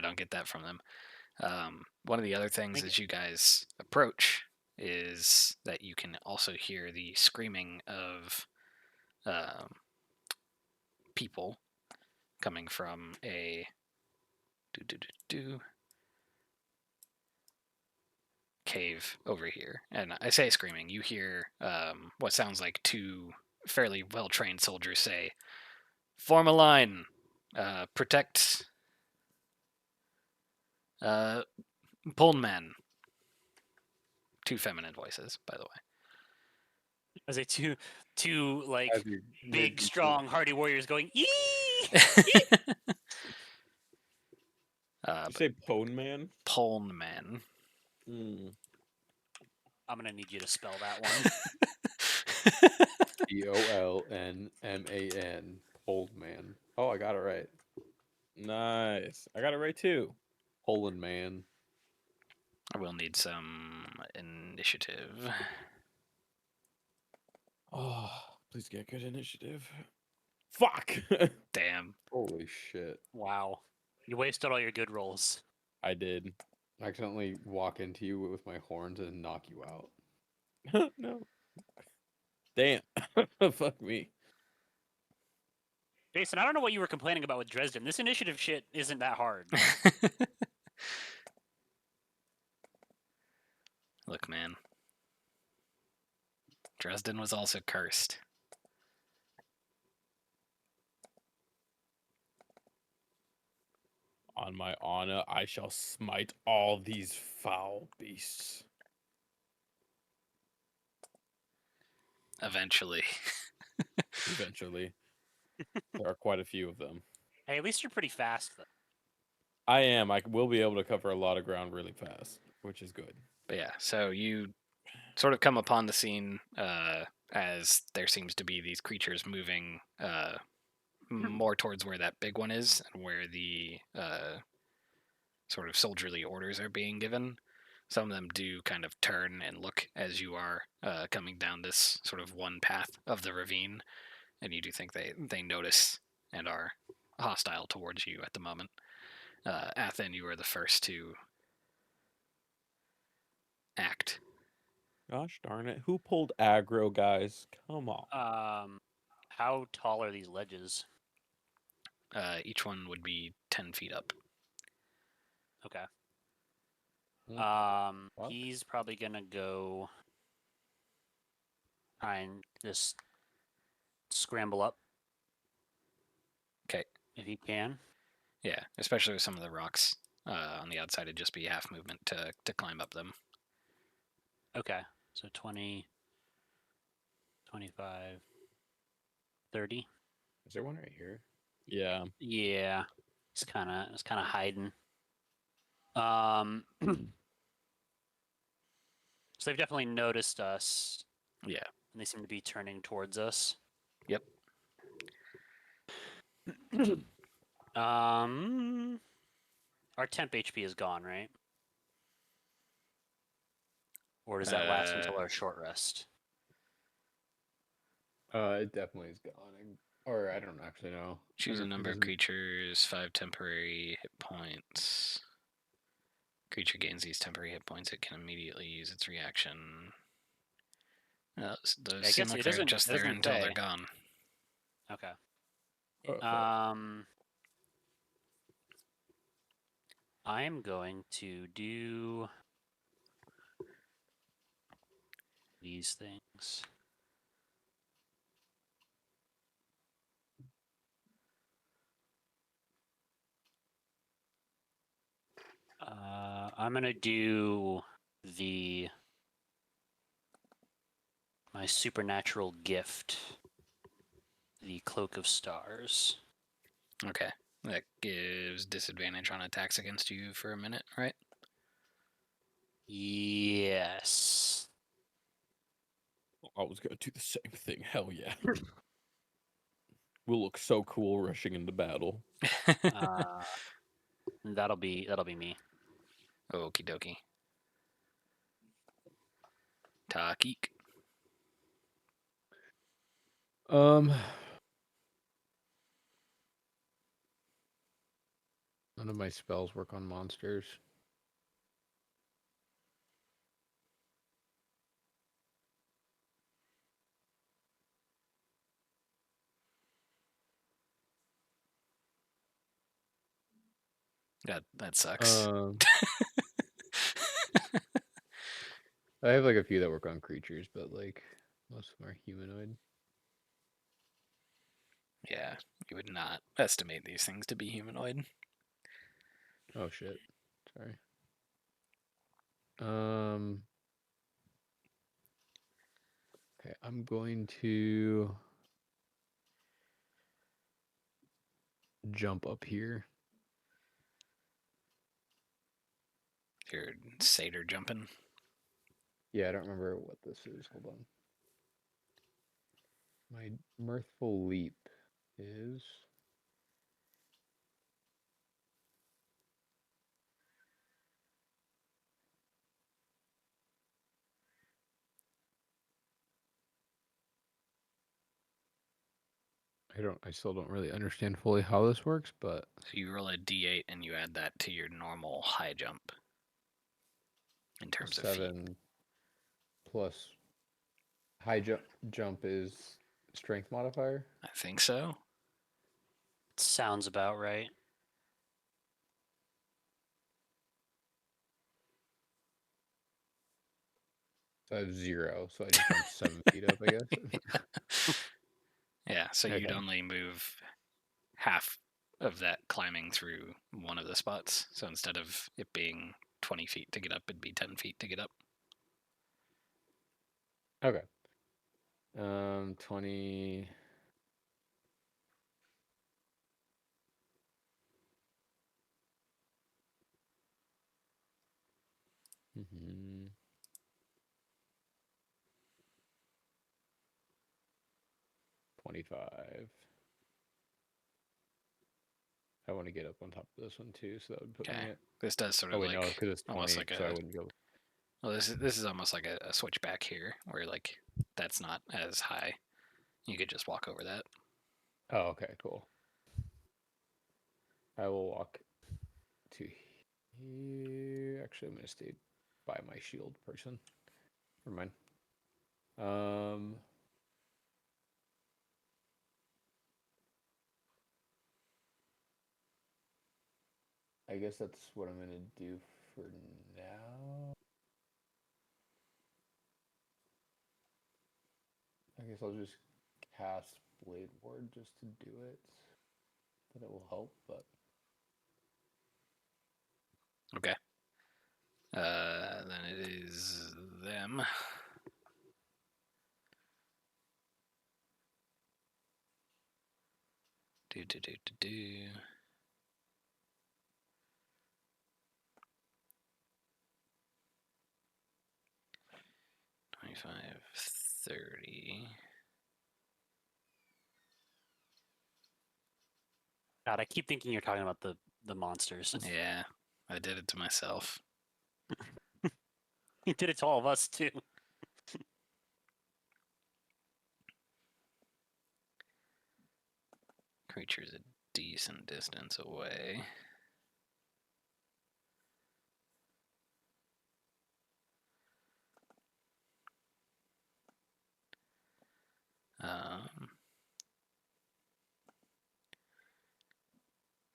don't get that from them. One of the other things as you guys approach is that you can also hear the screaming of people coming from a cave over here. And I say screaming, you hear what sounds like two fairly well-trained soldiers say, "Form a line, protect Pullman." Two feminine voices, by the way. As a two like As you big, mid- strong, hardy warriors going, "Ee!" Did you say Pone Man? Pullman. Mm. I'm gonna need you to spell that one. Polnman. Old man. Oh, I got it right. Nice. I got it right too. Poland man. I will need some initiative. Oh, please get good initiative. Fuck. Damn. Holy shit. Wow, you wasted all your good rolls. I did. I accidentally walk into you with my horns and knock you out. No. Damn. Fuck me. Jason, I don't know what you were complaining about with Dresden. This initiative shit isn't that hard. Look, man. Dresden was also cursed. On my honor, I shall smite all these foul beasts. Eventually. Eventually. There are quite a few of them. Hey, at least you're pretty fast, though. I am. I will be able to cover a lot of ground really fast, which is good. But yeah, so you sort of come upon the scene as there seems to be these creatures moving more towards where that big one is and where the sort of soldierly orders are being given. Some of them do kind of turn and look as you are coming down this sort of one path of the ravine, and you do think they notice and are hostile towards you at the moment. Athen, you were the first to act. Gosh darn it. Who pulled aggro, guys? Come on. How tall are these ledges? Each one would be 10 feet up. Okay. Fuck. He's probably gonna go try and just scramble up. 'Kay. If he can. Yeah, especially with some of the rocks on the outside, it'd just be half movement to climb up them. Okay. So 20, 25, 30. Is there one right here? Yeah. Yeah. It's kind of hiding. So they've definitely noticed us, Yeah. and they seem to be turning towards us. Yep. Our temp HP is gone, right? Or does that last until our short rest? It definitely is gone. Or I don't actually know. Choose I a don't- it number of doesn't- creatures, 5 temporary hit points. Creature gains these temporary hit points. It can immediately use its reaction. Those I seem guess like it they're doesn't- just it there doesn't until they're say. gone. Okay. Okay. I'm going to do these things. I'm gonna do my supernatural gift, the Cloak of Stars. Okay. That gives disadvantage on attacks against you for a minute, right? Yes. I was gonna do the same thing. Hell yeah. We'll look so cool rushing into battle. That'll be me. Okie dokie. Takik. None of my spells work on monsters. That sucks. I have like a few that work on creatures, but like most of them are humanoid. Yeah, you would not estimate these things to be humanoid. Oh shit. Sorry. Okay, I'm going to jump up here. You're satyr jumping. Yeah, I don't remember what this is. Hold on. My mirthful leap is I still don't really understand fully how this works, but So you roll a d8 and you add that to your normal high jump. In terms of feet. 7 plus high jump is strength modifier. I think so. Sounds about right. So I have 0, so I just jump 7 feet up, I guess. Yeah, so you'd Okay. only move half of that climbing through one of the spots. So instead of it being 20 feet to get up, it'd be 10 feet to get up. Okay. 20. Mm-hmm. 25. I want to get up on top of this one too, so that would put me Okay. at. This does sort Oh of wait, no, like because it's 20, almost like so I a. wouldn't go. Well, this is almost like a switchback here, where like that's not as high. You could just walk over that. Oh, okay, cool. I will walk to here. Actually, I'm gonna stay by my shield person. Never mind. I guess that's what I'm gonna do for now. I guess I'll just cast Blade Ward just to do it. But it will help, but Okay. Then it is them. Do. 25, 30. God, I keep thinking you're talking about the monsters. Yeah, I did it to myself. You did it to all of us too. Creature's a decent distance away.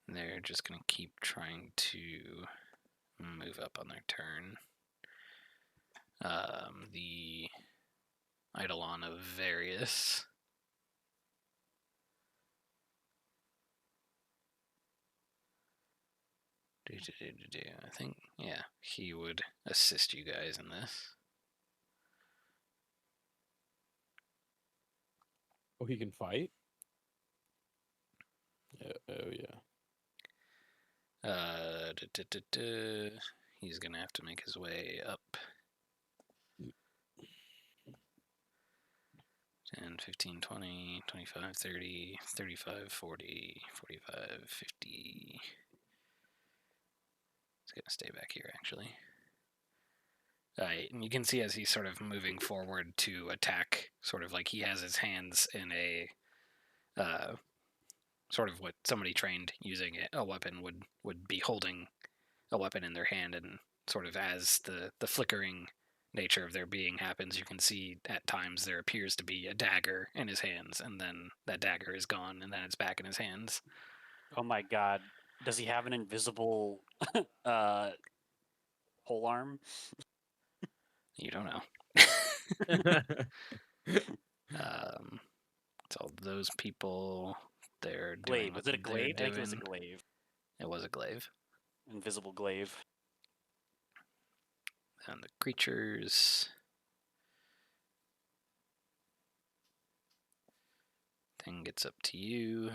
They're just going to keep trying to move up on their turn. The Eidolon of Various. I think, yeah, he would assist you guys in this. Oh, he can fight? Yeah, oh, yeah. He's going to have to make his way up. 10, 15, 20, 25, 30, 35, 40, 45, 50. He's going to stay back here, actually. And you can see as he's sort of moving forward to attack, sort of like he has his hands in a sort of what somebody trained using a weapon would be holding a weapon in their hand, and sort of as the flickering nature of their being happens, you can see at times there appears to be a dagger in his hands, and then that dagger is gone, and then it's back in his hands. Oh my God, does he have an invisible pole arm? You don't know. So those people, they're doing Glaive. what Was it a they're glaive? I think it doing. was a glaive. It was a glaive. Invisible glaive. And the creatures. Thing gets up to you.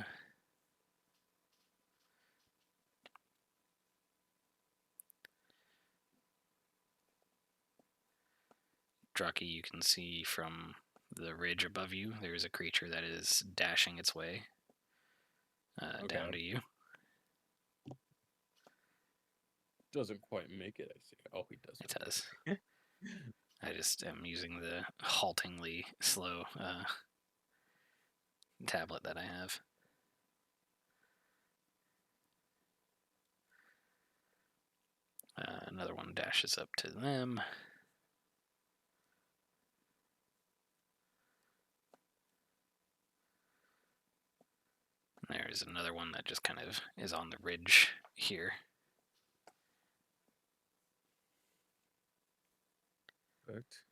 Draki, you can see from the ridge above you, there's a creature that is dashing its way down to you. Doesn't quite make it, I see. Oh, he does. It does. I just am using the haltingly slow tablet that I have. Another one dashes up to them. There's another one that just kind of is on the ridge here. Perfect.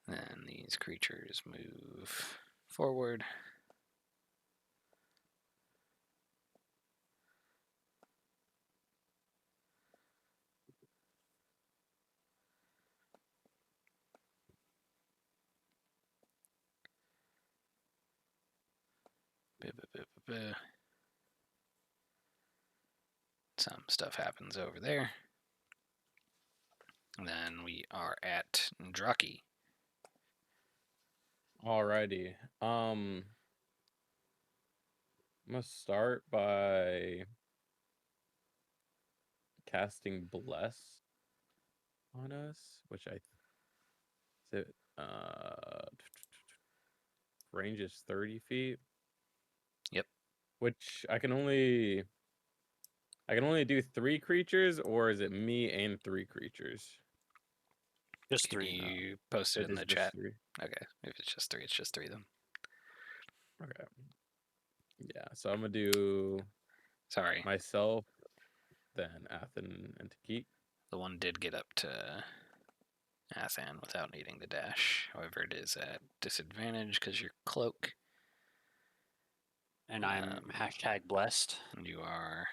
Then these creatures move forward. Some stuff happens over there. And then we are at Draki. Alrighty. I'm gonna start by casting Bless on us, which I said range is 30 feet. Yep. Which I can only do 3 creatures, or is it me and 3 creatures? Just Can 3. you post it It in is the just chat? 3. Okay. If it's just 3, it's just 3 then. Okay. Yeah, so I'm gonna do Sorry. myself, then Athen and Takik. The one did get up to Athan without needing the dash. However, it is at disadvantage because you're cloak. And I'm hashtag blessed. And you are.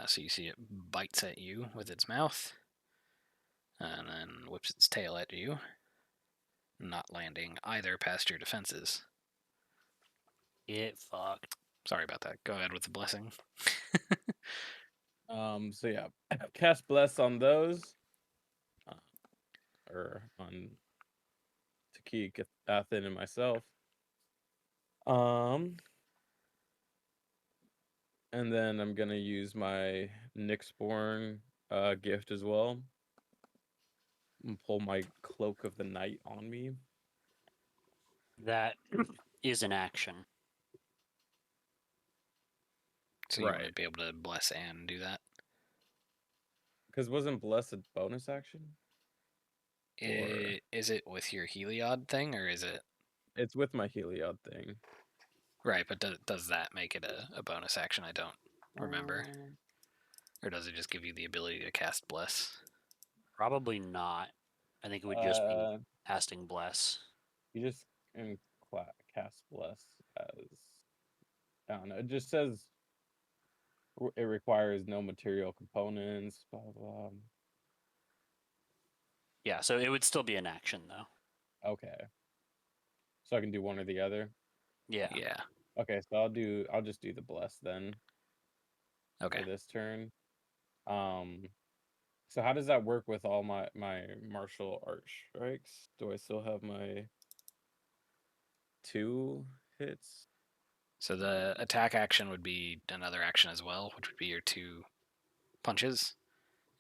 So you see it bites at you with its mouth, and then whips its tail at you, not landing either past your defenses. Get fucked. Sorry about that. Go ahead with the blessing. So yeah, cast Bless on those, or on Keek, Athen, and myself. And then I'm gonna use my Nyxborn gift as well. And pull my Cloak of the Night on me. That is an action. So you Right. wouldn't be able to bless and do that. Because wasn't Bless a bonus action? Or- Is it with your Heliod thing, or is it It's with my Heliod thing. right? But does that make it a bonus action? I don't remember. Or does it just give you the ability to cast bless? Probably not. I think it would just be casting bless. You just can cast Bless as, I don't know. It just says it requires no material components. Blah blah. Blah. Yeah, so it would still be an action though. Okay. So I can do one or the other. Yeah. Yeah. Okay, so I'll just do the Bless then Okay. for this turn. So how does that work with all my martial art strikes? Do I still have my 2 hits? So the attack action would be another action as well, which would be your 2 punches.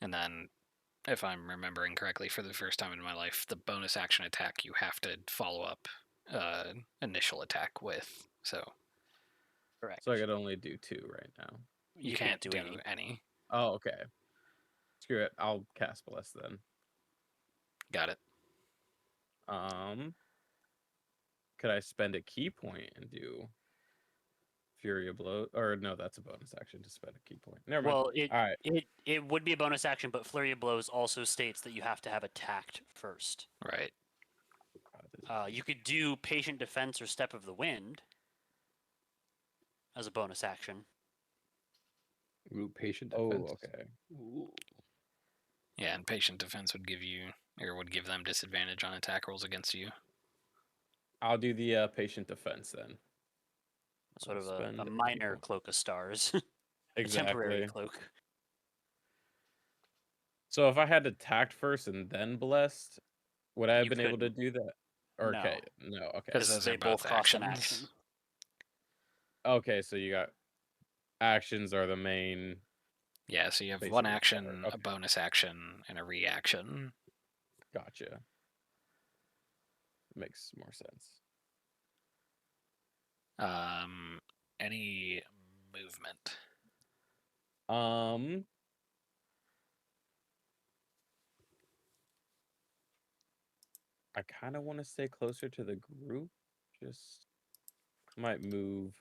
And then, if I'm remembering correctly, for the first time in my life, the bonus action attack you have to follow up initial attack with. So Correct. So I could only do 2 right now. you can't do any. Oh, okay. Screw it. I'll cast Bless then. Got it. Could I spend a key point and do Fury of Blow? Or no, that's a bonus action to spend a key point. Never mind. Well, All right. it would be a bonus action, but Flurry of Blows also states that you have to have attacked first. Right. You could do Patient Defense or Step of the Wind as a bonus action. Ooh, patient defense. Oh, okay. Ooh. Yeah, and patient defense would give them disadvantage on attack rolls against you. I'll do the patient defense then. Sort I'll of spend a key minor point. Cloak of Stars. A temporary Exactly. cloak. So if I had attacked first and then blessed, would I have You been able to couldn't. do that? Or, No. okay, no, okay. Because those They are both both cost an actions. action. Okay, so you got actions are the main. Yeah, so you have Basically, one action, okay. a bonus action, and a reaction. Gotcha. Makes more sense. Any movement? I kind of want to stay closer to the group. Just might move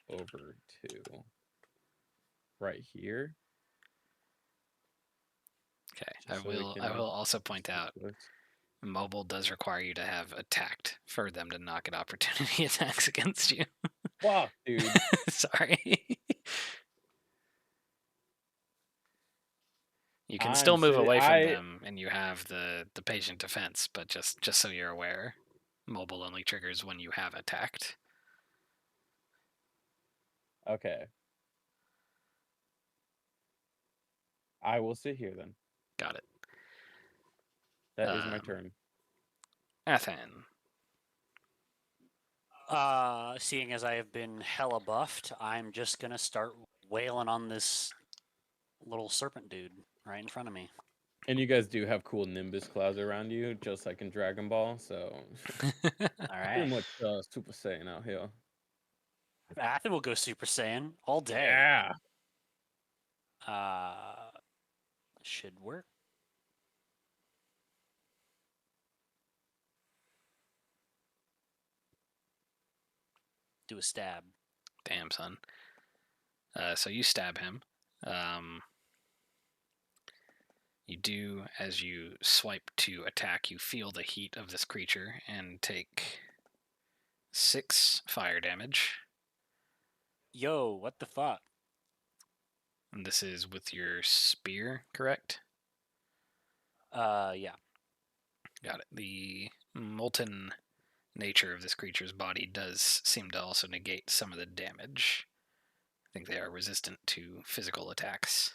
over to right here. Okay, just so I we will can also point stay out close. mobile does require you to have attacked for them to not get opportunity attacks against you. Fuck, dude. Sorry. You can I'm still move sitting. away from them, and you have the patient defense, but just so you're aware, mobile only triggers when you have attacked. Okay. I will sit here then. Got it. That is my turn. Athen. Seeing as I have been hella buffed, I'm just gonna start wailing on this little serpent dude right in front of me. And you guys do have cool Nimbus clouds around you, just like in Dragon Ball. So All pretty right. much Super Saiyan out here. Athen will go Super Saiyan all day. Yeah. Should work. Do a stab. Damn, son. So you stab him. You do, as you swipe to attack, you feel the heat of this creature and take 6 fire damage. Yo, what the fuck? And this is with your spear, correct? Yeah. Got it. The molten nature of this creature's body does seem to also negate some of the damage. I think they are resistant to physical attacks.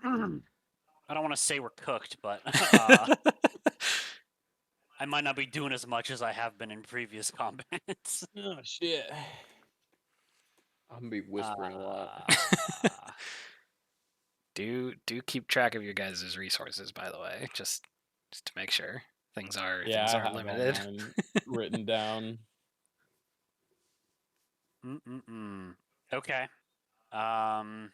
I don't want to say we're cooked, but I might not be doing as much as I have been in previous combats. Oh shit. I'm gonna be whispering a lot. Do keep track of your guys' resources, by the way, just to make sure things are Yeah, I have all limited. mine written down. Okay. None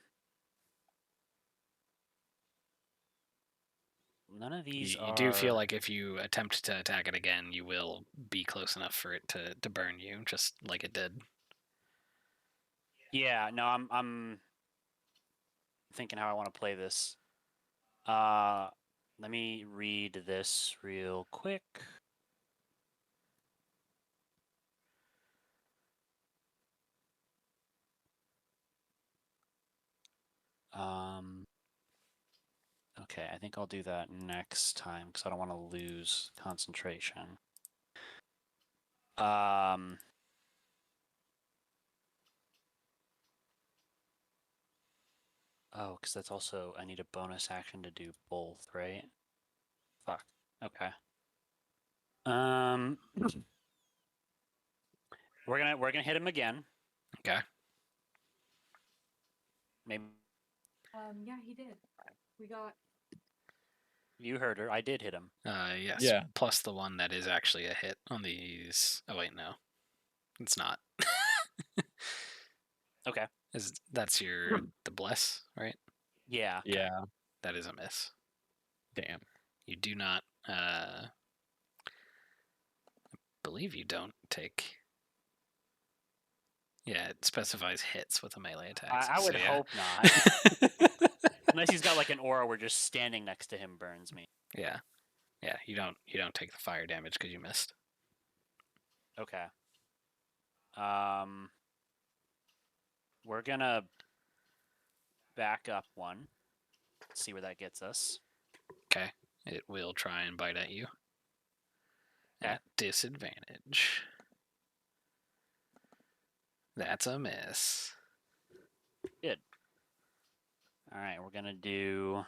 of these You do feel are. like if you attempt to attack it again, you will be close enough for it to burn you, just like it did. Yeah, no, I'm thinking how I want to play this. Let me read this real quick. Okay, I think I'll do that next time because I don't want to lose concentration. Oh, because that's also, I need a bonus action to do both, right? Fuck. Okay. We're gonna hit him again. Okay. Maybe Yeah, he did. We got. you heard her. I did hit him. Yes. Yeah. Plus the one that is actually a hit on these. Oh wait, no, it's not. Okay. That's your the bless, right? Yeah. Yeah. That is a miss. Damn. You do not. Believe you don't take. Yeah, it specifies hits with a melee attack. I would so yeah. hope not. Unless he's got like an aura where just standing next to him burns me. Yeah, yeah. You don't take the fire damage because you missed. Okay. We're gonna back up one. See where that gets us. Okay. It will try and bite at you. Okay. At disadvantage. That's a miss. Good. All right, we're gonna do.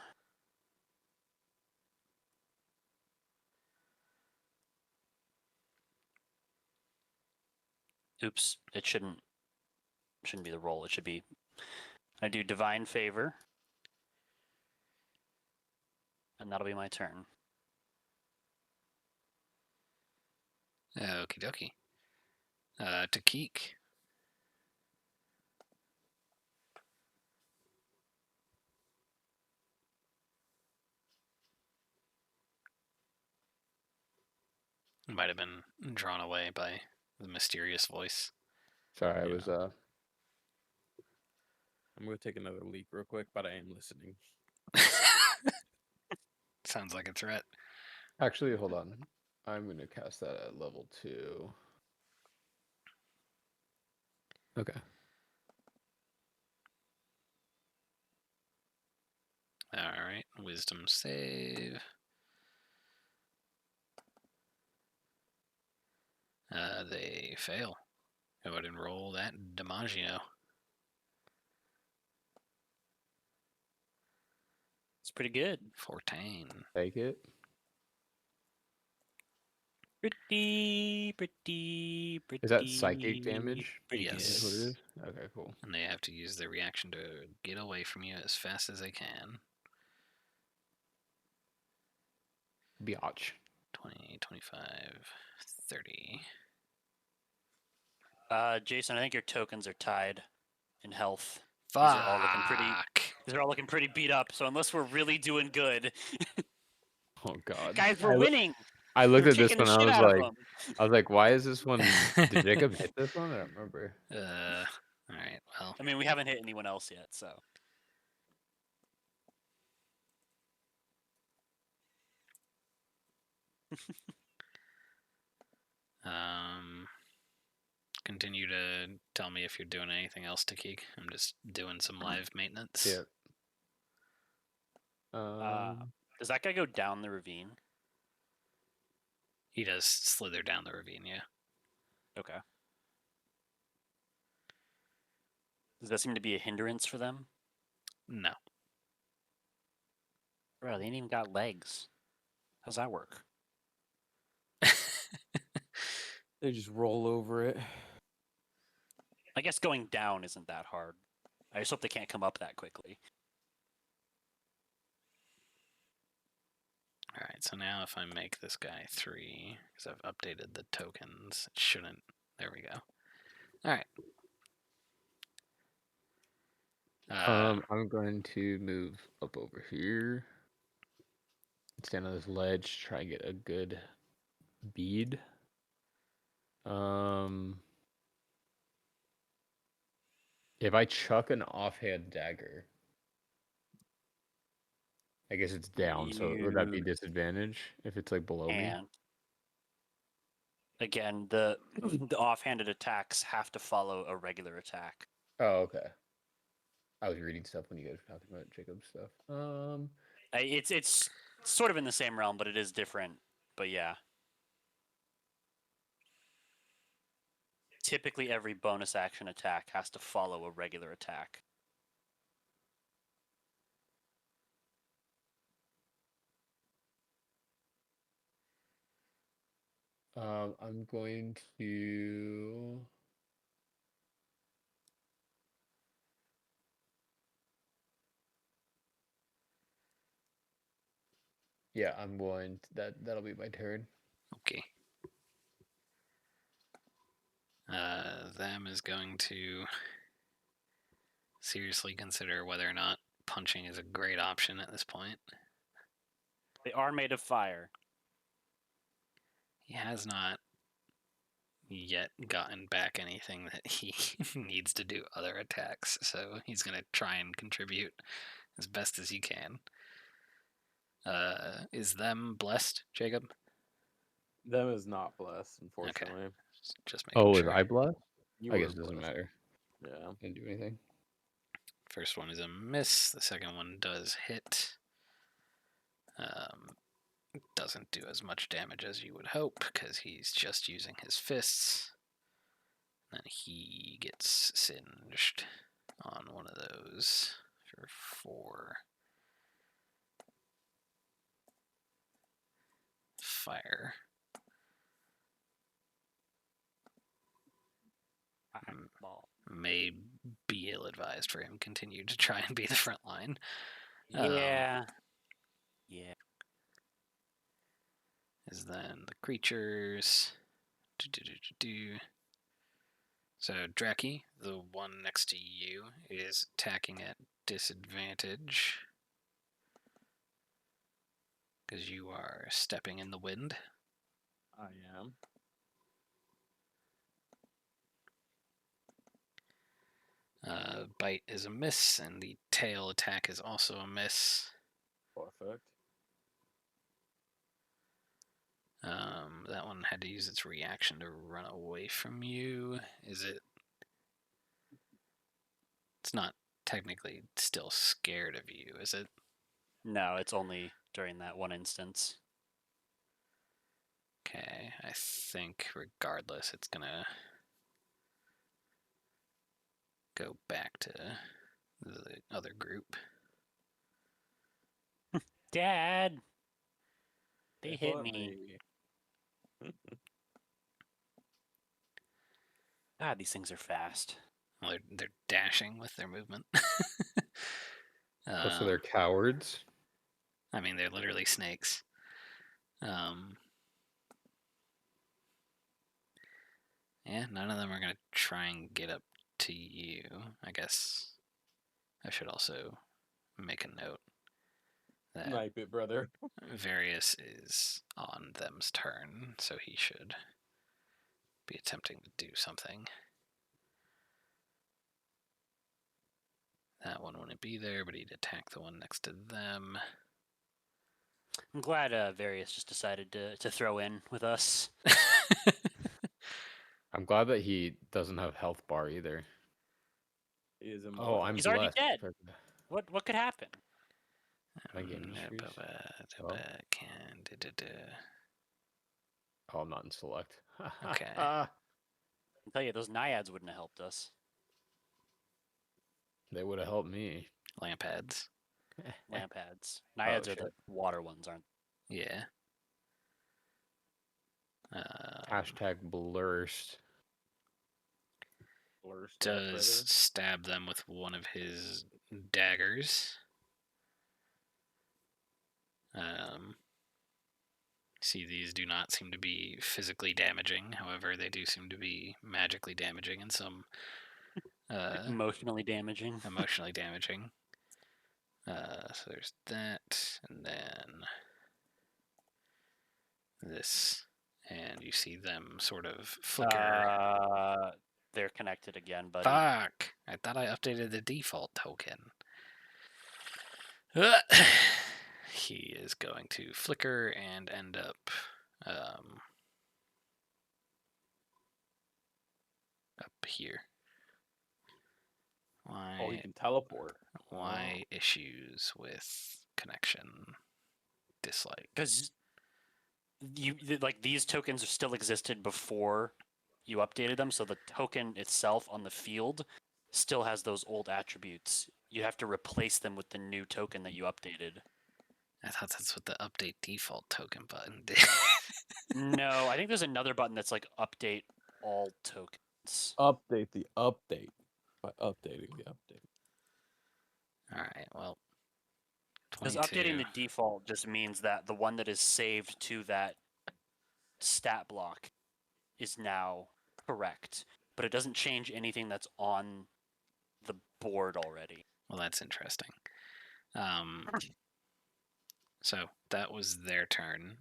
Oops, it shouldn't be the roll. It should be. I do divine favor, and that'll be my turn. Okie dokie. To Keek. Might have been drawn away by the mysterious voice. Sorry, I Yeah. was I'm gonna take another leak real quick, but I am listening. Sounds like a threat. actually hold on. I'm gonna cast that at level 2. Okay. Alright, wisdom save. They fail. Go ahead and roll that DiMaggio. It's pretty good. 14. Take it. Pretty. Is that psychic damage? Pretty Yes. Is what it good. is? Okay, cool. And they have to use their reaction to get away from you as fast as they can. Biatch. 20, 25, 30. Jason, I think your tokens are tied in health. Fuck. These are all looking pretty beat up. So unless we're really doing good, Oh god. guys, we're winning. I looked We're at this kicking the one and shit out of them. I was like, why is this one did Jacob hit this one? I don't remember. Alright, well. I mean, we haven't hit anyone else yet, so. Continue to tell me if you're doing anything else to Keek. I'm just doing some live maintenance. Yeah. Does that guy go down the ravine? He does slither down the ravine, yeah. Okay. Does that seem to be a hindrance for them? No. Bro, they ain't even got legs. How's that work? They just roll over it. I guess going down isn't that hard. I just hope they can't come up that quickly. All right, so now if I make this guy 3, because I've updated the tokens, it shouldn't. There we go. All right. I'm going to move up over here. Stand on this ledge, try and get a good bead. If I chuck an offhand dagger, I guess it's down, so would that be You disadvantage if it's like below me? can't. Again, the the offhanded attacks have to follow a regular attack. Oh, okay. I was reading stuff when you guys were talking about Jacob's stuff. It's sort of in the same realm, but it is different. But yeah. Typically, every bonus action attack has to follow a regular attack. I'm going to. Yeah, I'm going. That'll be my turn. Okay. Them is going to seriously consider whether or not punching is a great option at this point. They are made of fire. He has not yet gotten back anything that he needs to do other attacks, so he's going to try and contribute as best as he can. Is them blessed, Jacob? Them is not blessed, unfortunately. Just making Oh, sure. was I blessed? You I were guess it doesn't blessed. matter. Yeah. Didn't do anything. First one is a miss. The second one does hit. Doesn't do as much damage as you would hope because he's just using his fists. Then he gets singed on one of those for 4 fire. Ball. May be ill-advised for him continue to try and be the front line. Yeah. Yeah. Is then the creatures. So Draki, the one next to you, is attacking at disadvantage because you are stepping in the wind. I am. Bite is a miss, and the tail attack is also a miss. Perfect. That one had to use its reaction to run away from you. Is it? It's not technically still scared of you, is it? No, it's only during that one instance. Okay, I think regardless, it's gonna go back to the other group. Dad! They It hit hurt me. God, these things are fast. Well, they're dashing with their movement. Oh, so they're cowards? I mean, they're literally snakes. Yeah, none of them are going to try and get up to you. I guess I should also make a note that Snipe it, brother. Various is on them's turn, so he should be attempting to do something. That one wouldn't be there, but he'd attack the one next to them. I'm glad Various just decided to throw in with us. I'm glad that he doesn't have health bar either. He is Oh, immortal. I'm He's already blessed. dead. What could happen? Am I getting mysteries? Oh. Oh, I'm not in select. Okay. I can tell you, those naiads wouldn't have helped us. They would have helped me. Lampads. Lampads. Naiads are shit. the water ones, aren't Yeah. Hashtag blurst. Blurst that, Does brother. stab them with one of his daggers. See, these do not seem to be physically damaging. However, they do seem to be magically damaging and some Emotionally damaging. emotionally damaging. So there's that, and then this, and you see them sort of flicker. They're connected again, buddy. Fuck! I thought I updated the default token. He is going to flicker and end up up here. Why? Oh, he can teleport. Why issues with connection? Dislike. Because these tokens still existed before you updated them, so the token itself on the field still has those old attributes. You have to replace them with the new token that you updated. I thought that's what the update default token button did. No, I think there's another button that's like update all tokens. Update the update by updating the update. All right. Well, Because 22. updating the default just means that the one that is saved to that stat block is now correct, but it doesn't change anything that's on the board already. Well, that's interesting. So that was their turn.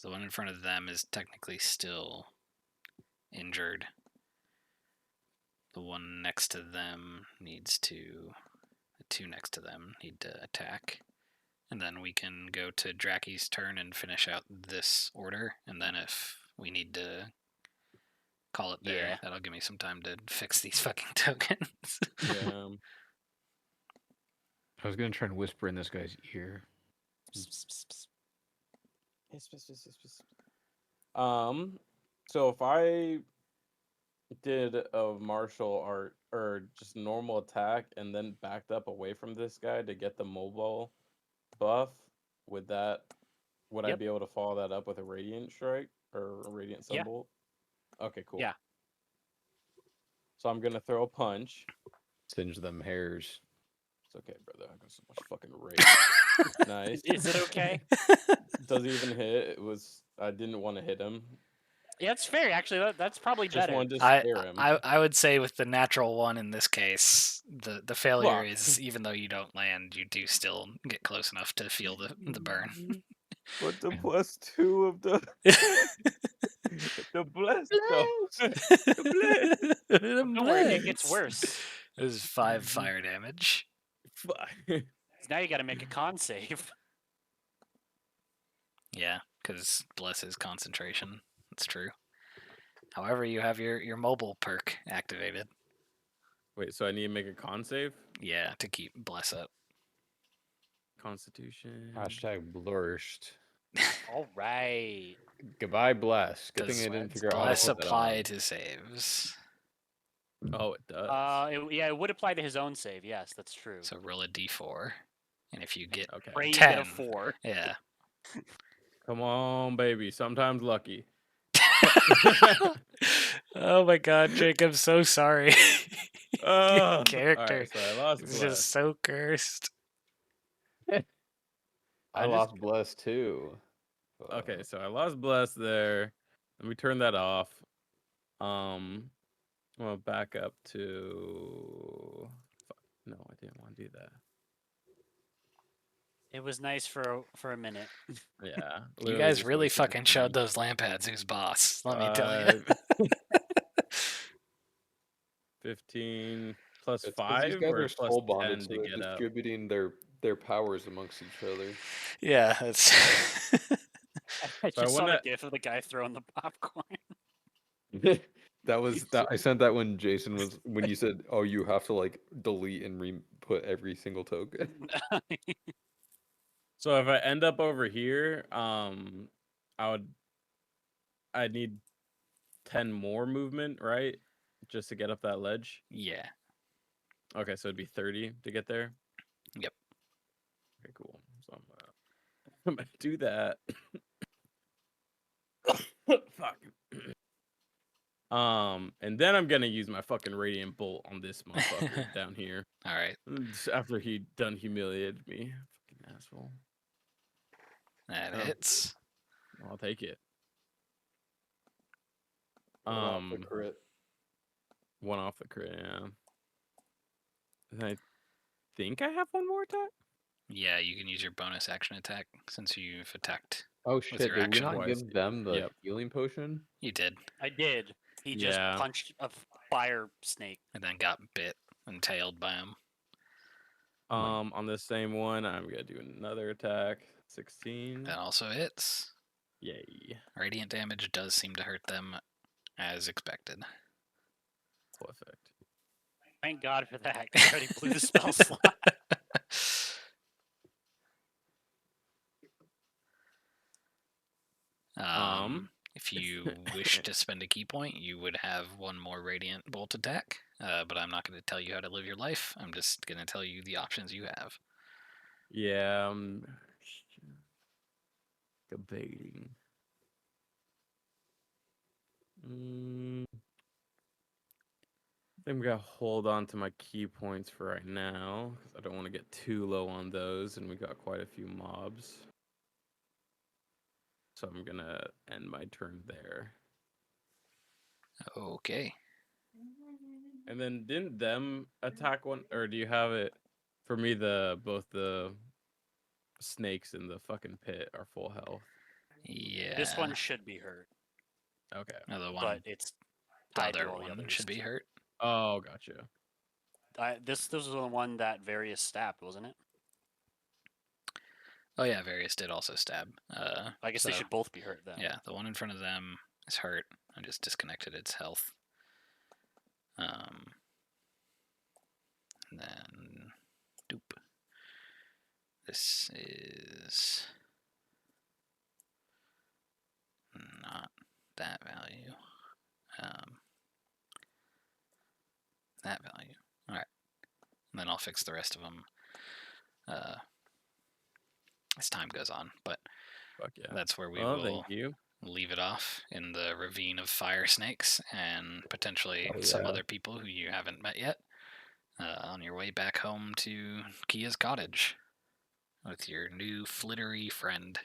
The one in front of them is technically still injured. The one next to them needs to. The two next to them need to attack. And then we can go to Draki's turn and finish out this order. And then if we need to call it there, Yeah. that'll give me some time to fix these fucking tokens. Yeah. I was gonna try and whisper in this guy's ear. So if I did a martial art or just normal attack and then backed up away from this guy to get the mobile buff, would I Yep. be able to follow that up with a radiant strike or a radiant Yeah. sunbolt? Okay, cool. Yeah. So I'm gonna throw a punch. Singe them hairs. It's okay, brother. I got so much fucking rage. Nice. Is it okay? Does he even hit? I didn't want to hit him. Yeah, it's fair. Actually, that's probably Just better. wanted to scare him. I would say with the natural one in this case, the failure Fuck. is even though you don't land, you do still get close enough to feel the burn. But the +2 of the the bless though. Don't worry, it gets worse. This is 5 fire damage. Fuck. Now you got to make a con save. Yeah, because bless is concentration. That's true. However, you have your mobile perk activated. Wait, so I need to make a con save? Yeah, to keep bless up. Constitution. Hashtag blurst. All right. Goodbye, bless. Good Does thing I didn't figure out how to bless put that apply on. to saves? Oh, it does. It would apply to his own save. Yes, that's true. So roll a d4, and if you get Okay. Pray you 10, get a 4. yeah. Come on, baby. Sometimes lucky. Oh my God, Jake! I'm so sorry. Your character Alright, so I lost It's bless. just so cursed. I I just- lost bless too. Okay, so I lost bless there. Let me turn that off. I'm gonna back up to. Fuck. No, I didn't want to do that. It was nice for a minute. Yeah. You literally guys just really wasted fucking showed time. those lamp pads who's boss. Let me tell you. 15 plus It's 'cause 5 these guys or are plus soul 10 bonded, to so they're get up. distributing their powers amongst each other. Yeah, it's. I So I just saw the wanna- gif of the guy throwing the popcorn. That was that. I sent that when Jason was when you said, "Oh, you have to like delete and re-put every single token." So if I end up over here, I'd need 10 more movement, right? Just to get up that ledge. Yeah. Okay, so it'd be 30 to get there. Yep. Okay, cool. So I'm gonna do that. Fuck. And then I'm gonna use my fucking radiant bolt on this motherfucker down here. All right, Just after he done humiliated me, fucking asshole. that Oh. hits. I'll take it. One off the crit. One off the crit. Yeah. And I think I have one more attack. Yeah, you can use your bonus action attack since you've attacked. Oh shit! your Did we action not twice. give them the Yep. healing potion? You did, I did. He just Yeah. punched a fire snake. and then got bit and tailed by him. On the same one, I'm gonna do another attack. 16. That also hits. Yay. Radiant damage does seem to hurt them as expected. Perfect. Thank God for that. 'Cause I already blew the spell slot. If you wish to spend a key point, you would have one more Radiant Bolt attack, but I'm not going to tell you how to live your life. I'm just going to tell you the options you have. Yeah, I'm debating. I think I'm gonna hold on to my key points for right now, because I don't want to get too low on those, and we got quite a few mobs. So I'm gonna end my turn there. Okay. And then didn't them attack one, or do you have it? For me, both the snakes in the fucking pit are full health. Yeah. This one should be hurt, the but one, it's the tied to other all the one others. should be hurt. Oh, gotcha. This was the one that Various stabbed, wasn't it? Oh yeah, Various did also stab. I guess they so, should both be hurt then. Yeah, the one in front of them is hurt. I just disconnected its health. And then, doop. This is not that value. That value. All right. And then I'll fix the rest of them as time goes on. But Fuck yeah. that's where we Oh, will thank you. leave it off in the ravine of fire snakes and potentially Oh, some yeah. other people who you haven't met yet on your way back home to Kia's cottage with your new flittery friend.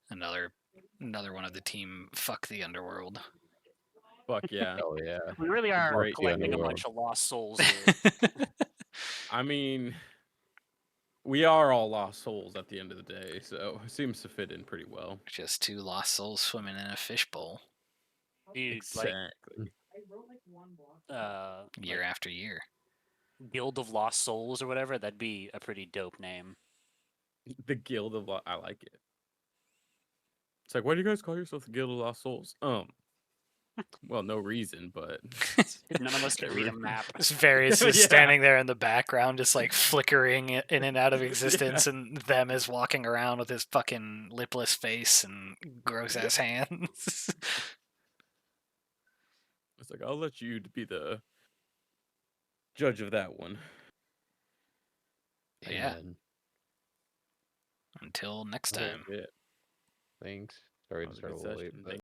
Another one of the team. Fuck the underworld. Fuck yeah. Oh yeah. We really are Great collecting a underworld. bunch of lost souls here. I mean, we are all lost souls at the end of the day, so it seems to fit in pretty well. Just two lost souls swimming in a fishbowl Dude, like Exactly. year like after year. Guild of Lost Souls or whatever, that'd be a pretty dope name. The Guild of I like it. It's like, why do you guys call yourself the Guild of Lost Souls? Well, no reason, but None of us can read a map. Just Various is Yeah. standing there in the background, just like flickering in and out of existence, and them is walking around with his fucking lipless face and gross ass hands. It's like, I'll let you be the judge of that one. Yeah. Amen. Until next Oh, time. yeah. Thanks. Sorry That to was a start a good little late, session. but